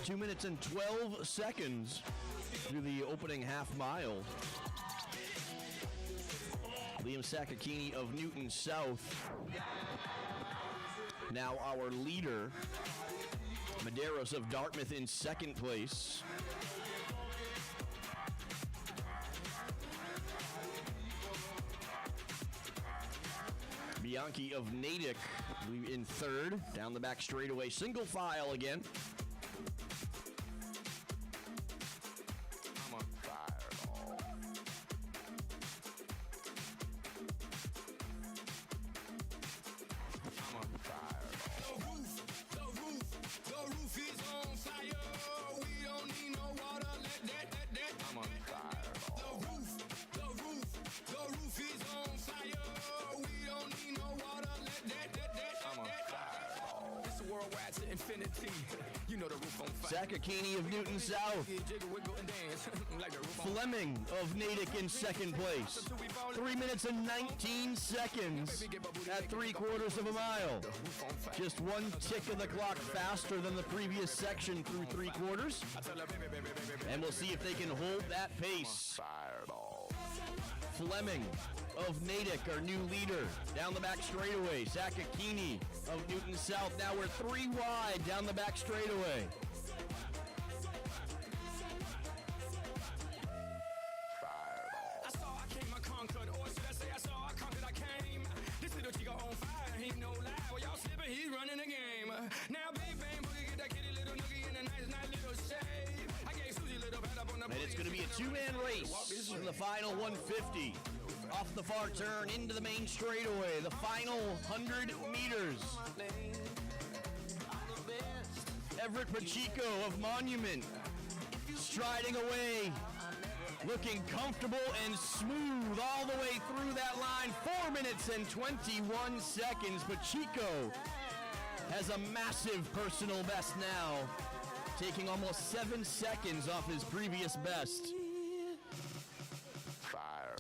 Two minutes and 12 seconds through the opening half mile. Liam Sakakini of Newton South. Now our leader, Medeiros of Dartmouth in second place. Bianchi of Natick in third. Down the back straightaway, single file again. You know the roof on fire. Sakakini of Newton South. Jiggle, wiggle, and dance like the roof on Fleming of Natick in second place. 3 minutes and 19 seconds at 3/4 of a mile. Just one tick of the clock faster than the previous section through 3/4. And we'll see if they can hold that pace. Fleming of Natick, our new leader, down the back straightaway. Sakakini of Newton South. Now we're 3 wide down the back straightaway. I saw, I came, I conquered, or should I say I saw, I conquered, I came. This little chico on fire, he no lie. Well, y'all slipping, he's running the game. Now, big bang, boogie, get that kitty little noogie in a nice little shade. I gave Susie a little pat up on the And it's going to be a two-man race in the final 150. Off the far turn into the main straightaway. The final 100 meters. Everett Pacheco of Monument striding away, looking comfortable and smooth all the way through that line. 4 minutes and 21 seconds. Pacheco has a massive personal best now, taking almost 7 seconds off his previous best.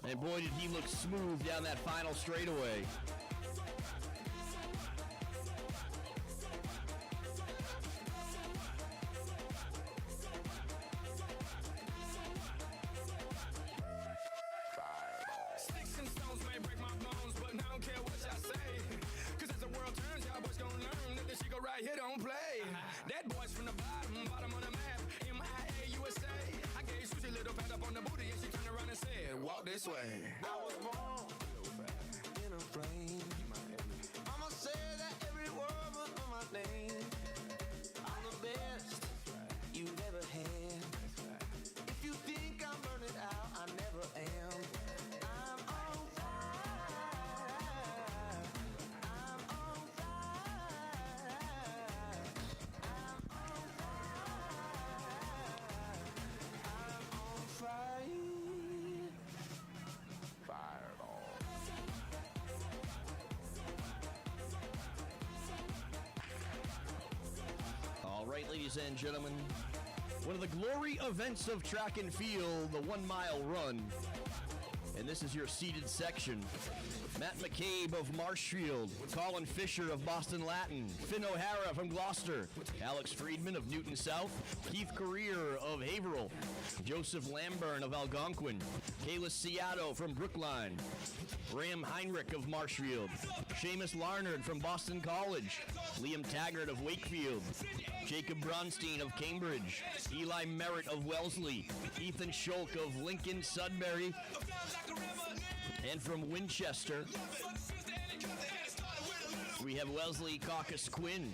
And boy, did he look smooth down that final straightaway. Sticks and stones may break my bones, but I don't care what y'all say. Cause as the world turns, y'all boys gonna learn that this shit go right here don't play. That boy's from the bottom of the map, MIA USA. I gave Susie a little pat up on the booty and she turned around and said, walk this way. I was born in a flame. I'ma say that every word was on my name. I'm the best you've ever had. If you think I'm burning out, I never am. I'm on fire. I'm on fire. I'm on fire. I'm on fire. All right, ladies and gentlemen, one of the glory events of track and field, the 1 mile run. And this is your seated section. Matt McCabe of Marshfield, Colin Fisher of Boston Latin, Finn O'Hara from Gloucester, Alex Friedman of Newton South, Keith Career of Haverhill, Joseph Lamburn of Algonquin, Kayla Ciato from Brookline, Ram Heinrich of Marshfield, Seamus Larnard from Boston College, Liam Taggart of Wakefield, Jacob Bronstein of Cambridge, Eli Merritt of Wellesley, Ethan Scholk of Lincoln Sudbury, and from Winchester, we have Wesley Caucus Quinn.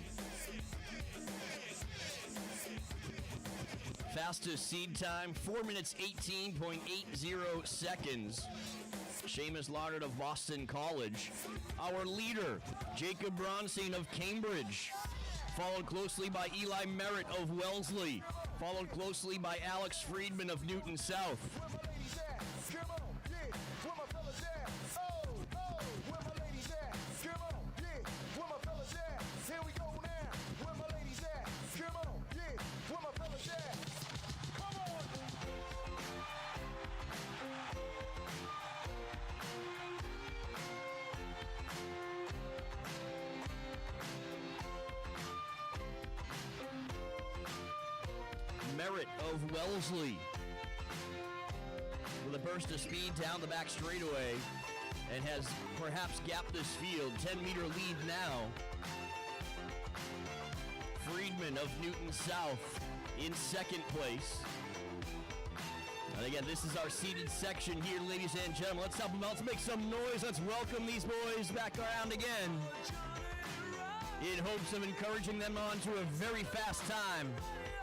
Fastest seed time, 4 minutes 18.80 seconds. Seamus Larnard of Boston College. Our leader, Jacob Bronstein of Cambridge. Followed closely by Eli Merritt of Wellesley. Followed closely by Alex Friedman of Newton South. Merritt of Wellesley with a burst of speed down the back straightaway and has perhaps gapped this field. 10-meter lead now. Friedman of Newton South in second place. And again, this is our seated section here, ladies and gentlemen. Let's help them out. Let's make some noise. Let's welcome these boys back around again in hopes of encouraging them on to a very fast time.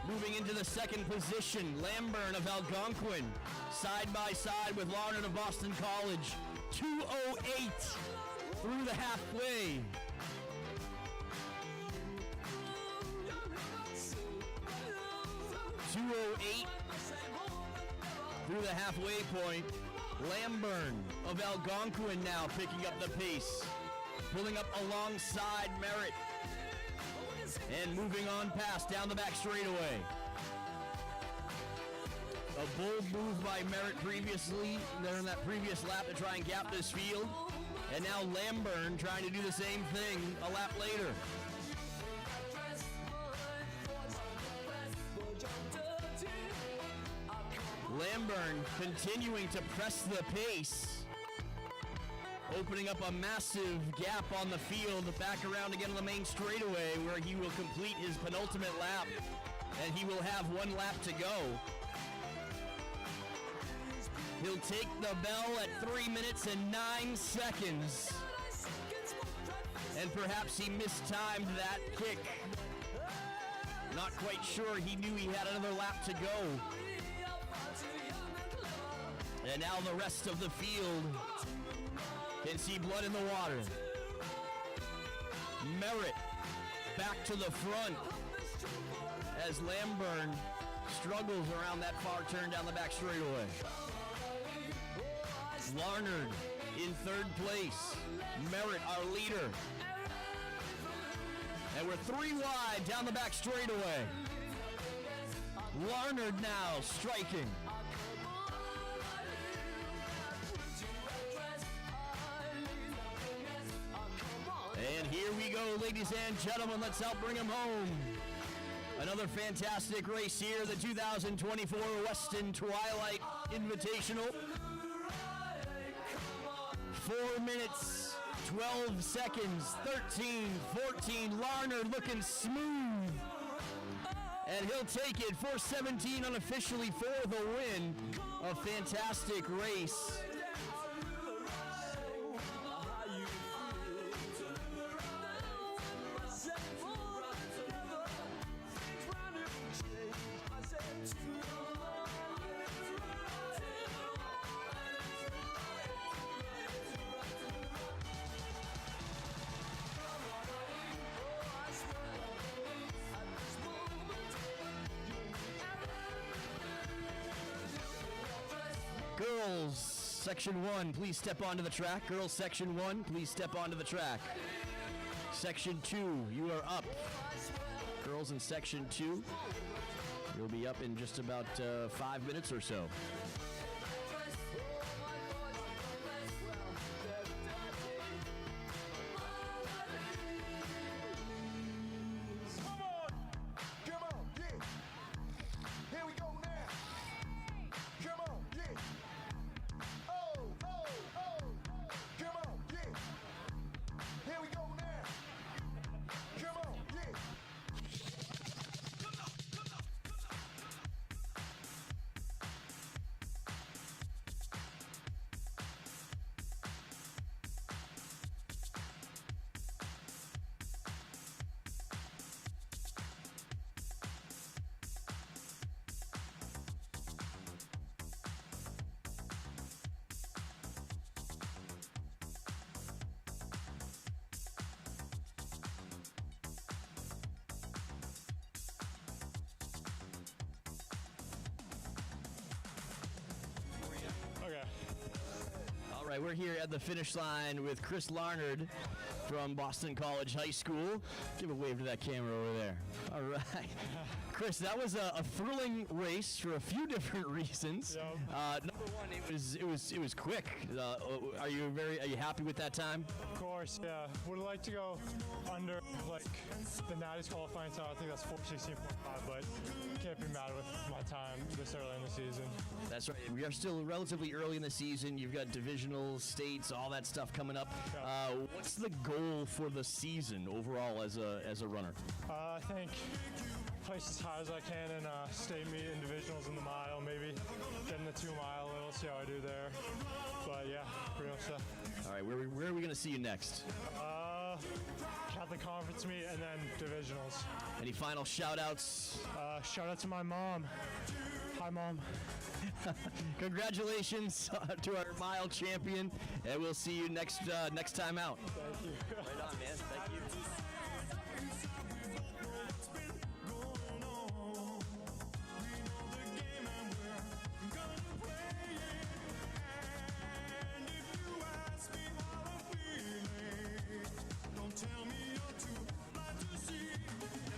Moving into the second position, Lamburn of Algonquin, side by side with Larnard of Boston College. 2:08 through the halfway. Through the halfway point. Lamburn of Algonquin now picking up the pace, pulling up alongside Merritt. And moving on past down the back straightaway. A bold move by Merritt previously, there in that previous lap to try and gap this field. And now Lamburn trying to do the same thing a lap later. Lamburn continuing to press the pace, opening up a massive gap on the field, back around again on the main straightaway where he will complete his penultimate lap, and he will have 1 lap to go. He'll take the bell at 3 minutes and 9 seconds. And perhaps he mistimed that kick. Not quite sure he knew he had another lap to go. And now the rest of the field can see blood in the water. Merritt back to the front as Lamburn struggles around that far turn down the back straightaway. Larnard in 3rd place. Merritt, our leader. And we're 3 wide down the back straightaway. Larnard now striking. And here we go, ladies and gentlemen. Let's help bring him home. Another fantastic race here, the 2024 Weston Twilight Invitational. 4 minutes, 12 seconds, 13, 14. Larnard looking smooth. And he'll take it, 4:17 unofficially for the win. A fantastic race. Girls, Section 1, please step onto the track. Girls, Section 1, please step onto the track. Section 2, you are up. Girls in Section 2, you'll be up in just about 5 minutes or so. All right, we're here at the finish line with Chris Larnard from Boston College High School. Give a wave to that camera over there. All right. Chris, that was a thrilling race for a few different reasons. Yep. Number one, it was quick. Are you happy with that time? Of course, yeah. Would like to go under like the Natty's qualifying time. I think that's 4:16.5, but can't be mad with my time this early in the season. That's right. We are still relatively early in the season. You've got divisional, states, all that stuff coming up. Yeah. What's the goal for the season overall as a runner? I think place as high as I can in state meet and divisionals in the mile, maybe get in the 2 mile and we'll see how I do there. But yeah, pretty much that. All right, where are we going to see you next? Catholic Conference meet and then divisionals. Any final shout-outs? Shout out to my mom. Hi, Mom. Congratulations to our mile champion, and we'll see you next time out. Thank you. Right on, man. Thank you. Tell me you're too blind to see.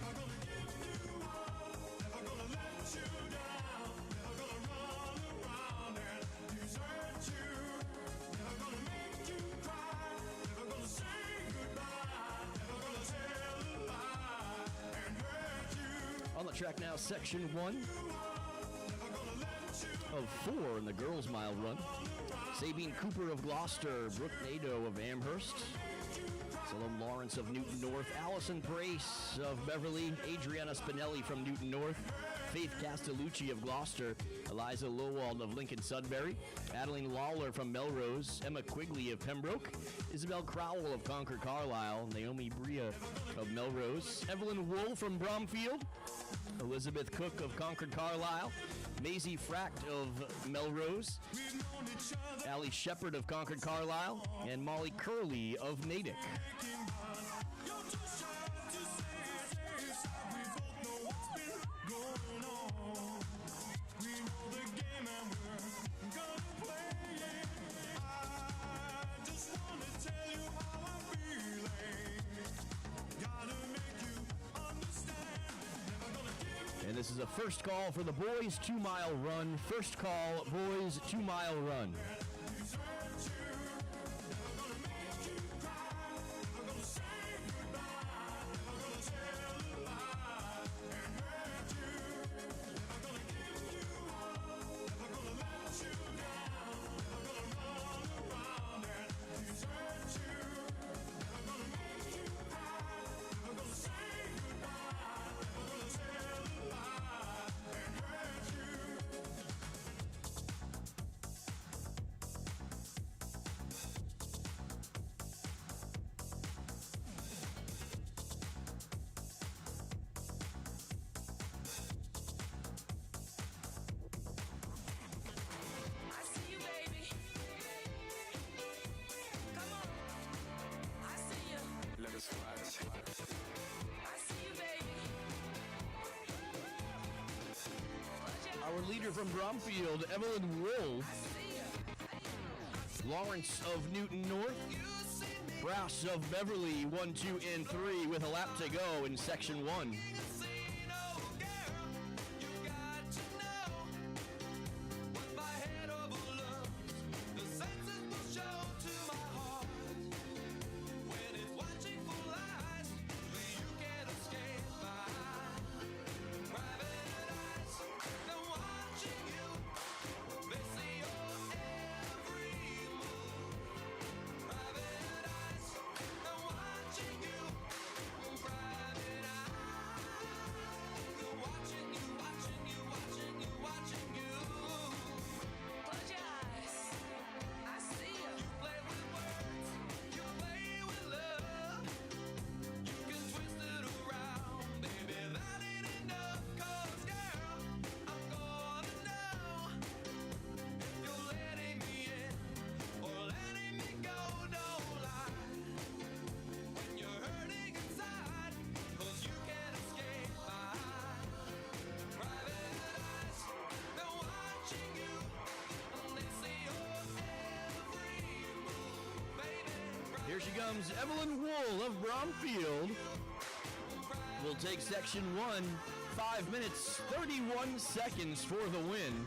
the track now, section 1 of 4 in the girls' mile run. Sabine Cooper of Gloucester, Brooke Nadeau of Amherst, Salome Lawrence of Newton North, Allison Brace of Beverly, Adriana Spinelli from Newton North, Faith Castellucci of Gloucester, Eliza Lowald of Lincoln Sudbury, Adeline Lawler from Melrose, Emma Quigley of Pembroke, Isabel Crowell of Concord Carlisle, Naomi Bria of Melrose, Evelyn Wool from Bromfield, Elizabeth Cook of Concord Carlisle, Maisie Fract of Melrose, Allie Shepard of Concord Carlisle, and Molly Curley of Natick. And this is a first call for the boys 2-mile run. First call, boys 2-mile run. Our leader from Bromfield, Evelyn Wool. Lawrence of Newton North. Brass of Beverly, 1, 2, and 3 with a lap to go in section 1. Here she comes, Evelyn Wool of Bromfield. Will take section 1, 5 minutes, 31 seconds for the win.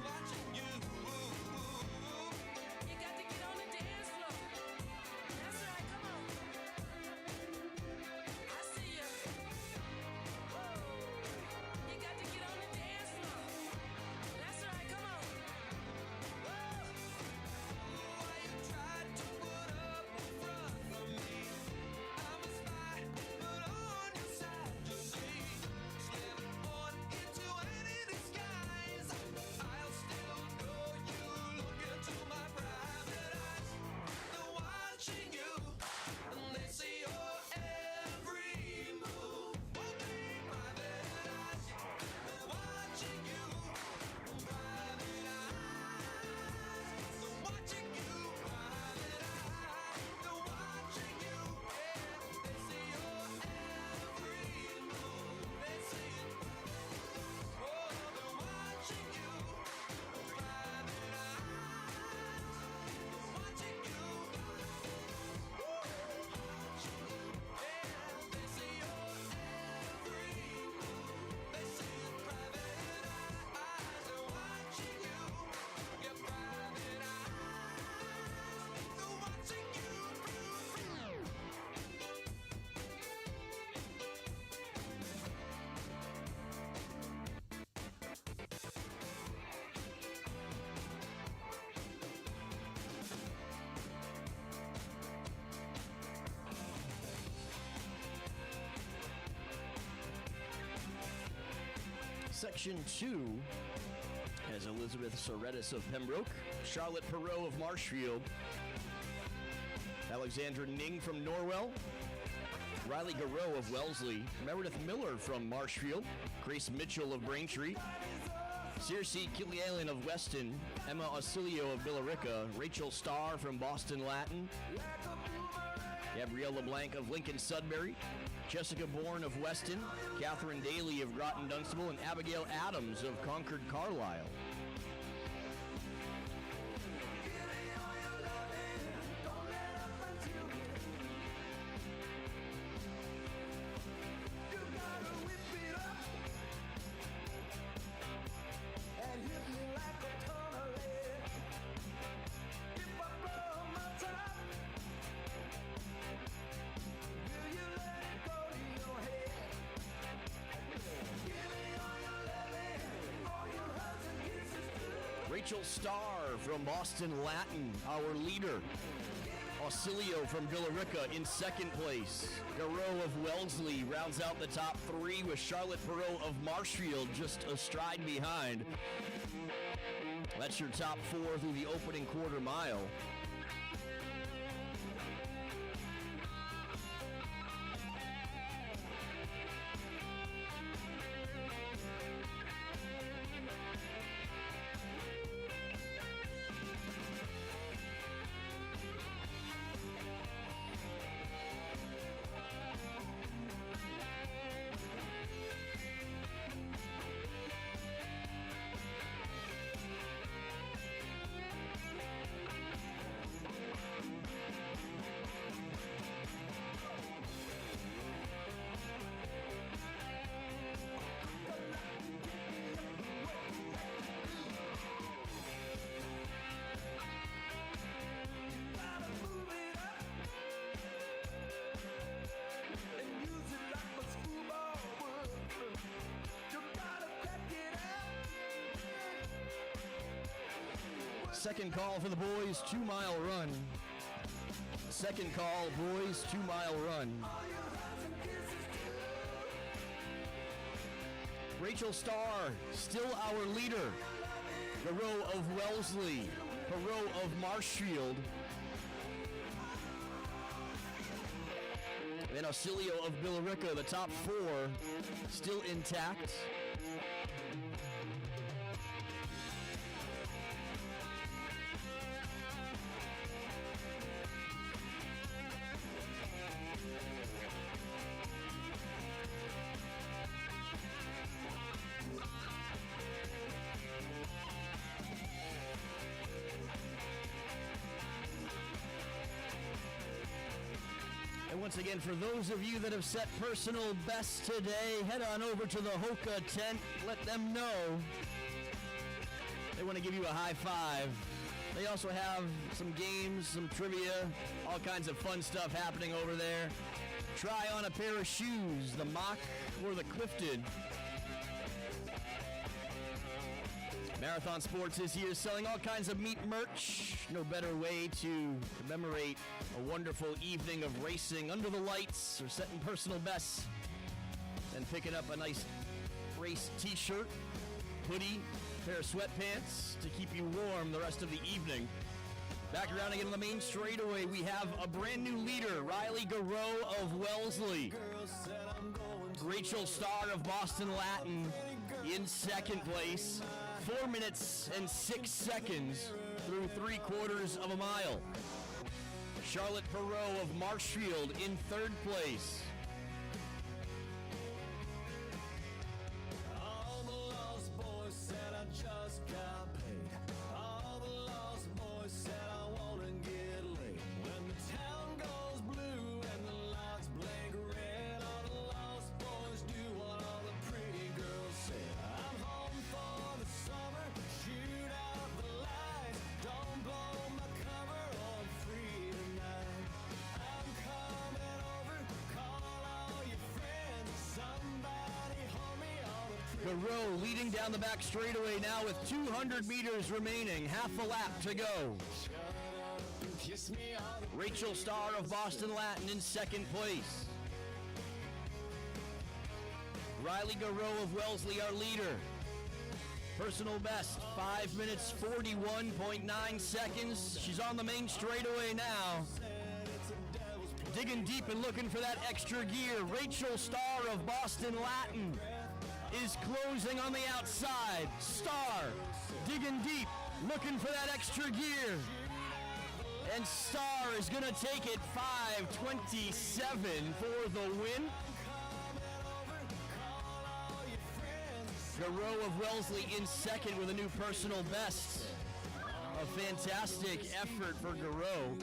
Section 2 has Elizabeth Soretis of Pembroke, Charlotte Perot of Marshfield, Alexandra Ning from Norwell, Riley Garreau of Wellesley, Meredith Miller from Marshfield, Grace Mitchell of Braintree, Circe Kilialin of Weston, Emma Ausilio of Billerica, Rachel Starr from Boston Latin, Gabrielle LeBlanc of Lincoln Sudbury, Jessica Bourne of Weston, Catherine Daly of Groton Dunstable, and Abigail Adams of Concord Carlisle. Rachel Starr from Boston Latin, our leader. Ausilio from Billerica in second place. Garreau of Wellesley rounds out the top three with Charlotte Perot of Marshfield just a stride behind. That's your top four through the opening quarter mile. Second call for the boys, 2 mile run. Second call, boys, 2 mile run. Rachel Starr, still our leader. Garreau of Wellesley, Perot of Marshfield, and Ausilio of Billerica, the top four, still intact. And once again, for those of you that have set personal bests today, head on over to the Hoka tent. Let them know they want to give you a high five. They also have some games, some trivia, all kinds of fun stuff happening over there. Try on a pair of shoes, the Mock or the Clifton. Marathon Sports is here selling all kinds of meat merch. No better way to commemorate a wonderful evening of racing under the lights or setting personal bests than picking up a nice race t-shirt, hoodie, pair of sweatpants to keep you warm the rest of the evening. Back around again on the main straightaway, we have a brand new leader, Riley Garreau of Wellesley. Rachel Starr of Boston Latin in second place. 4 minutes and 6 seconds through 3/4 of a mile. Charlotte Perot of Marshfield in third place. All the lost boys said I just got paid. All the lost boys said I wanna get laid. When the town goes blue and the lights blink red, all the lost boys do what all the pretty girls say. I'm home for the summer, shoot out the lights, don't blow my cover, I'm free tonight. I'm coming over, call all your friends, somebody hold me on the pretty. Garreau leading down the back straightaway now with 200 meters remaining, half a lap to go. Kiss me all the Rachel Starr of Boston Latin in second place. Riley Garreau of Wellesley, our leader. Personal best, 5 minutes, 41.9 seconds. She's on the main straightaway now. Digging deep and looking for that extra gear. Rachel Starr of Boston Latin is closing on the outside. Starr digging deep, looking for that extra gear. And Starr is going to take it 5:27 for the win. Garreau of Wellesley in second with a new personal best. A fantastic effort for Garreau.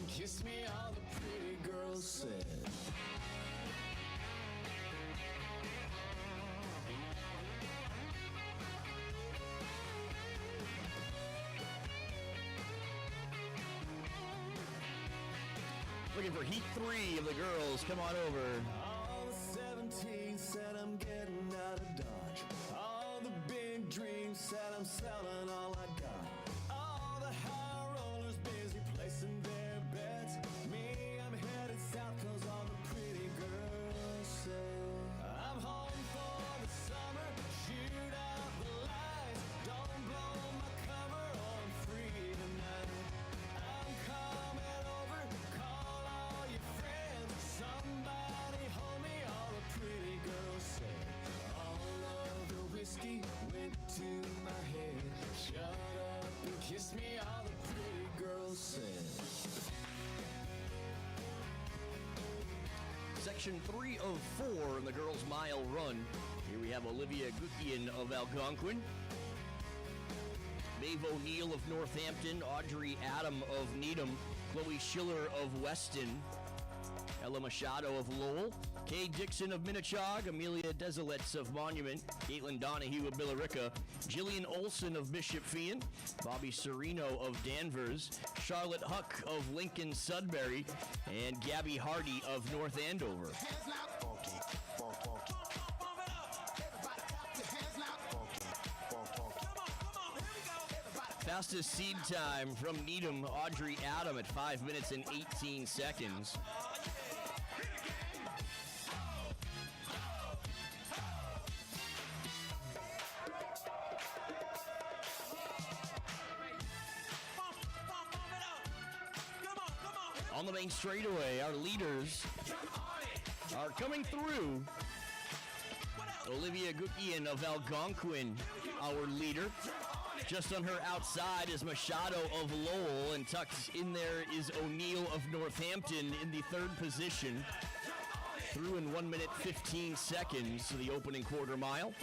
Kiss me, all the pretty girls said. Looking for heat 3 of the girls. Come on over. All the 17 said I'm getting out of Dodge. All the big dreams said I'm selling all I got. All the high rollers busy placing their bets. Me, I'm headed south 'cause all the pretty girls say I'm home for the summer. Shoot out the lights. Don't blow my cover or I'm free tonight. I'm coming over. Call all your friends. Somebody hold me. All the pretty girls say all of the whiskey went to my head. Shut up and kiss me. All the pretty girls said. Section 3 of 4 in the girls' mile run. Here we have Olivia Gukian of Algonquin, Maeve O'Neill of Northampton, Audrey Adam of Needham, Chloe Schiller of Weston, Ella Machado of Lowell, Kay Dixon of Minnechaug, Amelia Desilets of Monument, Caitlin Donahue of Billerica, Jillian Olson of Bishop Feehan, Bobby Serino of Danvers, Charlotte Huck of Lincoln Sudbury, and Gabby Hardy of North Andover. Fastest seed time from Needham, Audrey Adam at 5 minutes and 18 seconds. On the main straightaway, our leaders are coming through. Olivia Gukian of Algonquin, our leader. Just on her outside is Machado of Lowell, and tucked in there is O'Neill of Northampton in the third position. Through in 1 minute 15 seconds to the opening quarter mile.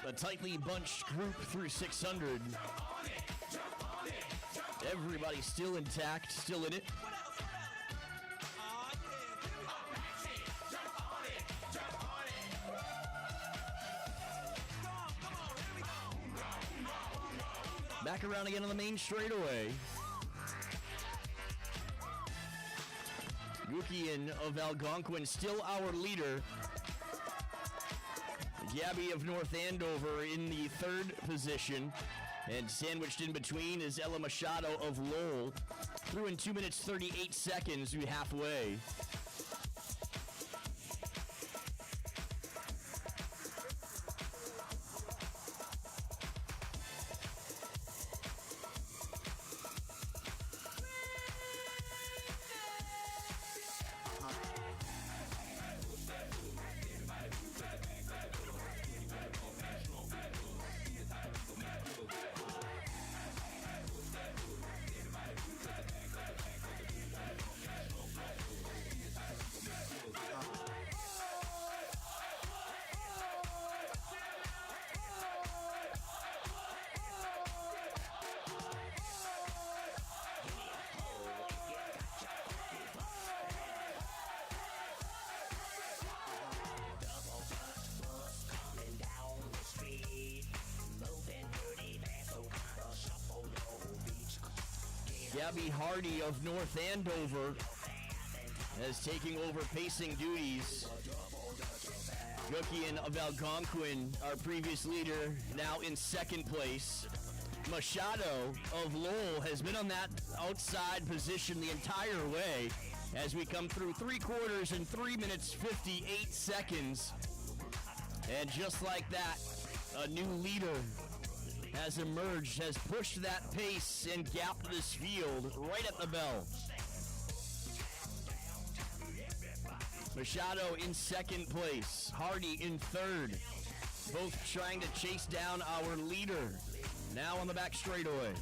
A tightly bunched group through 600. Everybody still intact, still in it. Back around again on the main straightaway. Gukian of Algonquin, still our leader. Gabby of North Andover in the third position. And sandwiched in between is Ella Machado of Lowell. Through in 2 minutes 38 seconds to halfway. Gabby Hardy of North Andover is taking over pacing duties. Gukian of Algonquin, our previous leader, now in second place. Machado of Lowell has been on that outside position the entire way as we come through 3 quarters in 3 minutes 58 seconds. And just like that, a new leader has emerged, has pushed that pace and gapped this field right at the bell. Machado in second place, Hardy in third, both trying to chase down our leader. Now on the back straightaway.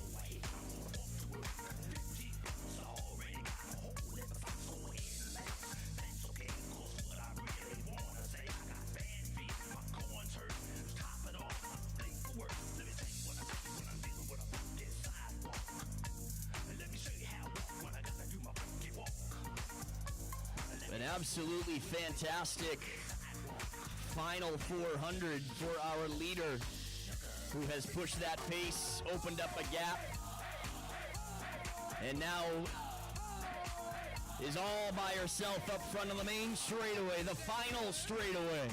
An absolutely fantastic final 400 for our leader, who has pushed that pace, opened up a gap, and now is all by herself up front on the main straightaway, the final straightaway.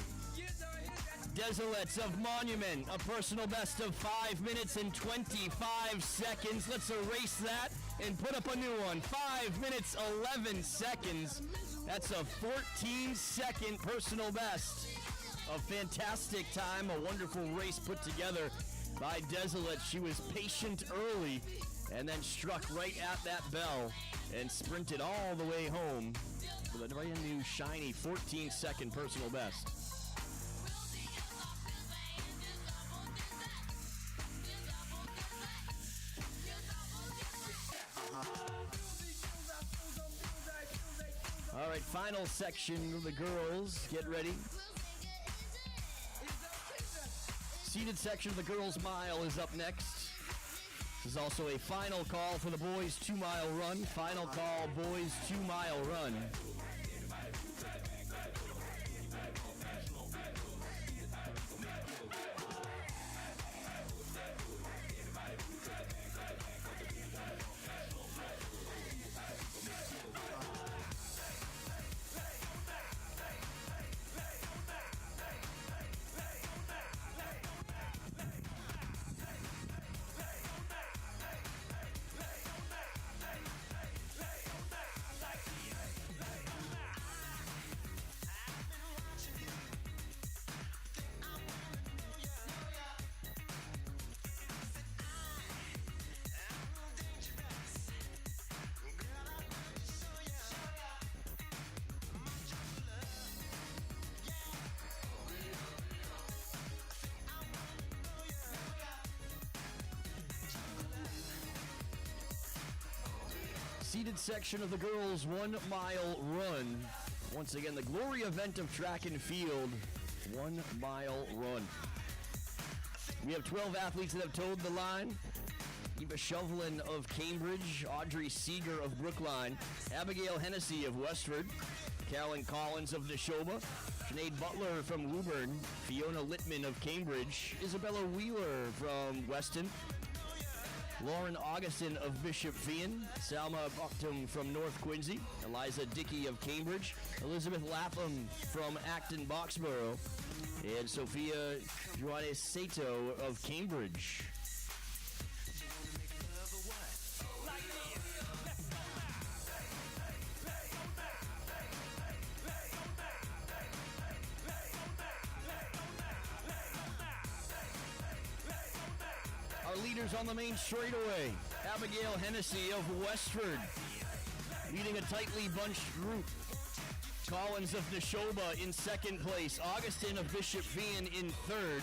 Desolates of Monument, a personal best of 5 minutes and 25 seconds. Let's erase that and put up a new one. 5 minutes, 11 seconds. That's a 14-second personal best. A fantastic time, a wonderful race put together by Desolate. She was patient early and then struck right at that bell and sprinted all the way home with a brand new shiny 14-second personal best. All right, final section of the girls. Get ready. Seated section of the girls' mile is up next. This is also a final call for the boys' 2-mile run. Final call, boys' 2-mile run. Seated section of the girls' 1-mile run. Once again, the glory event of track and field, 1-mile run. We have 12 athletes that have towed the line. Eva Shovelin of Cambridge, Audrey Seeger of Brookline, Abigail Hennessy of Westford, Carolyn Collins of Neshoba, Sinead Butler from Woburn, Fiona Littman of Cambridge, Isabella Wheeler from Weston, Lauren Augustin of Bishop Fian, Salma Bucktum from North Quincy, Eliza Dickey of Cambridge, Elizabeth Lapham from Acton Boxborough, and Sophia Juarez Sato of Cambridge. Leaders on the main straightaway. Abigail Hennessy of Westford leading a tightly bunched group. Collins of Neshoba in second place. Augustin of Bishop Fian in third.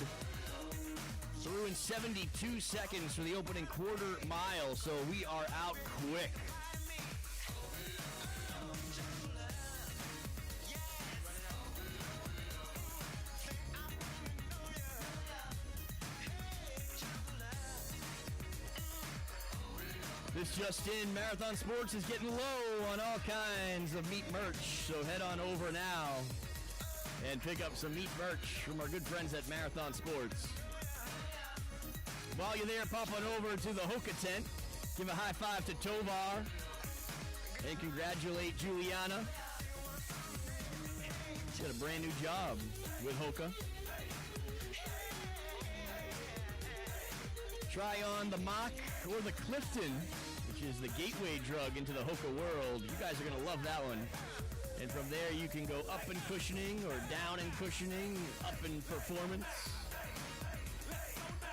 Through in 72 seconds for the opening quarter mile, so we are out quick. This just in, Marathon Sports is getting low on all kinds of meat merch, so head on over now and pick up some meat merch from our good friends at Marathon Sports. While you're there, pop on over to the Hoka tent. Give a high five to Tovar and congratulate Juliana. She's got a brand new job with Hoka. Try on the Mock or the Clifton, which is the gateway drug into the Hoka world. You guys are going to love that one. And from there, you can go up in cushioning or down in cushioning, up in performance.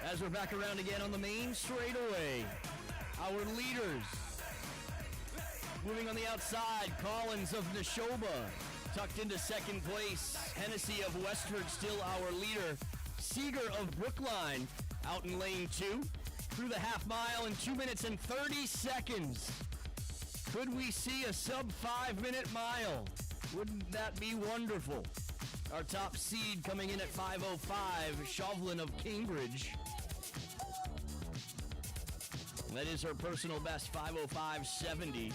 As we're back around again on the main straightaway, our leaders. Moving on the outside, Collins of Neshoba, tucked into second place. Hennessy of Westford, still our leader. Seeger of Brookline, out in lane 2. Through the half mile in 2 minutes and 30 seconds. Could we see a sub 5-minute mile? Wouldn't that be wonderful? Our top seed coming in at 5:05, Shovlin of Cambridge. That is her personal best, 5:05.70.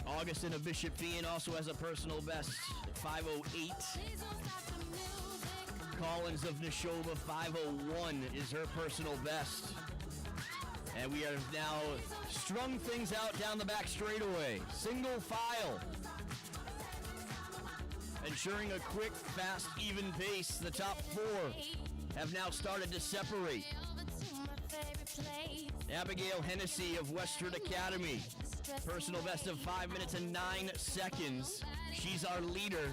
Augustin of Bishop Fien also has a personal best, 5:08. Collins of Neshoba, 5:01 is her personal best. And we have now strung things out down the back straightaway. Single file. Ensuring a quick, fast, even pace. The top 4 have now started to separate. Abigail Hennessy of Westford Academy. Personal best of 5 minutes and 9 seconds. She's our leader.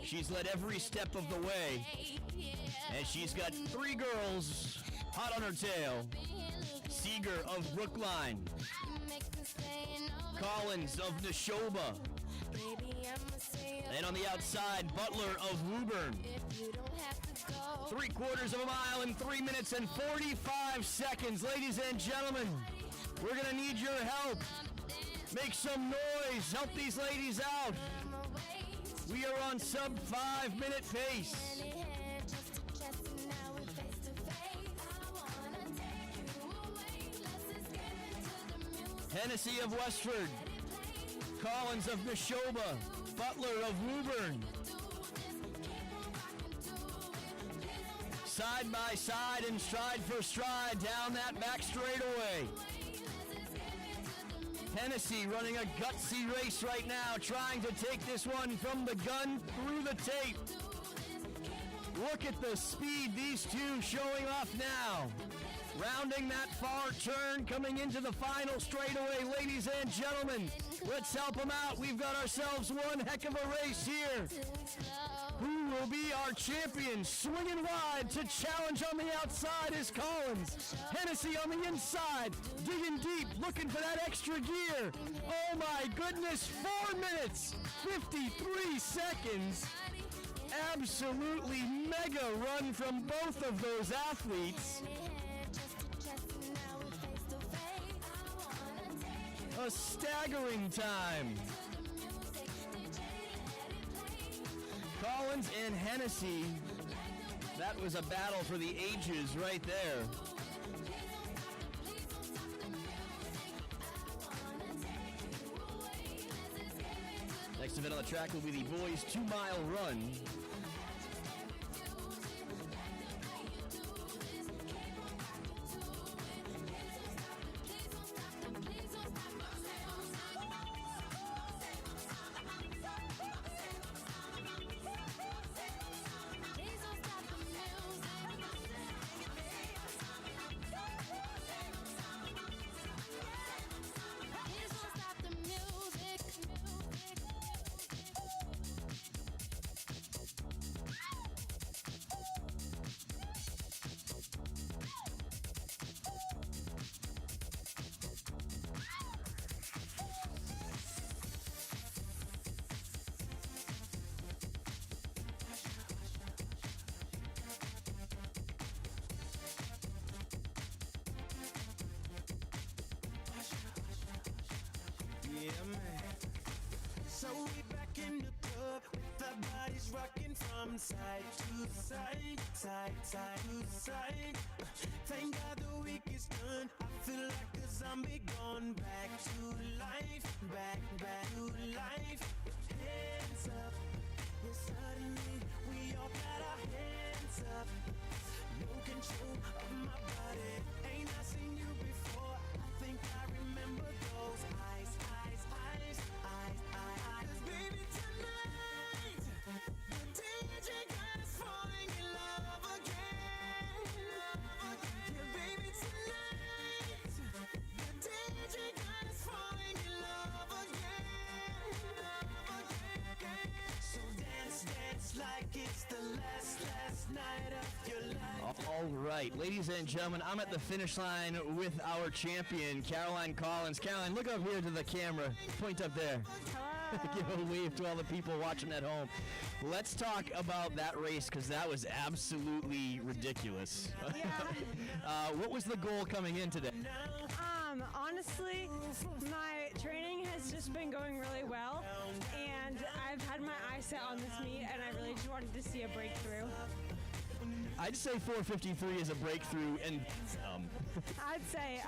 She's led every step of the way. And she's got 3 girls hot on her tail. Seeger of Brookline. Collins of Neshoba. And on the outside, Butler of Woburn. 3/4 of a mile in 3 minutes and 45 seconds. Ladies and gentlemen, we're going to need your help. Make some noise. Help these ladies out. We are on sub 5-minute pace. Hennessy of Westford. Collins of Neshoba. Butler of Woburn. Side by side and stride for stride down that back straightaway. Hennessy running a gutsy race right now, trying to take this one from the gun through the tape. Look at the speed these two showing off now. Rounding that far turn, coming into the final straightaway. Ladies and gentlemen, let's help them out. We've got ourselves one heck of a race here. Who will be our champion? Swinging wide to challenge on the outside is Collins. Hennessy on the inside, digging deep, looking for that extra gear. Oh my goodness, 4 minutes, 53 seconds. Absolutely mega run from both of those athletes. A staggering time. Collins and Hennessy. That was a battle for the ages right there. Next event on the track will be the boys' 2-mile run. So we back in the club with our bodies rocking from side to side, side to side. Thank God the week is done. I feel like a zombie gone back to life, back to life. Hands up, yeah, suddenly we all got our hands up. No control of my body, ain't I All right, ladies and gentlemen, I'm at the finish line with our champion, Caroline Collins. Caroline, look up here to the camera. Point up there. Give a wave to all the people watching at home. Let's talk about that race because that was absolutely ridiculous. Yeah. What was the goal coming in today? Honestly, my training has just been going really well, and I've had my eyes set on this meet, and I really just wanted to see a breakthrough. I'd say 4:53 is a breakthrough, and I'd say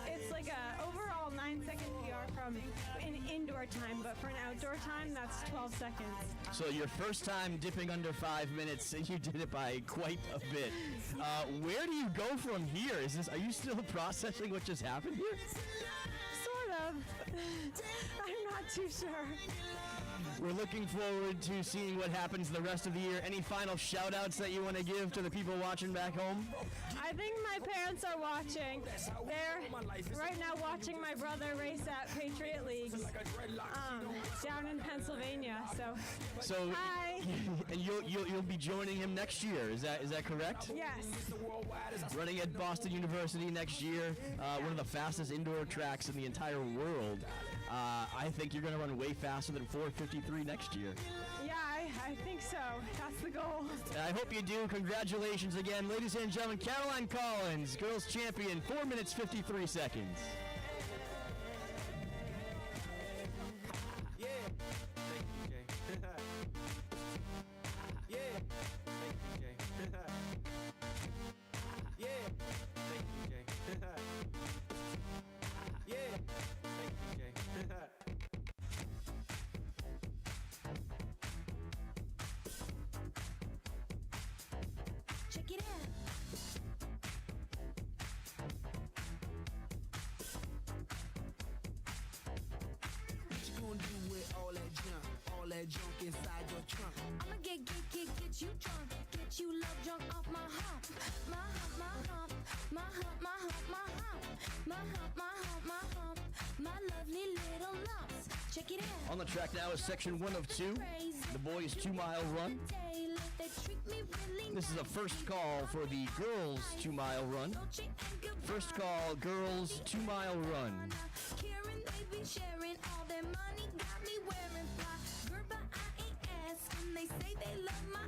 it's like a overall 9-second PR from an indoor time, but for an outdoor time, that's 12 seconds. So your first time dipping under 5 minutes, you did it by quite a bit. Where do you go from here? Are you still processing what just happened here? Sort of. I'm not too sure. We're looking forward to seeing what happens the rest of the year. Any final shout-outs that you want to give to the people watching back home? I think my parents are watching. They're right now watching my brother race at Patriot Leagues down in Pennsylvania. So hi. And you'll be joining him next year. Is that correct? Yes. Running at Boston University next year, one of the fastest indoor tracks in the entire world. I think you're going to run way faster than 4:53 next year. Yeah, I think so. That's the goal. I hope you do. Congratulations again. Ladies and gentlemen, Caroline Collins, girls champion, 4 minutes, 53 seconds. Yeah. Thank you, Jay. Yeah. Thank you, Jay. Yeah. Thank you, Jay. Yeah. Thank you, Jay. Check it out. What you gonna do with all that junk inside your trunk? I'ma get you drunk, get you love drunk off my hump, my hump, my hump, my hump, my hump, my hump, my hump, my hump, my hump, my lovely little lumps. Check it out. On the track now is section 1 of 2, the boys' 2-mile run. This is a first call for the girls' 2-mile run. First call, girls' 2-mile run. Karen, they be sharing all their money, got me wearing fly. Girl, but I ain't asking. They say they love my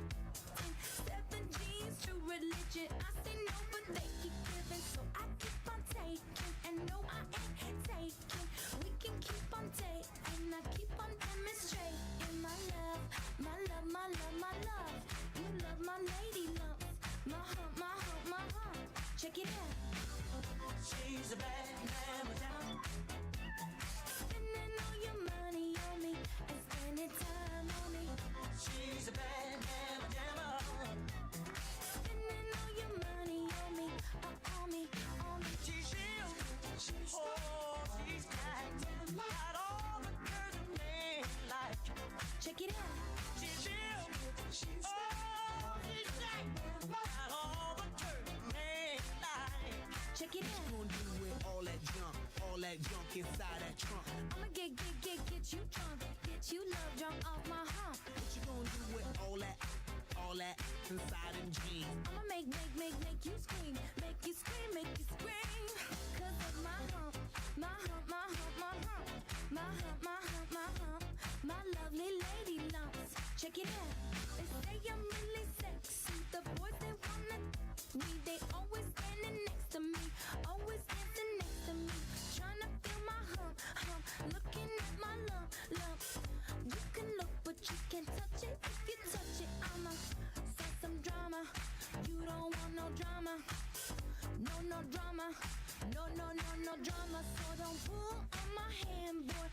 7 G's, true religion. I say no, but they keep giving, so I keep on taking. And no, I ain't taking. We can keep on taking. I keep on demonstrating my love, my love, my love, my love. You love my lady lumps, my hump, my hump, my hump. Check it out. She's a bad man. Spending all your money on me and spending time on me. She's a bad man. Spending all your money on me, on me, on me. She's got all the girls a man like. Check it out. She's got all the girls a man like. Check it out. What you gonna do with all that junk inside that trunk? I'ma get you drunk, get you love drunk off my hump. What you gonna do with all that inside them jeans? I'ma make you scream, make you scream, make you scream. 'Cause of my hump, my hump, my hump, my hump, my hump, my hump, my hump, my lovely lady lumps. Check it out. They say I'm really sexy. The boys they wanna me, they always standing next to me, always dancing next to me, trying to feel my hump, hump, looking at my lump, lump. You can look, but you can't touch it. If you touch it, I'ma start some drama. You don't want no drama, no drama, no drama. So don't pull on my hand, boy.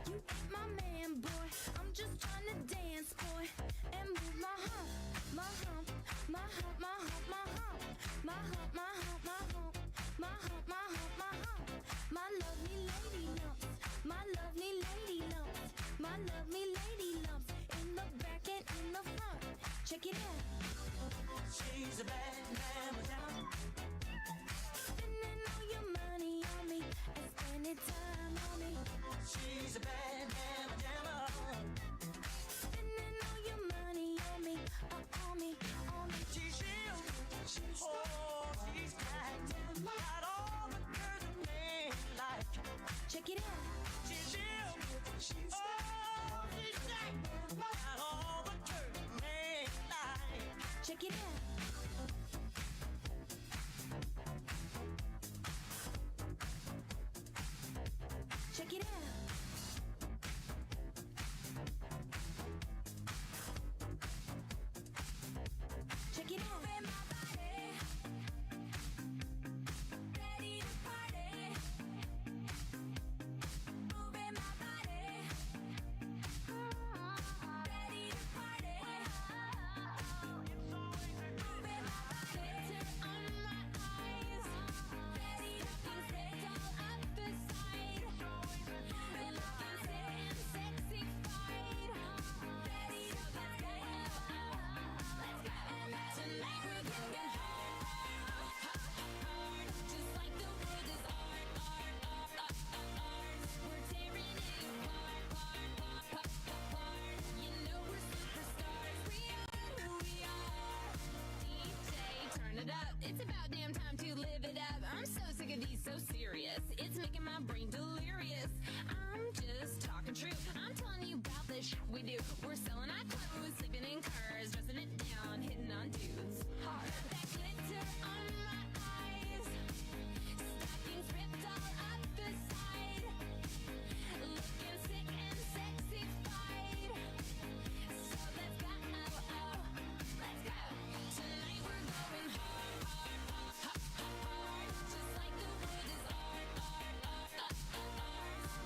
You ain't my man, boy. I'm just trying to dance, boy, and move my hump, my hump, my hump, my hump, my hump, my hump, my hump, my hump, my hump, my hump, my hump. My lovely lady lumps, my lovely lady lumps, my lovely lady lumps. In the back and in the front. Check it out. She's a bad man. Spending all your money on me and spending time on me. She's a bad man. Spending all your money on me, on me, on me. She's do. We're selling our clothes, sleeping in cars, dressing it down, hitting on dudes. Hard. That glitter on my eyes, stockings ripped all up the side, looking sick and sexified. So let's go, let's go. Tonight we're going hard, hard, hard, hard, hard. Just like the wood is art, art, art, art, art.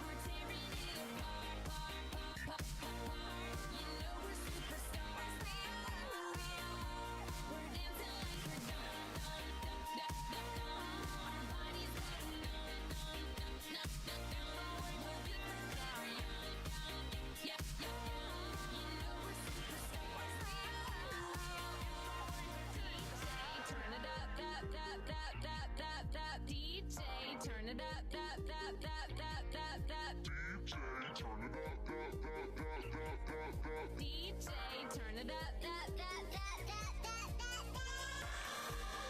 We're tearing it apart, apart, apart, apart. You know we're superstars. We are. We're dancing like we're done, done, done, done, done, done. Our bodies go numb, numb, numb, numb, numb, numb. We'll be forever young, young, yeah, yeah, young. You know we're superstars. We are. DJ, turn it up, up, up, up, up, up, up. DJ, turn it up, up, up, up, up, up, up. DJ, turn it up, up, up, up, up, up, up.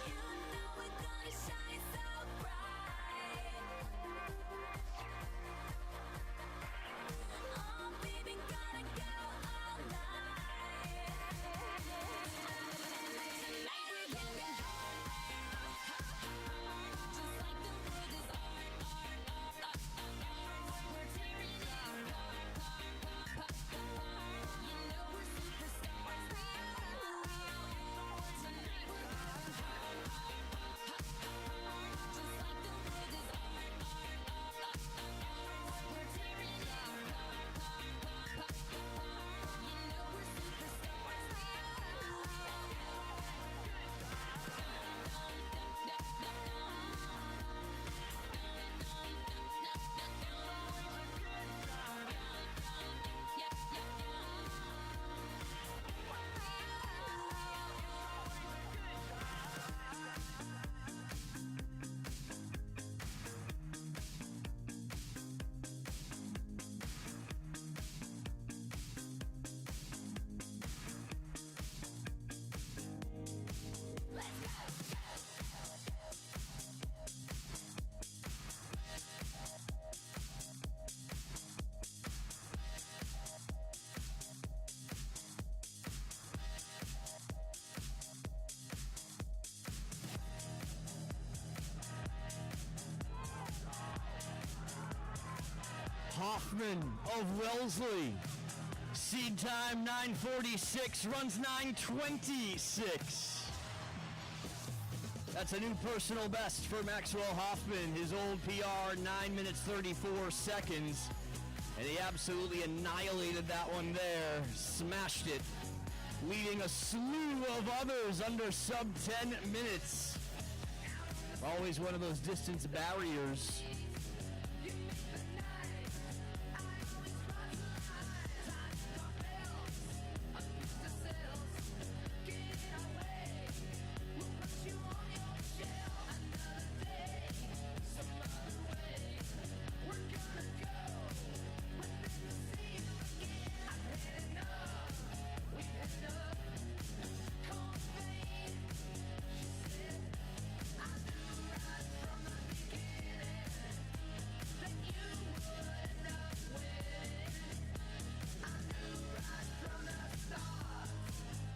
You know we're gonna shine so bright. Oh, baby, gotta go all night. Tonight we're going hard, just like the wood is art, art, art, art, art. We're tearing it apart, apart, apart, apart. You know we're superstars. We are. Tonight we're going hard, just like the wood is art, art, art, art, art. We're tearing it apart, apart, apart, apart. You know we're superstars. We Hoffman of Wellesley. Seed time 9:46, runs 9:26. That's a new personal best for Maxwell Hoffman. His old PR, 9 minutes 34 seconds. And he absolutely annihilated that one there. Smashed it. Leading a slew of others under sub 10 minutes. Always one of those distance barriers.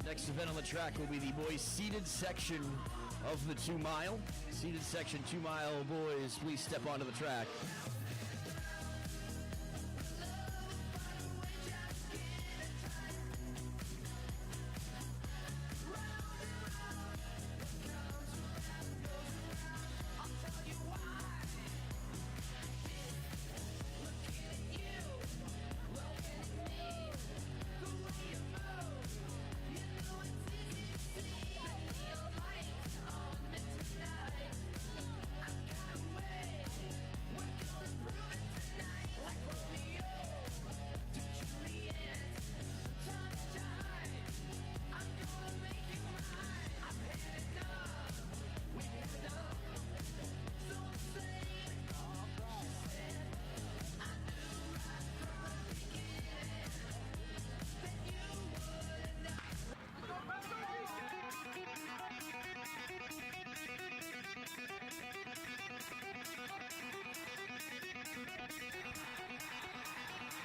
Next event on the track will be the boys' seated section of the 2 mile. Seated section 2 mile boys, please step onto the track.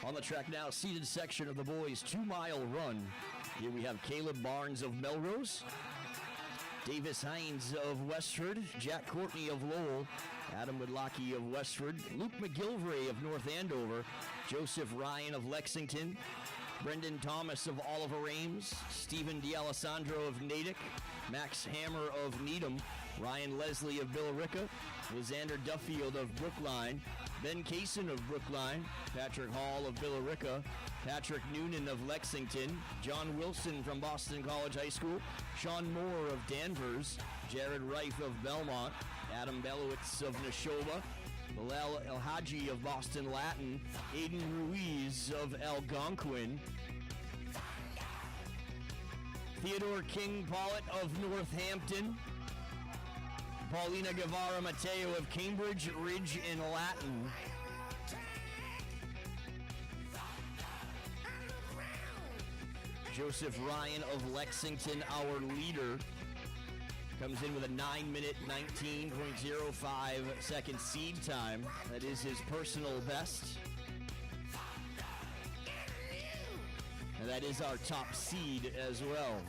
On the track now, seated section of the boys' 2-mile run. Here we have Caleb Barnes of Melrose, Davis Hines of Westford, Jack Courtney of Lowell, Adam Woodlocky of Westford, Luke McGilvray of North Andover, Joseph Ryan of Lexington, Brendan Thomas of Oliver Ames, Stephen D'Alessandro of Natick, Max Hammer of Needham, Ryan Leslie of Billerica, Lysander Duffield of Brookline, Ben Kaysen of Brookline, Patrick Hall of Billerica, Patrick Noonan of Lexington, John Wilson from Boston College High School, Sean Moore of Danvers, Jared Reif of Belmont, Adam Belowitz of Neshoba, Bilal El-Haji of Boston Latin, Aiden Ruiz of Algonquin, Theodore King Pollitt of Northampton, Paulina Guevara Mateo of Cambridge Ridge in Latin, Joseph Ryan of Lexington, our leader, comes in with a 9-minute, 19.05 second seed time. That is his personal best. And that is our top seed as well.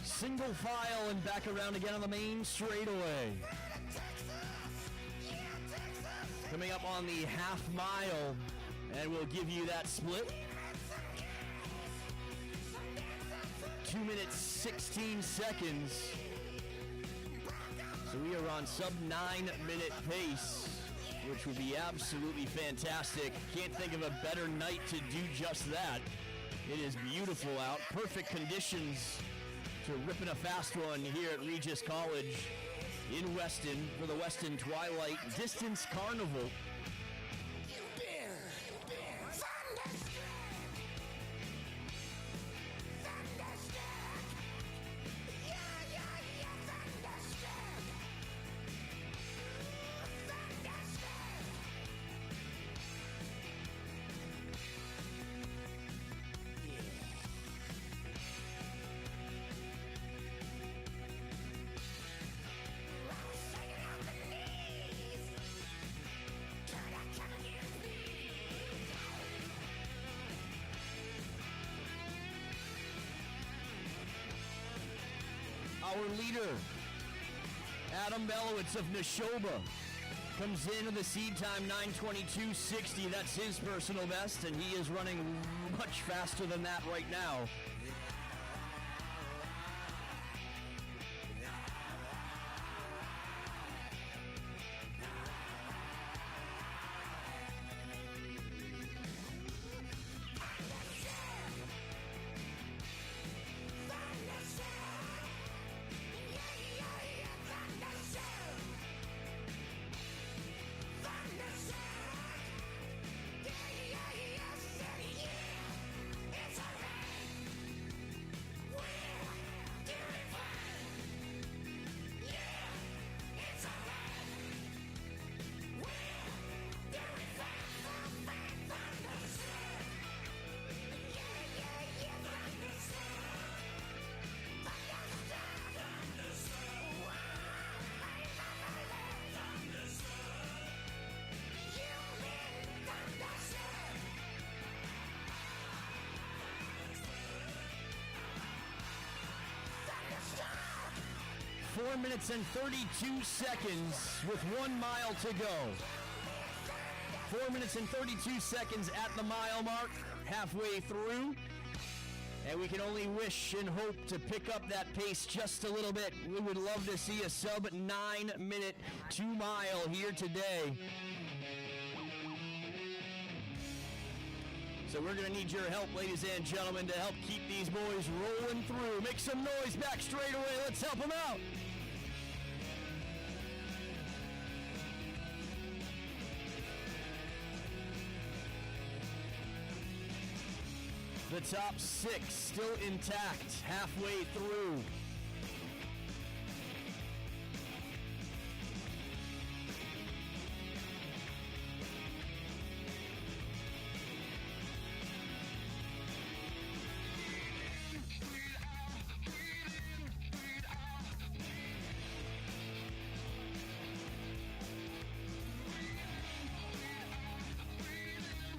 Single file and back around again on the main straightaway. Coming up on the half mile, and we'll give you that split. 2 minutes, 16 seconds. So we are on sub 9-minute pace, which would be absolutely fantastic. Can't think of a better night to do just that. It is beautiful out. Perfect conditions to ripping a fast one here at Regis College in Weston for the Weston Twilight Distance Carnival. Our leader, Adam Belowitz of Neshoba, comes in with the seed time 9:22.60. That's his personal best, and he is running much faster than that right now. Four minutes and 32 seconds with 1 mile to go. 4 minutes and 32 seconds at the mile mark, halfway through. And we can only wish and hope to pick up that pace just a little bit. We would love to see a sub 9-minute 2 mile here today. So we're going to need your help, ladies and gentlemen, to help keep these boys rolling through. Make some noise back straight away. Let's help them out. The top 6 still intact halfway through.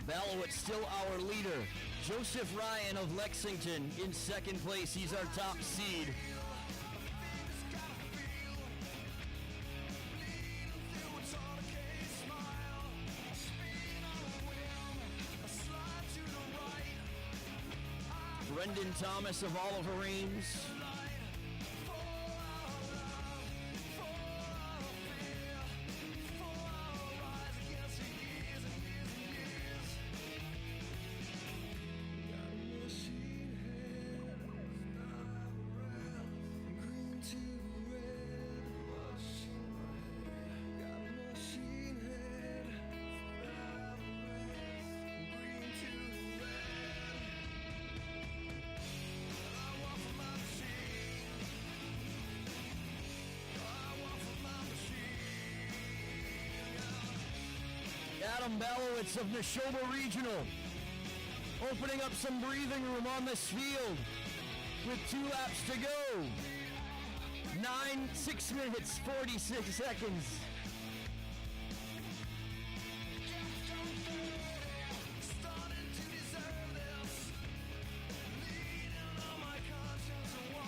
Balowitz still our leader. Joseph Ryan of Lexington in second place. He's our top seed. Brendan Thomas of Oliver Ames. Adam Balowitz of Neshoba Regional, opening up some breathing room on this field with 2 laps to go. 6 minutes, 46 seconds.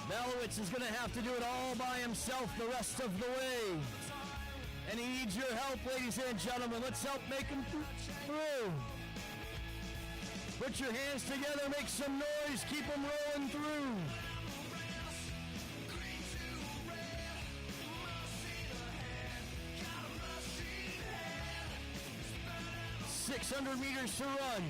Balowitz is going to have to do it all by himself the rest of the way. And he needs your help, ladies and gentlemen. Let's help make him through. Put your hands together, make some noise, keep him rolling through. 600 meters to run.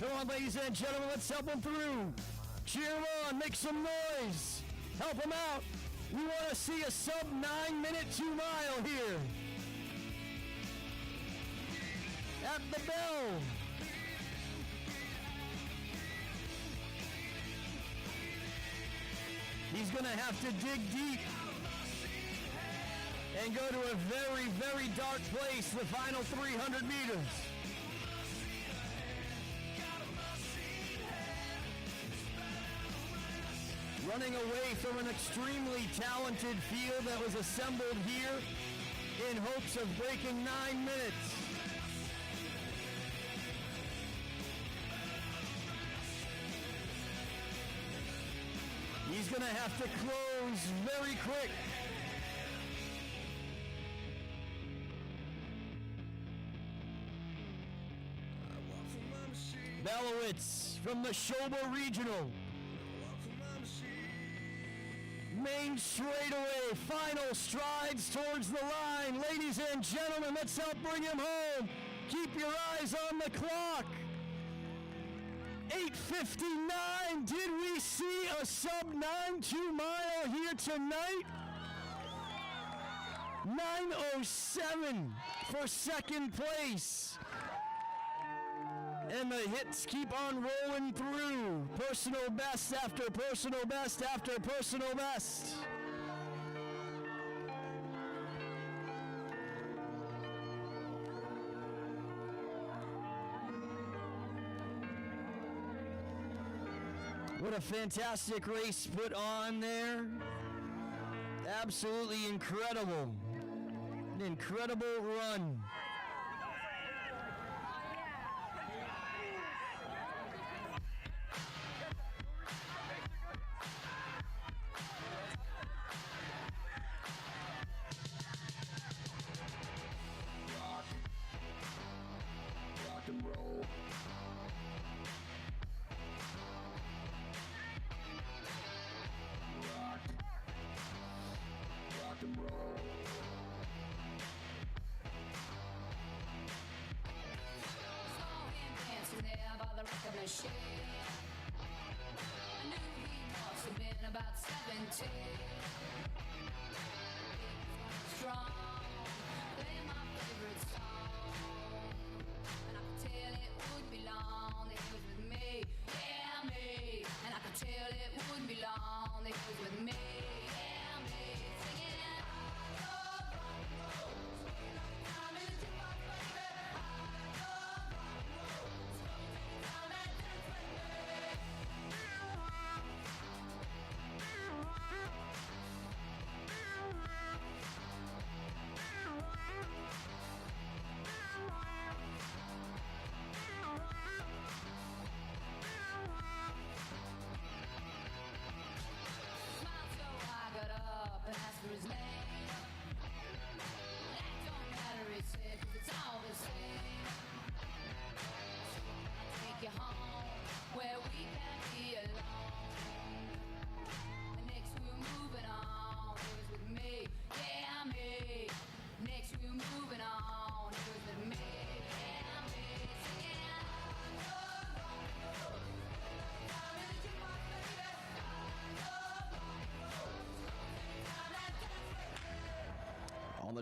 Come on, ladies and gentlemen, let's help them through. Cheer them on, make some noise. Help them out. We want to see a sub 9-minute 2-mile here. At the bell. He's going to have to dig deep and go to a very, very dark place, the final 300 meters. Running away from an extremely talented field that was assembled here in hopes of breaking 9 minutes. He's going to have to close very quick. Balowitz from the Neshoba Regional. Main straightaway, final strides towards the line. Ladies and gentlemen, let's help bring him home. Keep your eyes on the clock. 8:59. Did we see a sub 9 2-mile here tonight? 9:07 for second place. And the hits keep on rolling through. Personal best after personal best after personal best. What a fantastic race put on there. Absolutely incredible. An incredible run.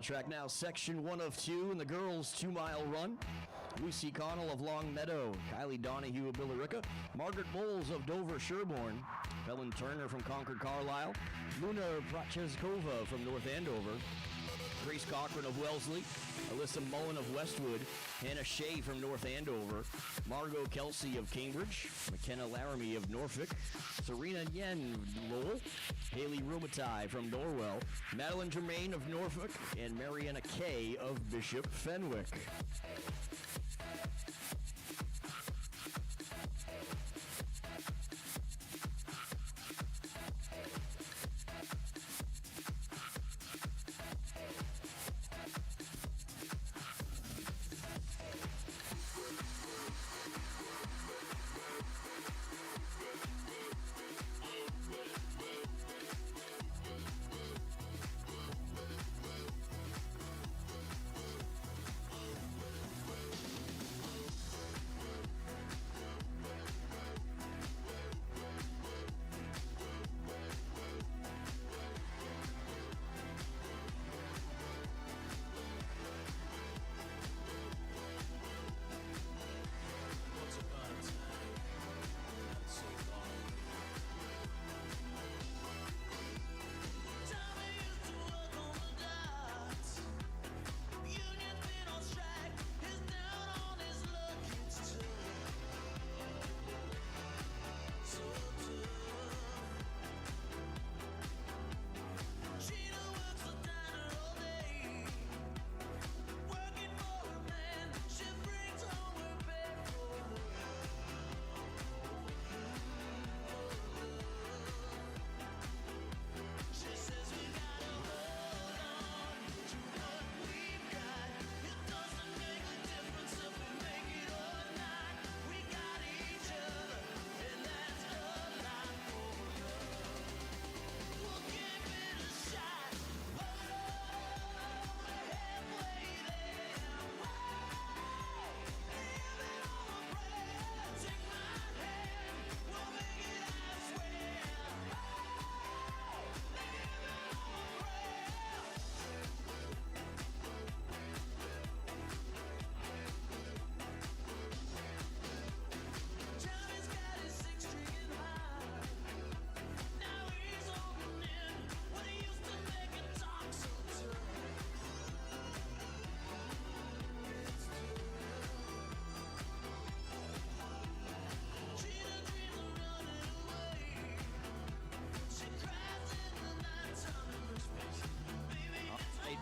track now, section 1 of 2 in the girls' 2-mile run. Lucy Connell of Longmeadow, Kylie Donahue of Billerica, Margaret Bowles of Dover Sherborne, Helen Turner from Concord Carlisle, Luna Pracheskova from North Andover, Grace Cochran of Wellesley, Alyssa Mullen of Westwood, Hannah Shea from North Andover, Margot Kelsey of Cambridge, McKenna Laramie of Norfolk, Serena Yen of Lowell, Haley Rumatai from Norwell, Madeline Germain of Norfolk, and Mariana Kay of Bishop Fenwick.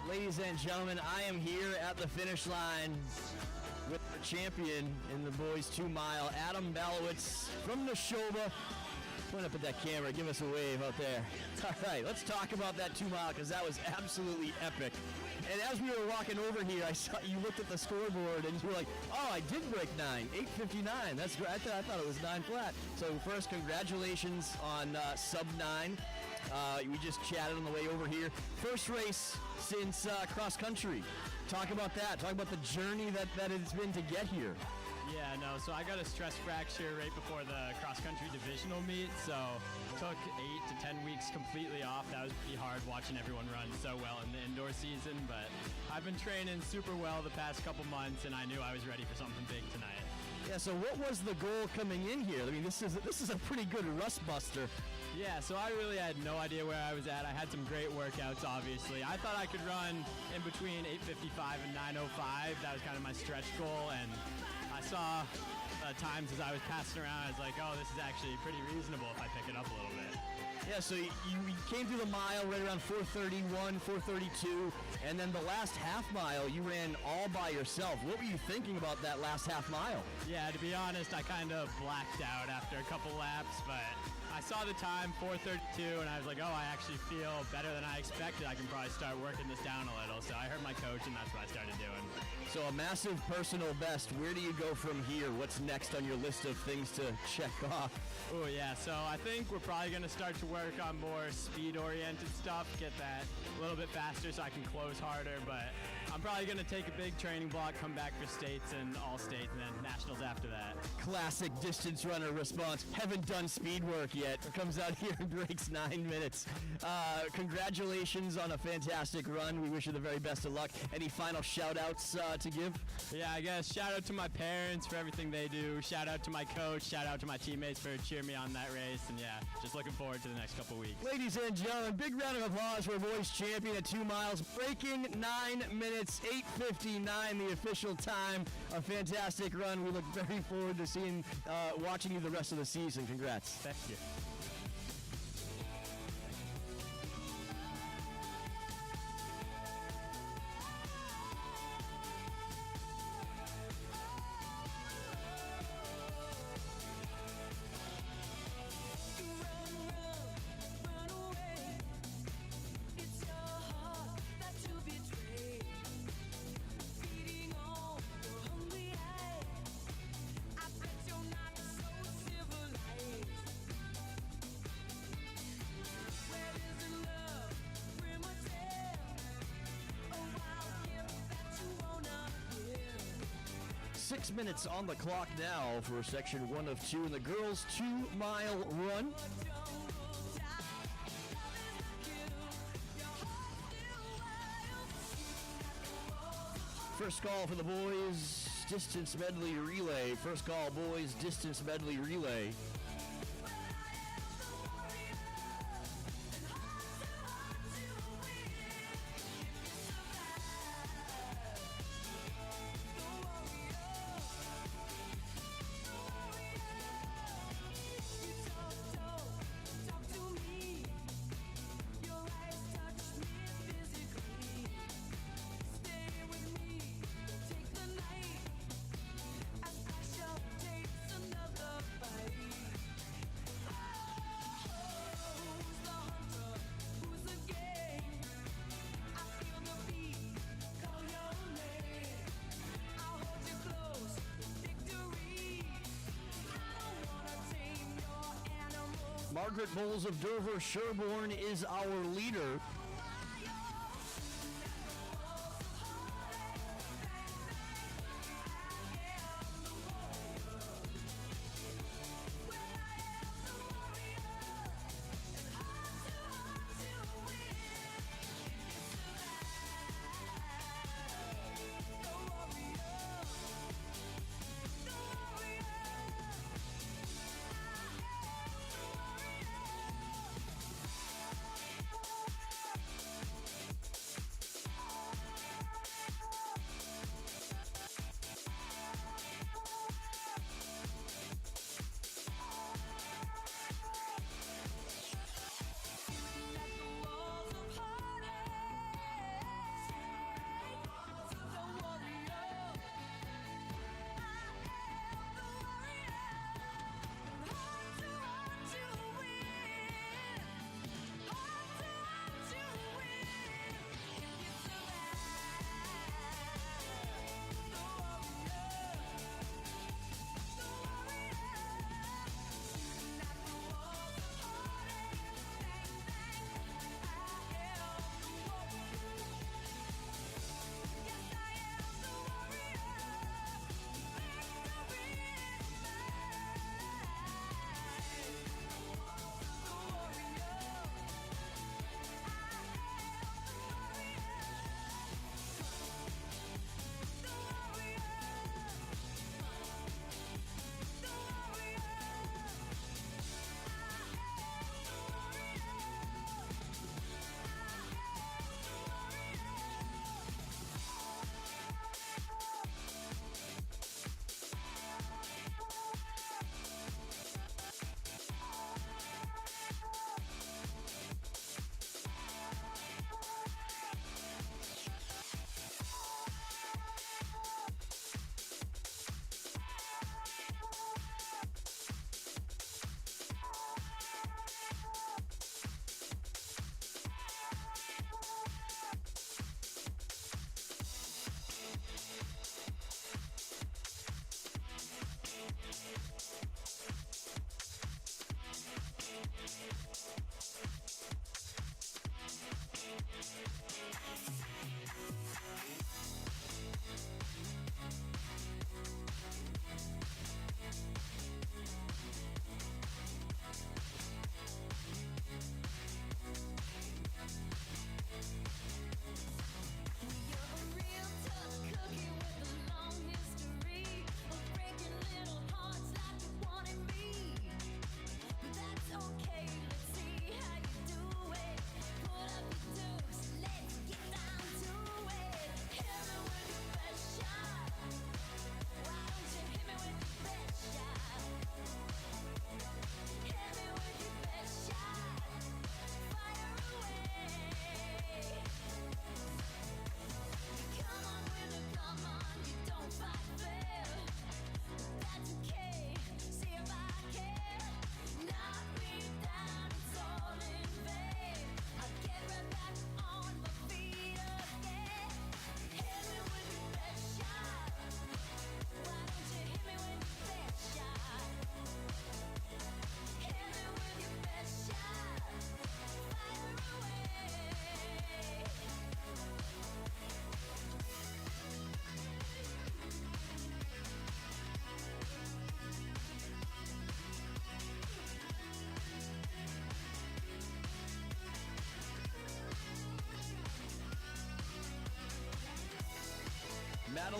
Ladies and gentlemen, I am here at the finish line with the champion in the boys 2-mile, Adam Balowitz from Neshoba. Point up at that camera, give us a wave out there. All right, let's talk about that 2-mile because that was absolutely epic. And as we were walking over here, I saw you looked at the scoreboard and you were like, "Oh, I did break 9, 8:59. That's great. I thought it was 9 flat." So first, congratulations on sub 9. We just chatted on the way over here. First race since cross country. Talk about that. Talk about the journey that it's been to get here. Yeah, no, so I got a stress fracture right before the cross-country divisional meet, so took 8 to 10 weeks completely off. That was pretty hard watching everyone run so well in the indoor season, but I've been training super well the past couple months, and I knew I was ready for something big tonight. Yeah, so what was the goal coming in here? I mean, this is a pretty good rust buster. Yeah, so I really had no idea where I was at. I had some great workouts, obviously. I thought I could run in between 8:55 and 9:05. That was kind of my stretch goal, and I saw times as I was passing around, I was like, oh, this is actually pretty reasonable if I pick it up a little bit. Yeah, so you came through the mile right around 4:31, 4:32, and then the last half mile you ran all by yourself. What were you thinking about that last half mile? Yeah, to be honest, I kind of blacked out after a couple laps, but I saw the time, 4:32, and I was like, oh, I actually feel better than I expected. I can probably start working this down a little. So I heard my coach, and that's what I started doing. So a massive personal best. Where do you go from here? What's What's next on your list of things to check off? Oh, yeah. So I think we're probably going to start to work on more speed-oriented stuff, get that a little bit faster so I can close harder. But I'm probably going to take a big training block, come back for states and all states, and then nationals after that. Classic distance runner response. Haven't done speed work yet. Comes out here and breaks 9 minutes. Congratulations on a fantastic run. We wish you the very best of luck. Any final shout-outs to give? Yeah, I guess shout out to my parents for everything they do. Shout out to my coach. Shout out to my teammates for cheering me on that race. And yeah, just looking forward to the next couple weeks. Ladies and gentlemen, big round of applause for boys champion at 2 miles, breaking 9 minutes, 8:59 the official time. A fantastic run. We look very forward to seeing, watching you the rest of the season. Congrats. Thank you. Six minutes on the clock now for section 1 of 2 in the girls' 2-mile run. First call for the boys, distance medley relay. First call, boys, distance medley relay. Margaret Bowles of Dover Sherborne is our leader.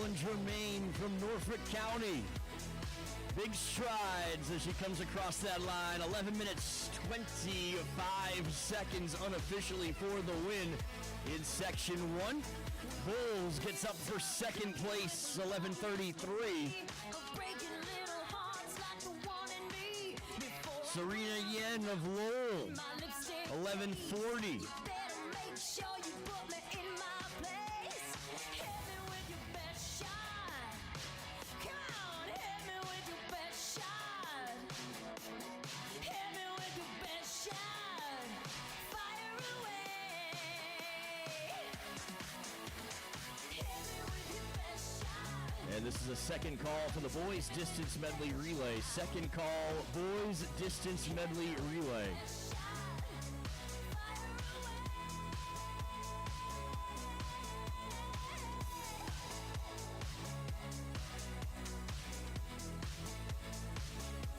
Marilyn Germain from Norfolk County. Big strides as she comes across that line. 11 minutes, 25 seconds unofficially for the win in Section 1. Bulls gets up for second place, 11:33. Serena Yen of Lowell, 11:40. And this is a second call for the boys distance medley relay. Second call, boys distance medley relay.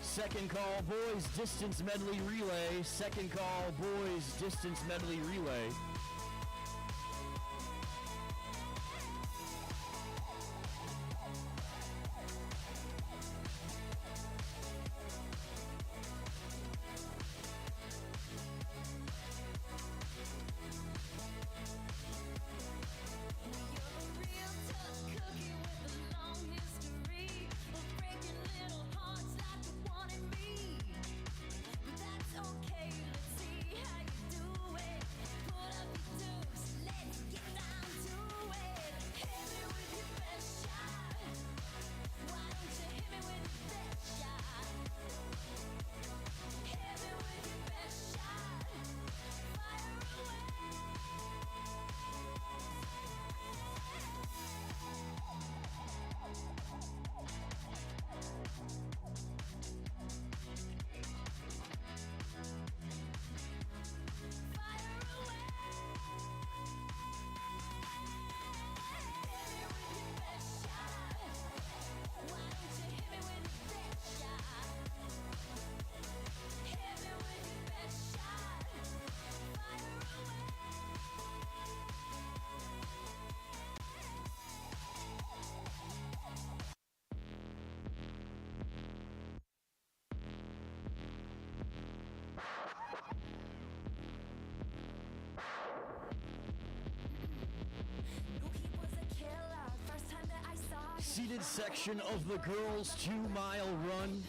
Second call, boys distance medley relay. Second call, boys distance medley relay. Seated section of the girls' 2-mile run.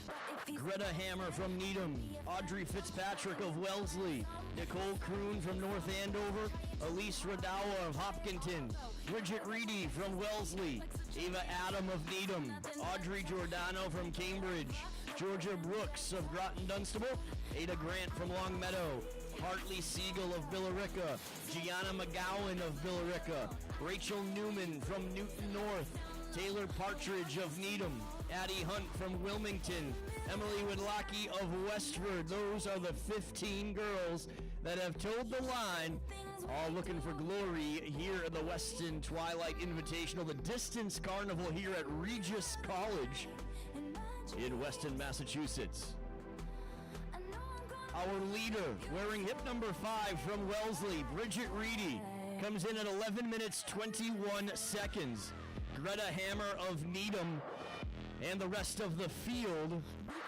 Greta Hammer from Needham, Audrey Fitzpatrick of Wellesley, Nicole Kroon from North Andover, Elise Radawa of Hopkinton, Bridget Reedy from Wellesley, Ava Adam of Needham, Audrey Giordano from Cambridge, Georgia Brooks of Groton Dunstable, Ada Grant from Longmeadow, Hartley Siegel of Billerica, Gianna McGowan of Billerica, Rachel Newman from Newton North, Taylor Partridge of Needham, Addie Hunt from Wilmington, Emily Widlocki of Westford. Those are the 15 girls that have towed the line, all looking for glory here at the Weston Twilight Invitational, the Distance Carnival here at Regis College in Weston, Massachusetts. Our leader, wearing hip number 5 from Wellesley, Bridget Reedy, comes in at 11 minutes 21 seconds. Greta Hammer of Needham and the rest of the field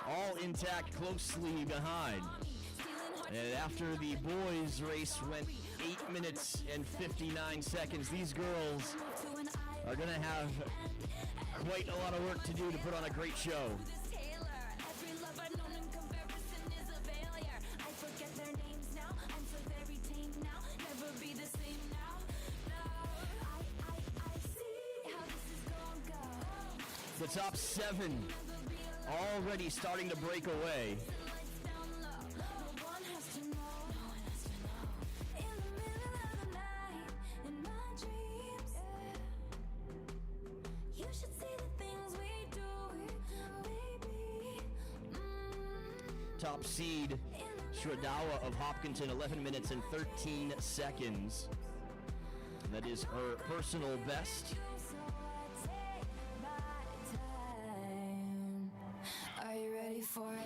all intact closely behind. And after the boys race went 8 minutes and 59 seconds, these girls are going to have quite a lot of work to do to put on a great show. The top 7 already starting to break away. Top seed, Shradawa of Hopkinton, 11 minutes and 13 seconds. That is her personal best. Are you ready for it?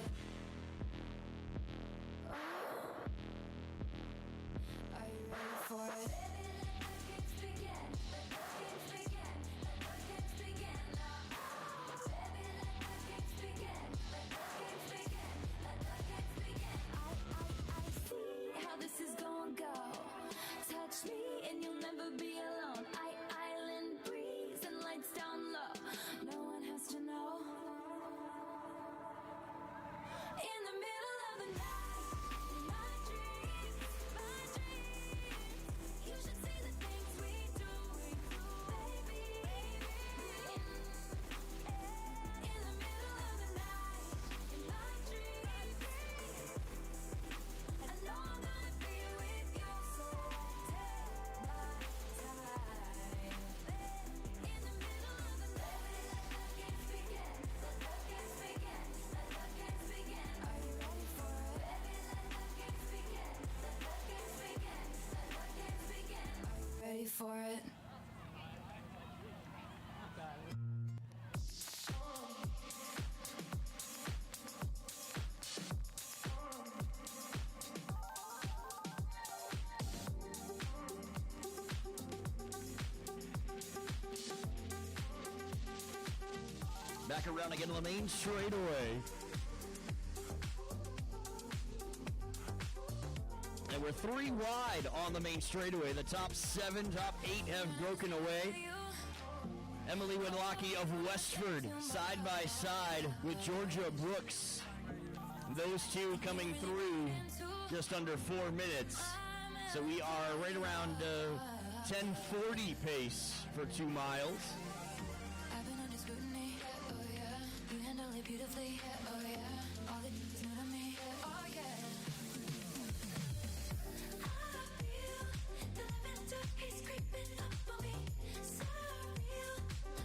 Are you ready for it? Back around again on the main straightaway. And we're 3 wide on the main straightaway. The top 7, top 8 have broken away. Emily Winlocky of Westford, side by side with Georgia Brooks. Those two coming through just under 4 minutes. So we are right around 10:40 pace for 2 miles. I've been under scrutiny, oh yeah. You handle it beautifully, oh yeah. All the things new to me, oh yeah. I feel the lavender haze creeping up on me, so real.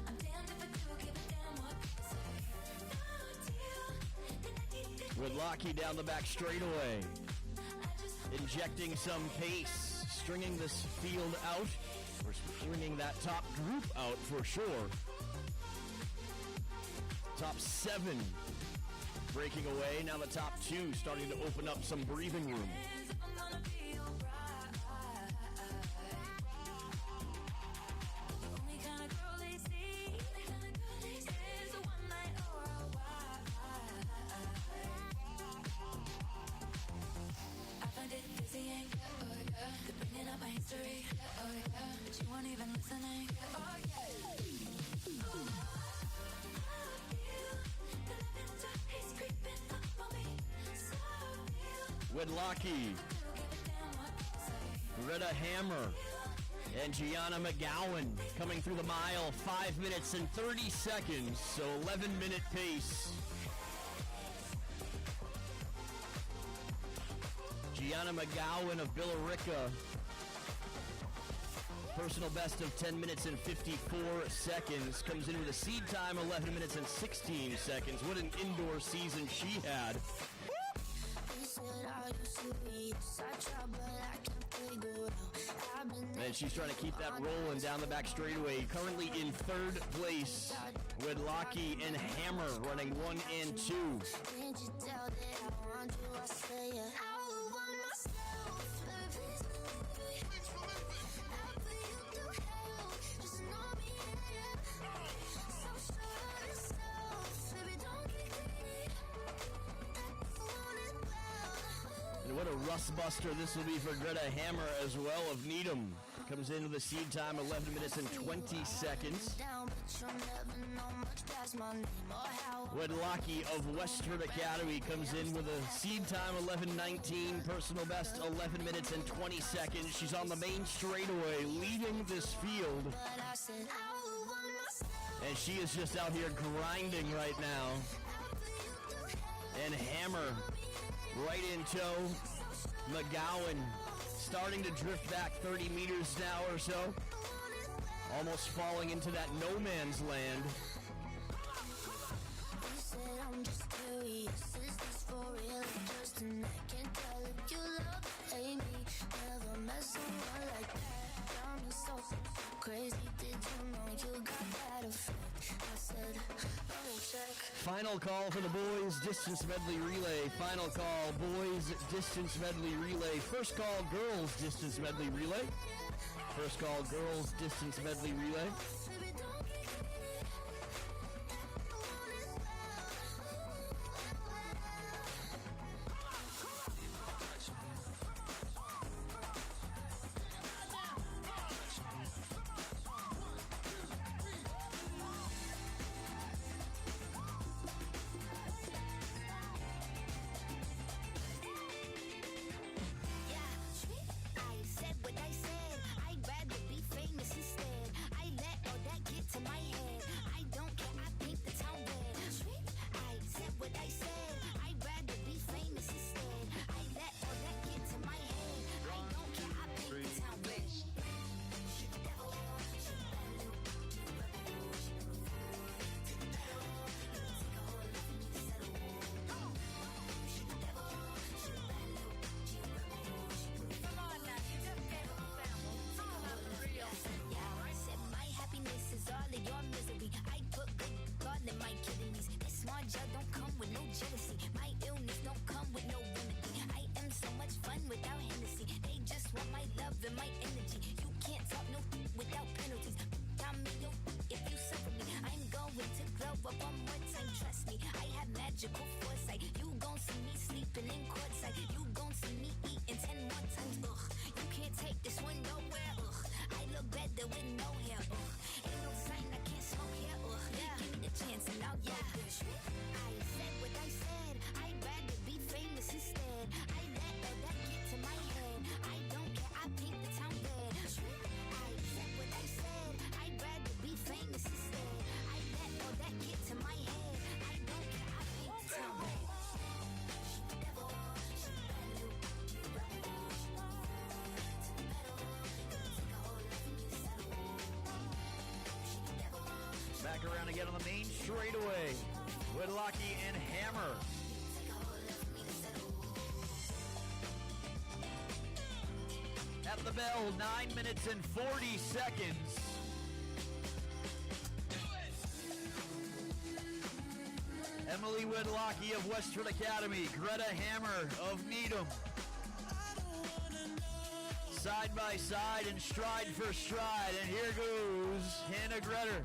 I'm damned if I do, give a damn what people say. No deal, With Lockheed down the back straightaway. Injecting some pace, stringing this field out. We're stringing that top group out for sure. Top 7 breaking away. Now the top 2 starting to open up some breathing room. Wedlocki, Retta Hammer, and Gianna McGowan coming through the mile, 5 minutes and 30 seconds, so 11-minute pace. Gianna McGowan of Billerica, personal best of 10 minutes and 54 seconds, comes in with a seed time 11 minutes and 16 seconds. What an indoor season she had. And she's trying to keep that rolling down the back straightaway. Currently in 3rd place with Lockheed and Hammer running 1 and 2. And what a rust buster this will be for Greta Hammer as well of Needham. Comes in with a seed time 11 minutes and 20 seconds. Wedlocki of Westford Academy comes in with a seed time 11:19, personal best 11 minutes and 20 seconds. She's on the main straightaway leading this field. And she is just out here grinding right now. And Hammer right in tow. McGowan starting to drift back 30 meters now or so. Almost falling into that no man's land. Final call for the boys distance medley relay. Final call, boys distance medley relay. First call, girls distance medley relay. First call, girls distance medley relay. get on the main straightaway. Wedlocky and Hammer. At the bell, 9 minutes and 40 seconds. Emily Wedlocky of Western Academy, Greta Hammer of Needham. Side by side and stride for stride, and here goes Hannah Greta.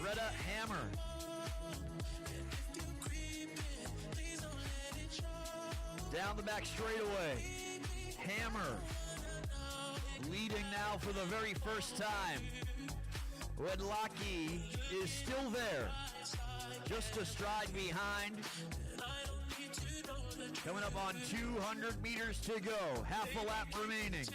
Greta Hammer. Down the back straightaway. Hammer leading now for the very first time. Wedlocky is still there, just a stride behind. Coming up on 200 meters to go, half a lap remaining.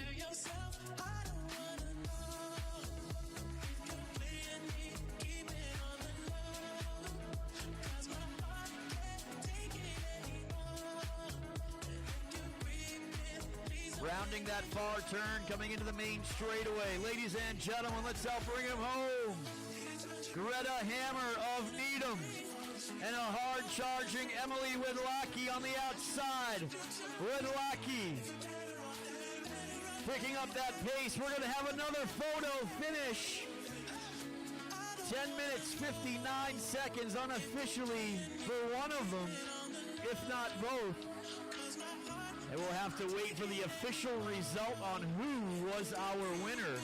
Rounding that far turn, coming into the main straightaway. Ladies and gentlemen, let's help bring him home. Greta Hammer of Needham. And a hard-charging Emily Wedlocky on the outside. Wedlocky picking up that pace. We're going to have another photo finish. 10 minutes, 59 seconds unofficially for one of them, if not both. And we'll have to wait for the official result on who was our winner.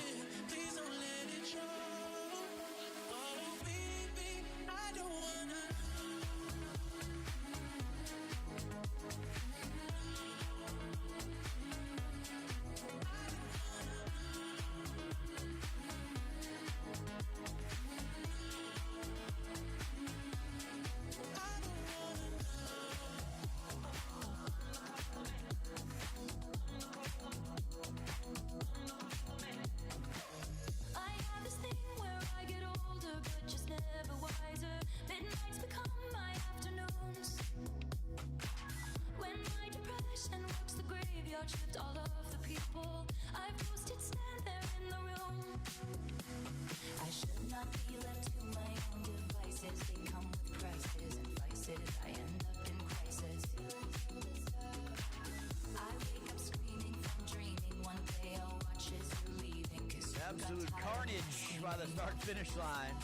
Absolute carnage by the start-finish line.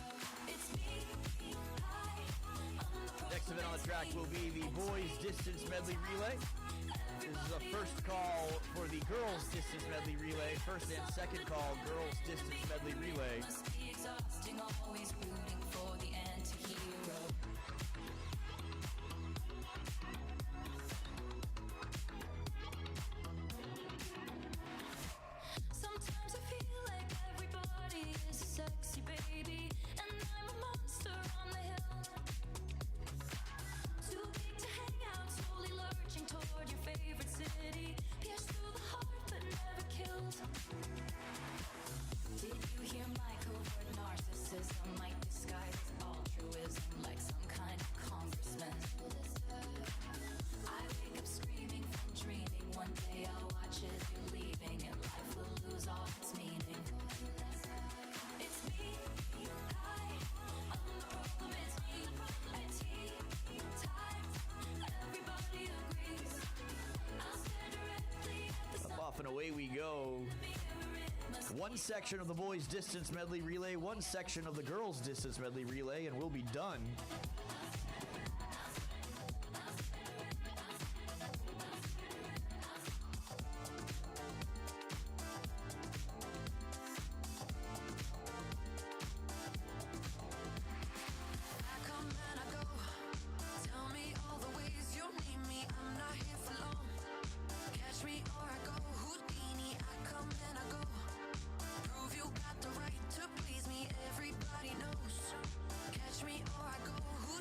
Next event on the track will be the boys' distance medley relay. This is a first call for the girls' distance medley relay. First and second call, girls' distance medley relay. And away we go. One section of the boys' distance medley relay, one section of the girls' distance medley relay, and we'll be done. Everybody knows. Catch me or I go. Who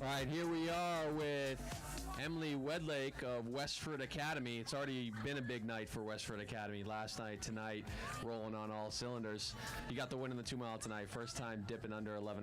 All right, here we are with Emily Wedlake of Westford Academy. It's already been a big night for Westford Academy. Last night, tonight, rolling on all cylinders. You got the win in the 2 mile tonight. First time dipping under 11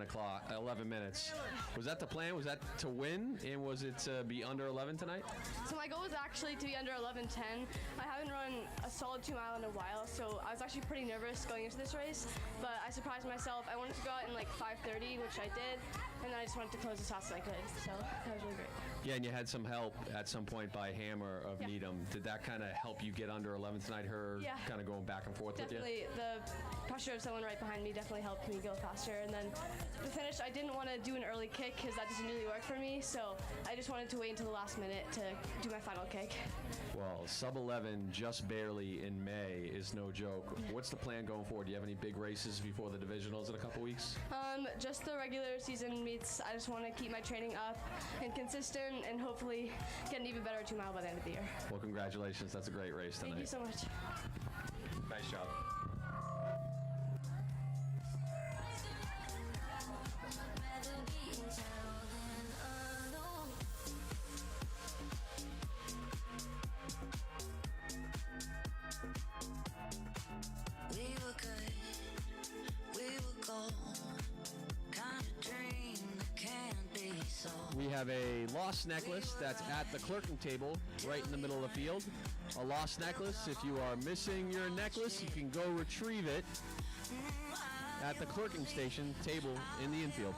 minutes. Was that the plan? Was that to win? And was it to be under 11 tonight? So my goal was actually to be under 11:10. I haven't run a solid 2 mile in a while, so I was actually pretty nervous going into this race, but I surprised myself. I wanted to go out in like 5:30, which I did, and then I just wanted to close as fast as I could, so that was really great. Yeah, and you had some help at some point by Hammer of Needham. Did that kind of help you get under 11 tonight, her kind of going back and forth with you? Definitely, the pressure of someone right behind me definitely helped me go faster, and then the finish, I didn't want to do an early kick because that doesn't really work for me, so I just wanted to wait until the last minute to do my final kick. Well, sub 11 just barely in May is no joke. What's the plan going forward? Do you have any big races before the divisionals in a couple weeks? Just the regular season meets. I just want to keep my training up and consistent and hopefully get an even better 2 mile by the end of the year. Well, congratulations. That's a great race tonight. Thank you so much. Nice job. We have a lost necklace that's at the clerking table right in the middle of the field. A lost necklace. If you are missing your necklace, you can go retrieve it at the clerking station table in the infield.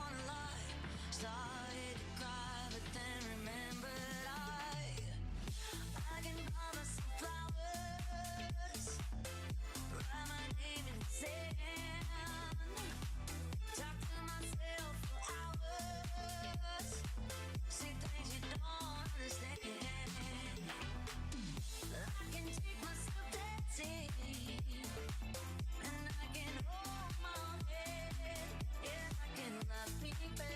And I can hold my head, yeah, I can love me better.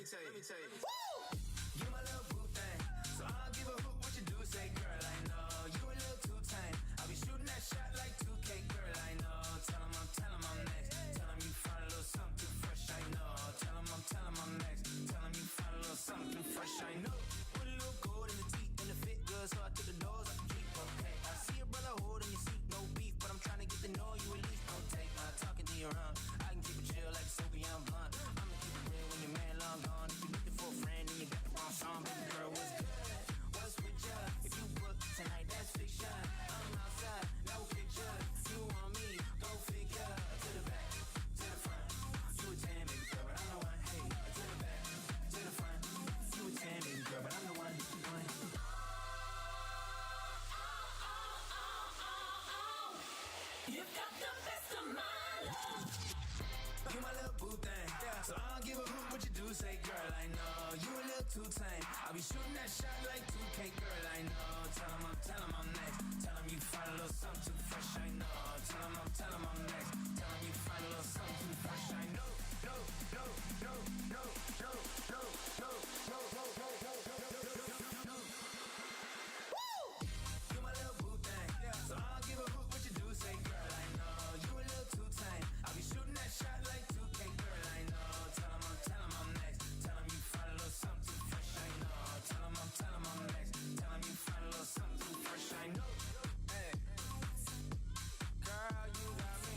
tell you. You my little boo thing, so I don't give a hoot what you do. Say, girl, I know you a little too tame. I'll be shooting that shot like 2K, girl, I know. Tell 'em I'm next. Tell 'em you find a little something too fresh, I know. Tell 'em I'm next. Tell 'em you find a little something too fresh, I know. Put a little gold in the teeth and the fit good, so I took the doors off the Jeep. Okay, I see a brother holding your seat, no beef, but I'm trying to get to know you at least. Don't take my talking to your own. I can keep it chill like Sophie, I'm blunt. I'ma keep it real when your man long gone. If you looking for a friend and you got the wrong song, baby girl, what's good? What's with ya? If you book tonight, that's fiction. I'm outside, no picture. You want me? Go figure. To the back, to the front. You a 10, baby girl, but I'm the one. Hey, to the back, to the front. You a 10, baby girl, but I'm the one. You've got the best of my love. You my little boo thing, so I don't give a hoot what you do. Say, girl, I know you a little too tame. I'll be shooting that shot like 2K, girl, I know. Tell 'em I'm next. Tell 'em you find a little something too fresh, I know. Tell 'em I'm next. Tell 'em you find a little something too fresh, I know. No. You my little boo thing, so I don't give a hoot what you do. Say, girl, I know you a little too tame. I'll be shooting that shot like 2K, girl, I know. Tell 'em I'm next. Tell 'em you find a little something too fresh, I know. Tell 'em I'm next. Tell 'em you find a little something too fresh, I know. Hey, girl, you got me.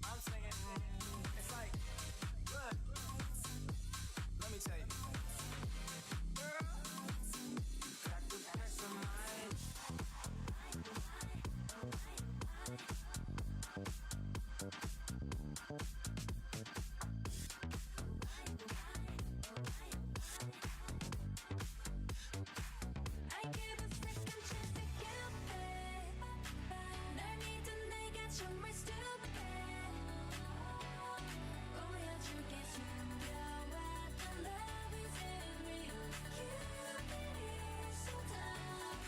I'm singing. It's like, look, let me tell you, girl, you got the best of mine. I give a second chance to get back. 날 믿은 내가 정말 stupid. 보여줄게 숨겨왔던 love is real. Cupid is so dumb.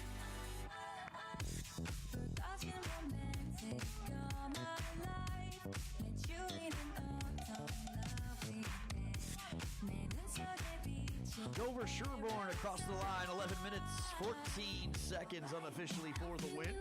Forgotten romantic all my life. 해주리는 어떤 lovely day. 내 눈속에 비친 Dover Sherborne across the line, 11 minutes, 14 seconds unofficially for the win.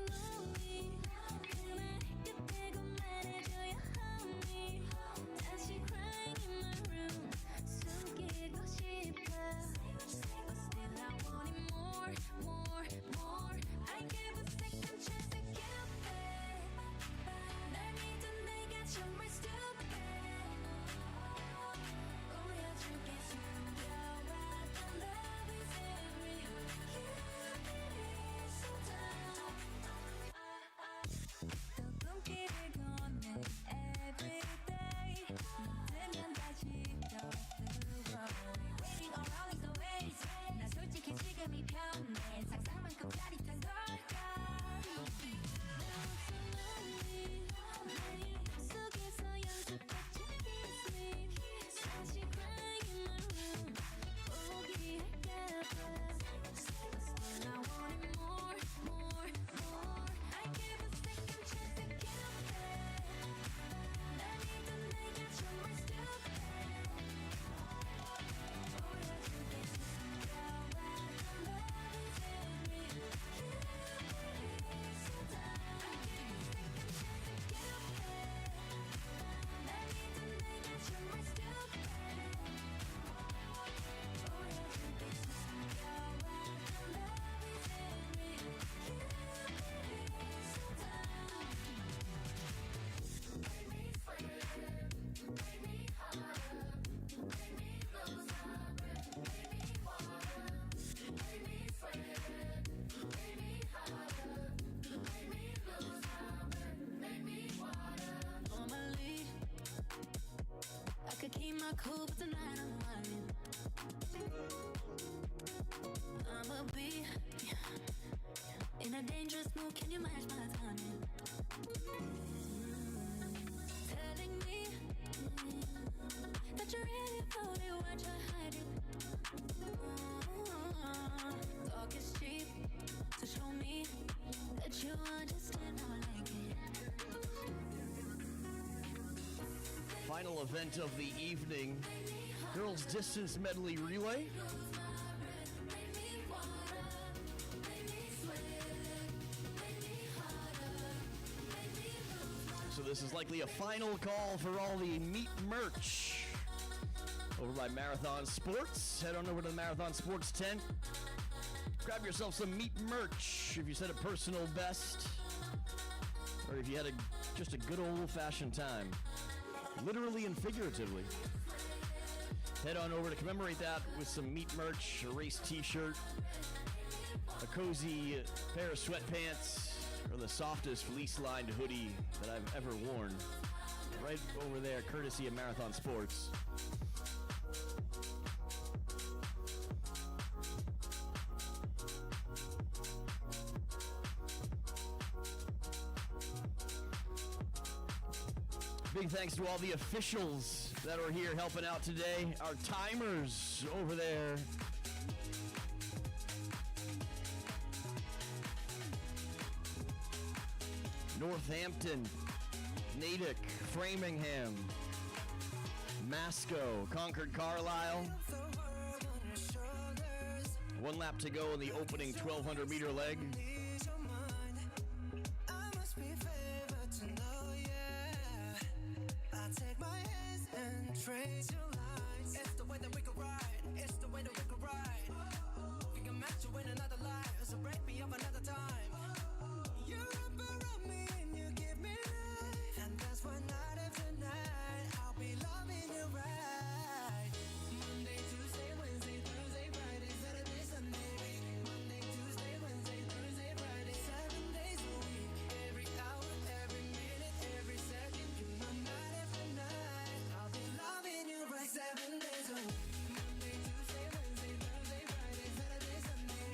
could keep my cool, but tonight I'm wildin'. I'ma be in a dangerous mood. Can you match my timing? Telling me that you're really about it, why try hiding? Talk is cheap to show me that you understand how I like it. Final event of the evening. girls' distance medley relay. So this is likely a final call for all the meat merch over by Marathon Sports. Head on over to the Marathon Sports tent. Grab yourself some meat merch if you set a personal best, or if you had just a good old-fashioned time, literally and figuratively. Head on over to commemorate that with some meat merch, a race t-shirt, a cozy pair of sweatpants, or the softest fleece-lined hoodie that I've ever worn. Right over there, courtesy of Marathon Sports. Big thanks to all the officials that are here helping out today. Our timers over there. Northampton, Natick, Framingham, Masco, Concord, Carlisle. One lap to go in the opening 1,200 meter leg. Trace your lines. It's the way that we can ride. It's the way that we can ride. We can match you in another life, so break me up another time. You wrap around me and you give me life, and that's why night after night I'll be loving you right. Monday, Tuesday, Wednesday, Thursday, Friday, Saturday, Sunday. Monday, Tuesday, Wednesday, Thursday, Friday, 7 days a week. Every hour, every minute, every second. You know night after night I'll be loving you right 7 days a week. Monday, Tuesday, Wednesday, Thursday, Friday, Saturday, Sunday.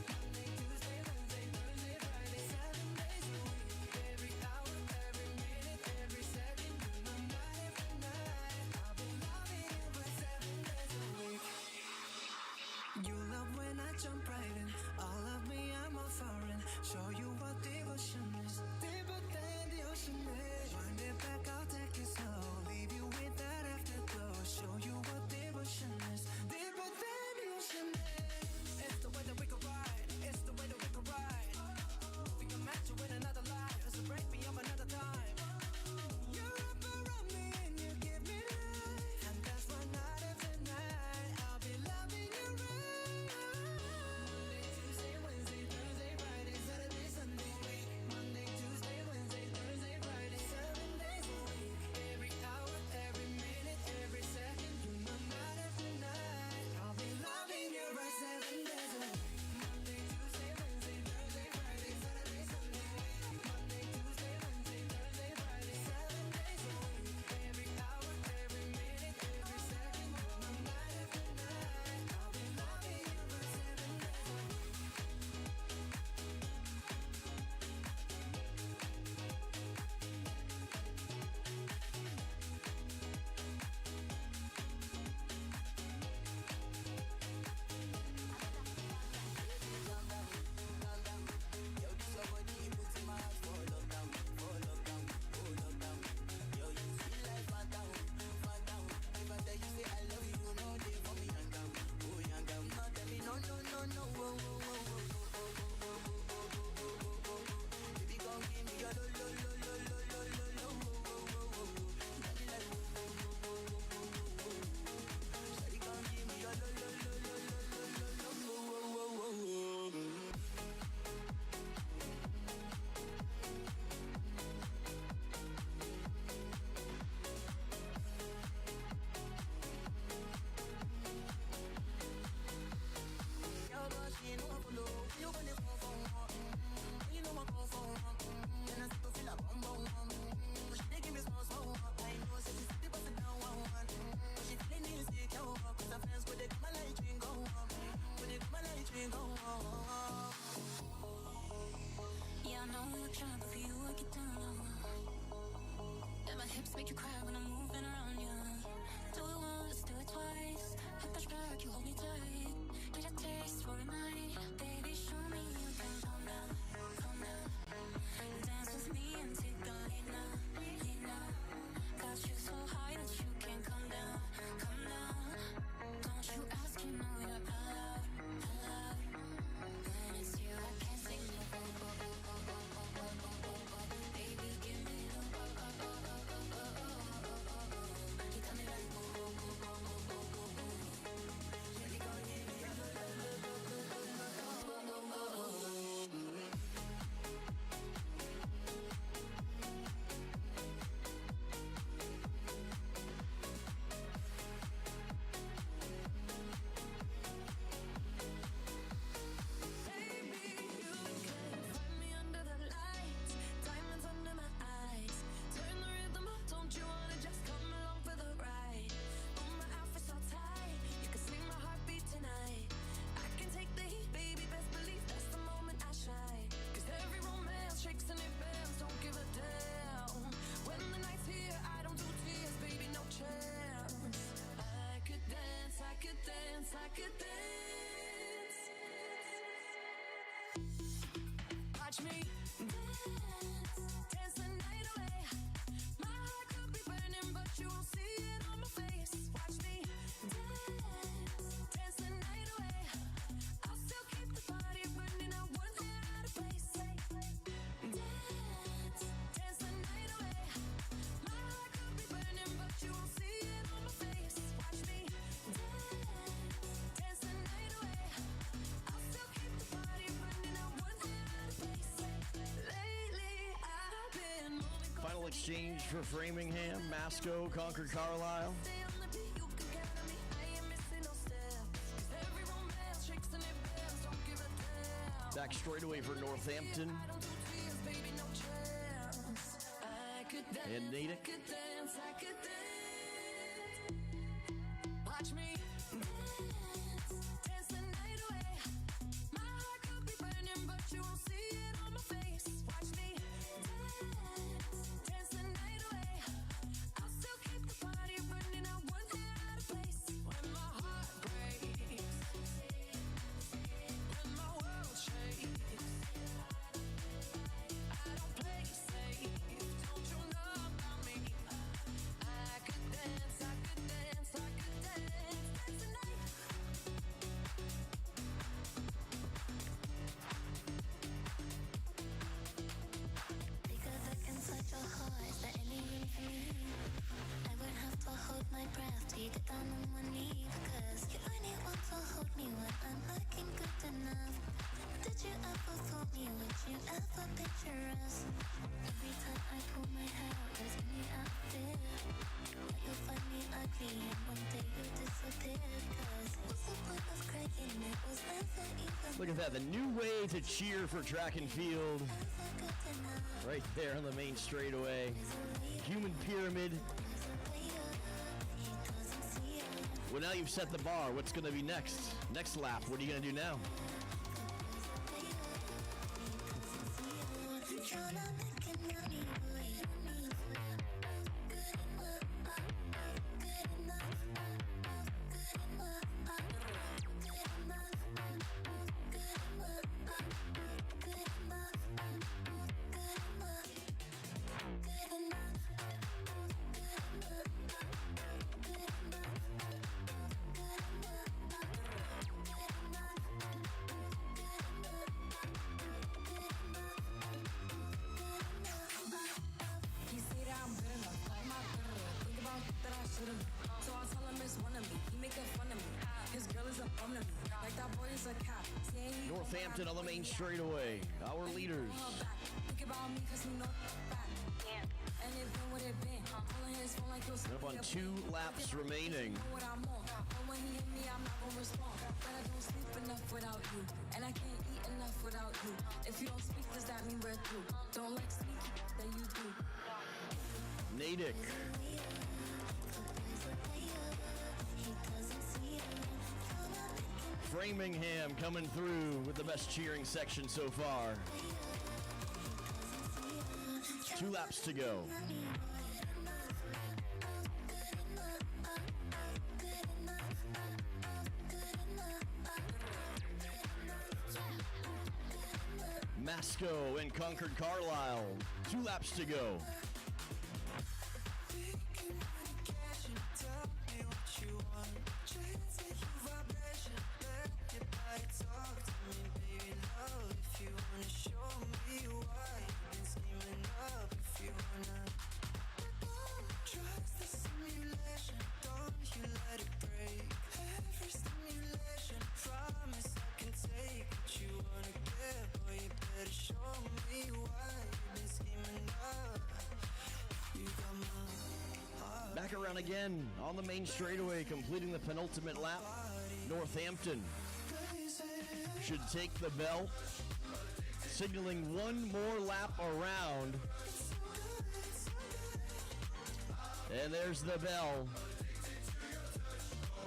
Monday, Tuesday, Wednesday, Thursday, Friday, 7 days a week. Every hour, every minute, every second. You know night after night I'll be loving you right 7 days a week. You love when I jump right in. All of me, I'm a foreign. Show you what devotion is. Deeper than the ocean is. Wind it back, I'll take it slow. Leave you with that afterglow. Show you what devotion is. Deeper than the ocean is. It's the way that we can ride. It's the way that we can ride. We can match you in another life, so break me up another time. You wrap around me and you give me life, and that's why night after night I'll be loving you right. Monday, Tuesday, Wednesday, Thursday, Friday, Saturday, Sunday. Monday, Tuesday, Wednesday, Thursday, Friday, 7 days a week. Every hour, every minute, every second. You know night after night I'll be loving you right 7 days a week. Monday, Tuesday, Wednesday, Thursday, Friday, Saturday, Sunday. Monday, Tuesday, Wednesday, Thursday, Friday, 7 days a week. Every hour, every minute, every second. You know night after night I'll be loving you right 7 days a week. Yeah, I know we look shy, but for you I get down low. And my hips make you cry when I'm moving around you. Do it once, do it twice. I push back, you hold me tight. Need a taste for a night. Baby, show me you can calm down, calm down. Dance with me and take the lead now, lead now. Got you so high that you can't come down, come down. exchange for Framingham. Masco, Concord, Carlisle. Back straightaway for Northampton. And Natick. Watch me dance the night away. My heart could be burning, but you won't see it on my face. Watch me dance the night away. I'll still keep the party running. I won't get out of place. When my heart breaks, when my world shakes, I don't play safe. Don't you know about me? I could dance, I could dance, I could dance, dance the night. Take a look inside your heart. Is there any room for me? I would have to hold my breath till you get down on one knee. Because you only want to hold me when I'm looking good enough. Did you ever fool me? Would you ever picture us? Every time I pull my hair out, there's me out there. But you'll find me ugly and one day you'll disappear. Cause what's the point of crying? It was never even Look at that, the new way to cheer for track and field. Right there on the main straightaway. Human pyramid. Well, now you've set the bar. What's going to be next? Next lap, what are you going to do now? He say that I'm good enough, like my good enough. Think about that I should've. So I tell him it's one of me. He making fun of me. His girl is a bum to me. Like that boy is a cat. Saying he Northampton on the main straightaway. Our leaders. think about me 'cause he know back. And it been what it been. Calling his phone like you're Up on 2 laps remaining. know what I'm on. But when he hit me, I'm not gonna respond. But I don't sleep enough without you. And I can't eat enough without you. If you don't speak, does that mean we're through? Don't like speak, then you do. Natick. Framingham coming through with the best cheering section so far. 2 laps to go. Masco and Concord Carlisle. 2 laps to go. Back around again on the main straightaway, completing the penultimate lap. Northampton should take the bell, signaling one more lap around. And there's the bell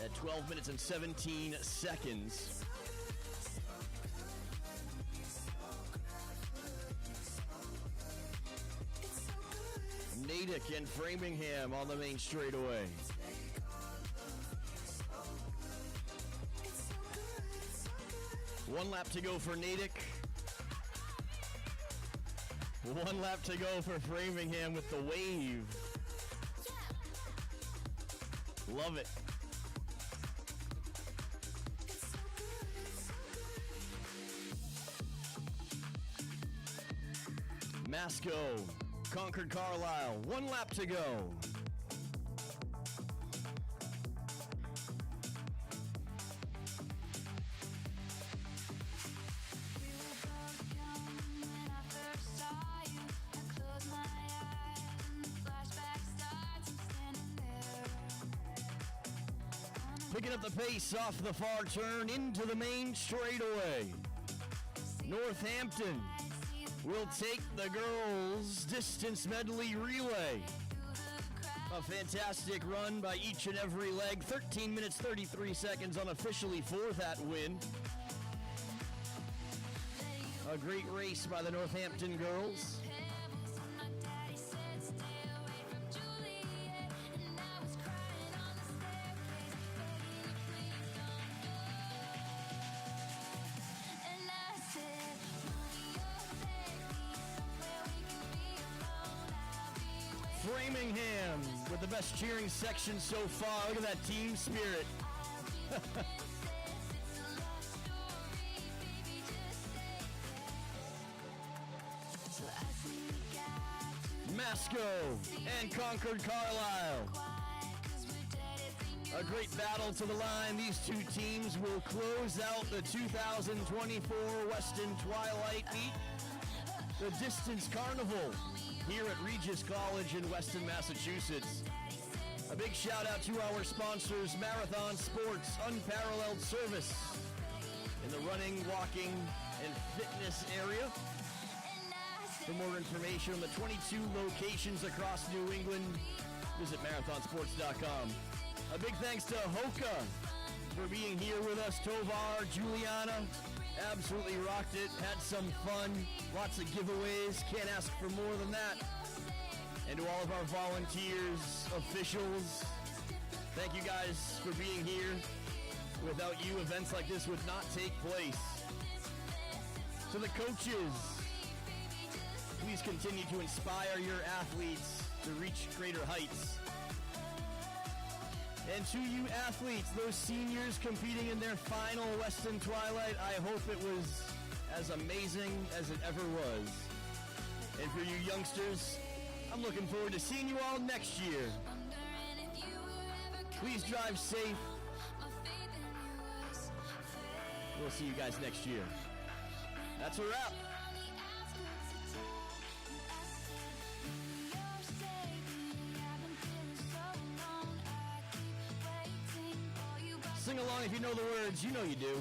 at 12 minutes and 17 seconds. Natick and Framingham on the main straightaway. One lap to go for Natick. 1 lap to go for Framingham with the wave. Love it. Masco, Concord Carlisle, 1 lap to go. Picking up the pace off the far turn into the main straightaway. Northampton will take the girls' distance medley relay. A fantastic run by each and every leg. 13 minutes, 33 seconds unofficially for that win. A great race by the Northampton girls. Framingham with the best cheering section so far. Look at that team spirit. Masco and Concord Carlisle. A great battle to the line. These two teams will close out the 2024 Weston Twilight meet. The Distance Carnival here at Regis College in Weston, Massachusetts. A big shout out to our sponsors, Marathon Sports, unparalleled service in the running, walking, and fitness area. For more information on the 22 locations across New England, visit marathonsports.com. A big thanks to Hoka for being here with us. Tovar, Juliana, absolutely rocked it, had some fun, lots of giveaways, can't ask for more than that. And to all of our volunteers, officials, thank you guys for being here. Without you, events like this would not take place. To the coaches, please continue to inspire your athletes to reach greater heights. And to you athletes, those seniors competing in their final Weston Twilight, I hope it was as amazing as it ever was. And for you youngsters, I'm looking forward to seeing you all next year. Please drive safe. We'll see you guys next year. That's a wrap. Sing along if you know the words. You know you do.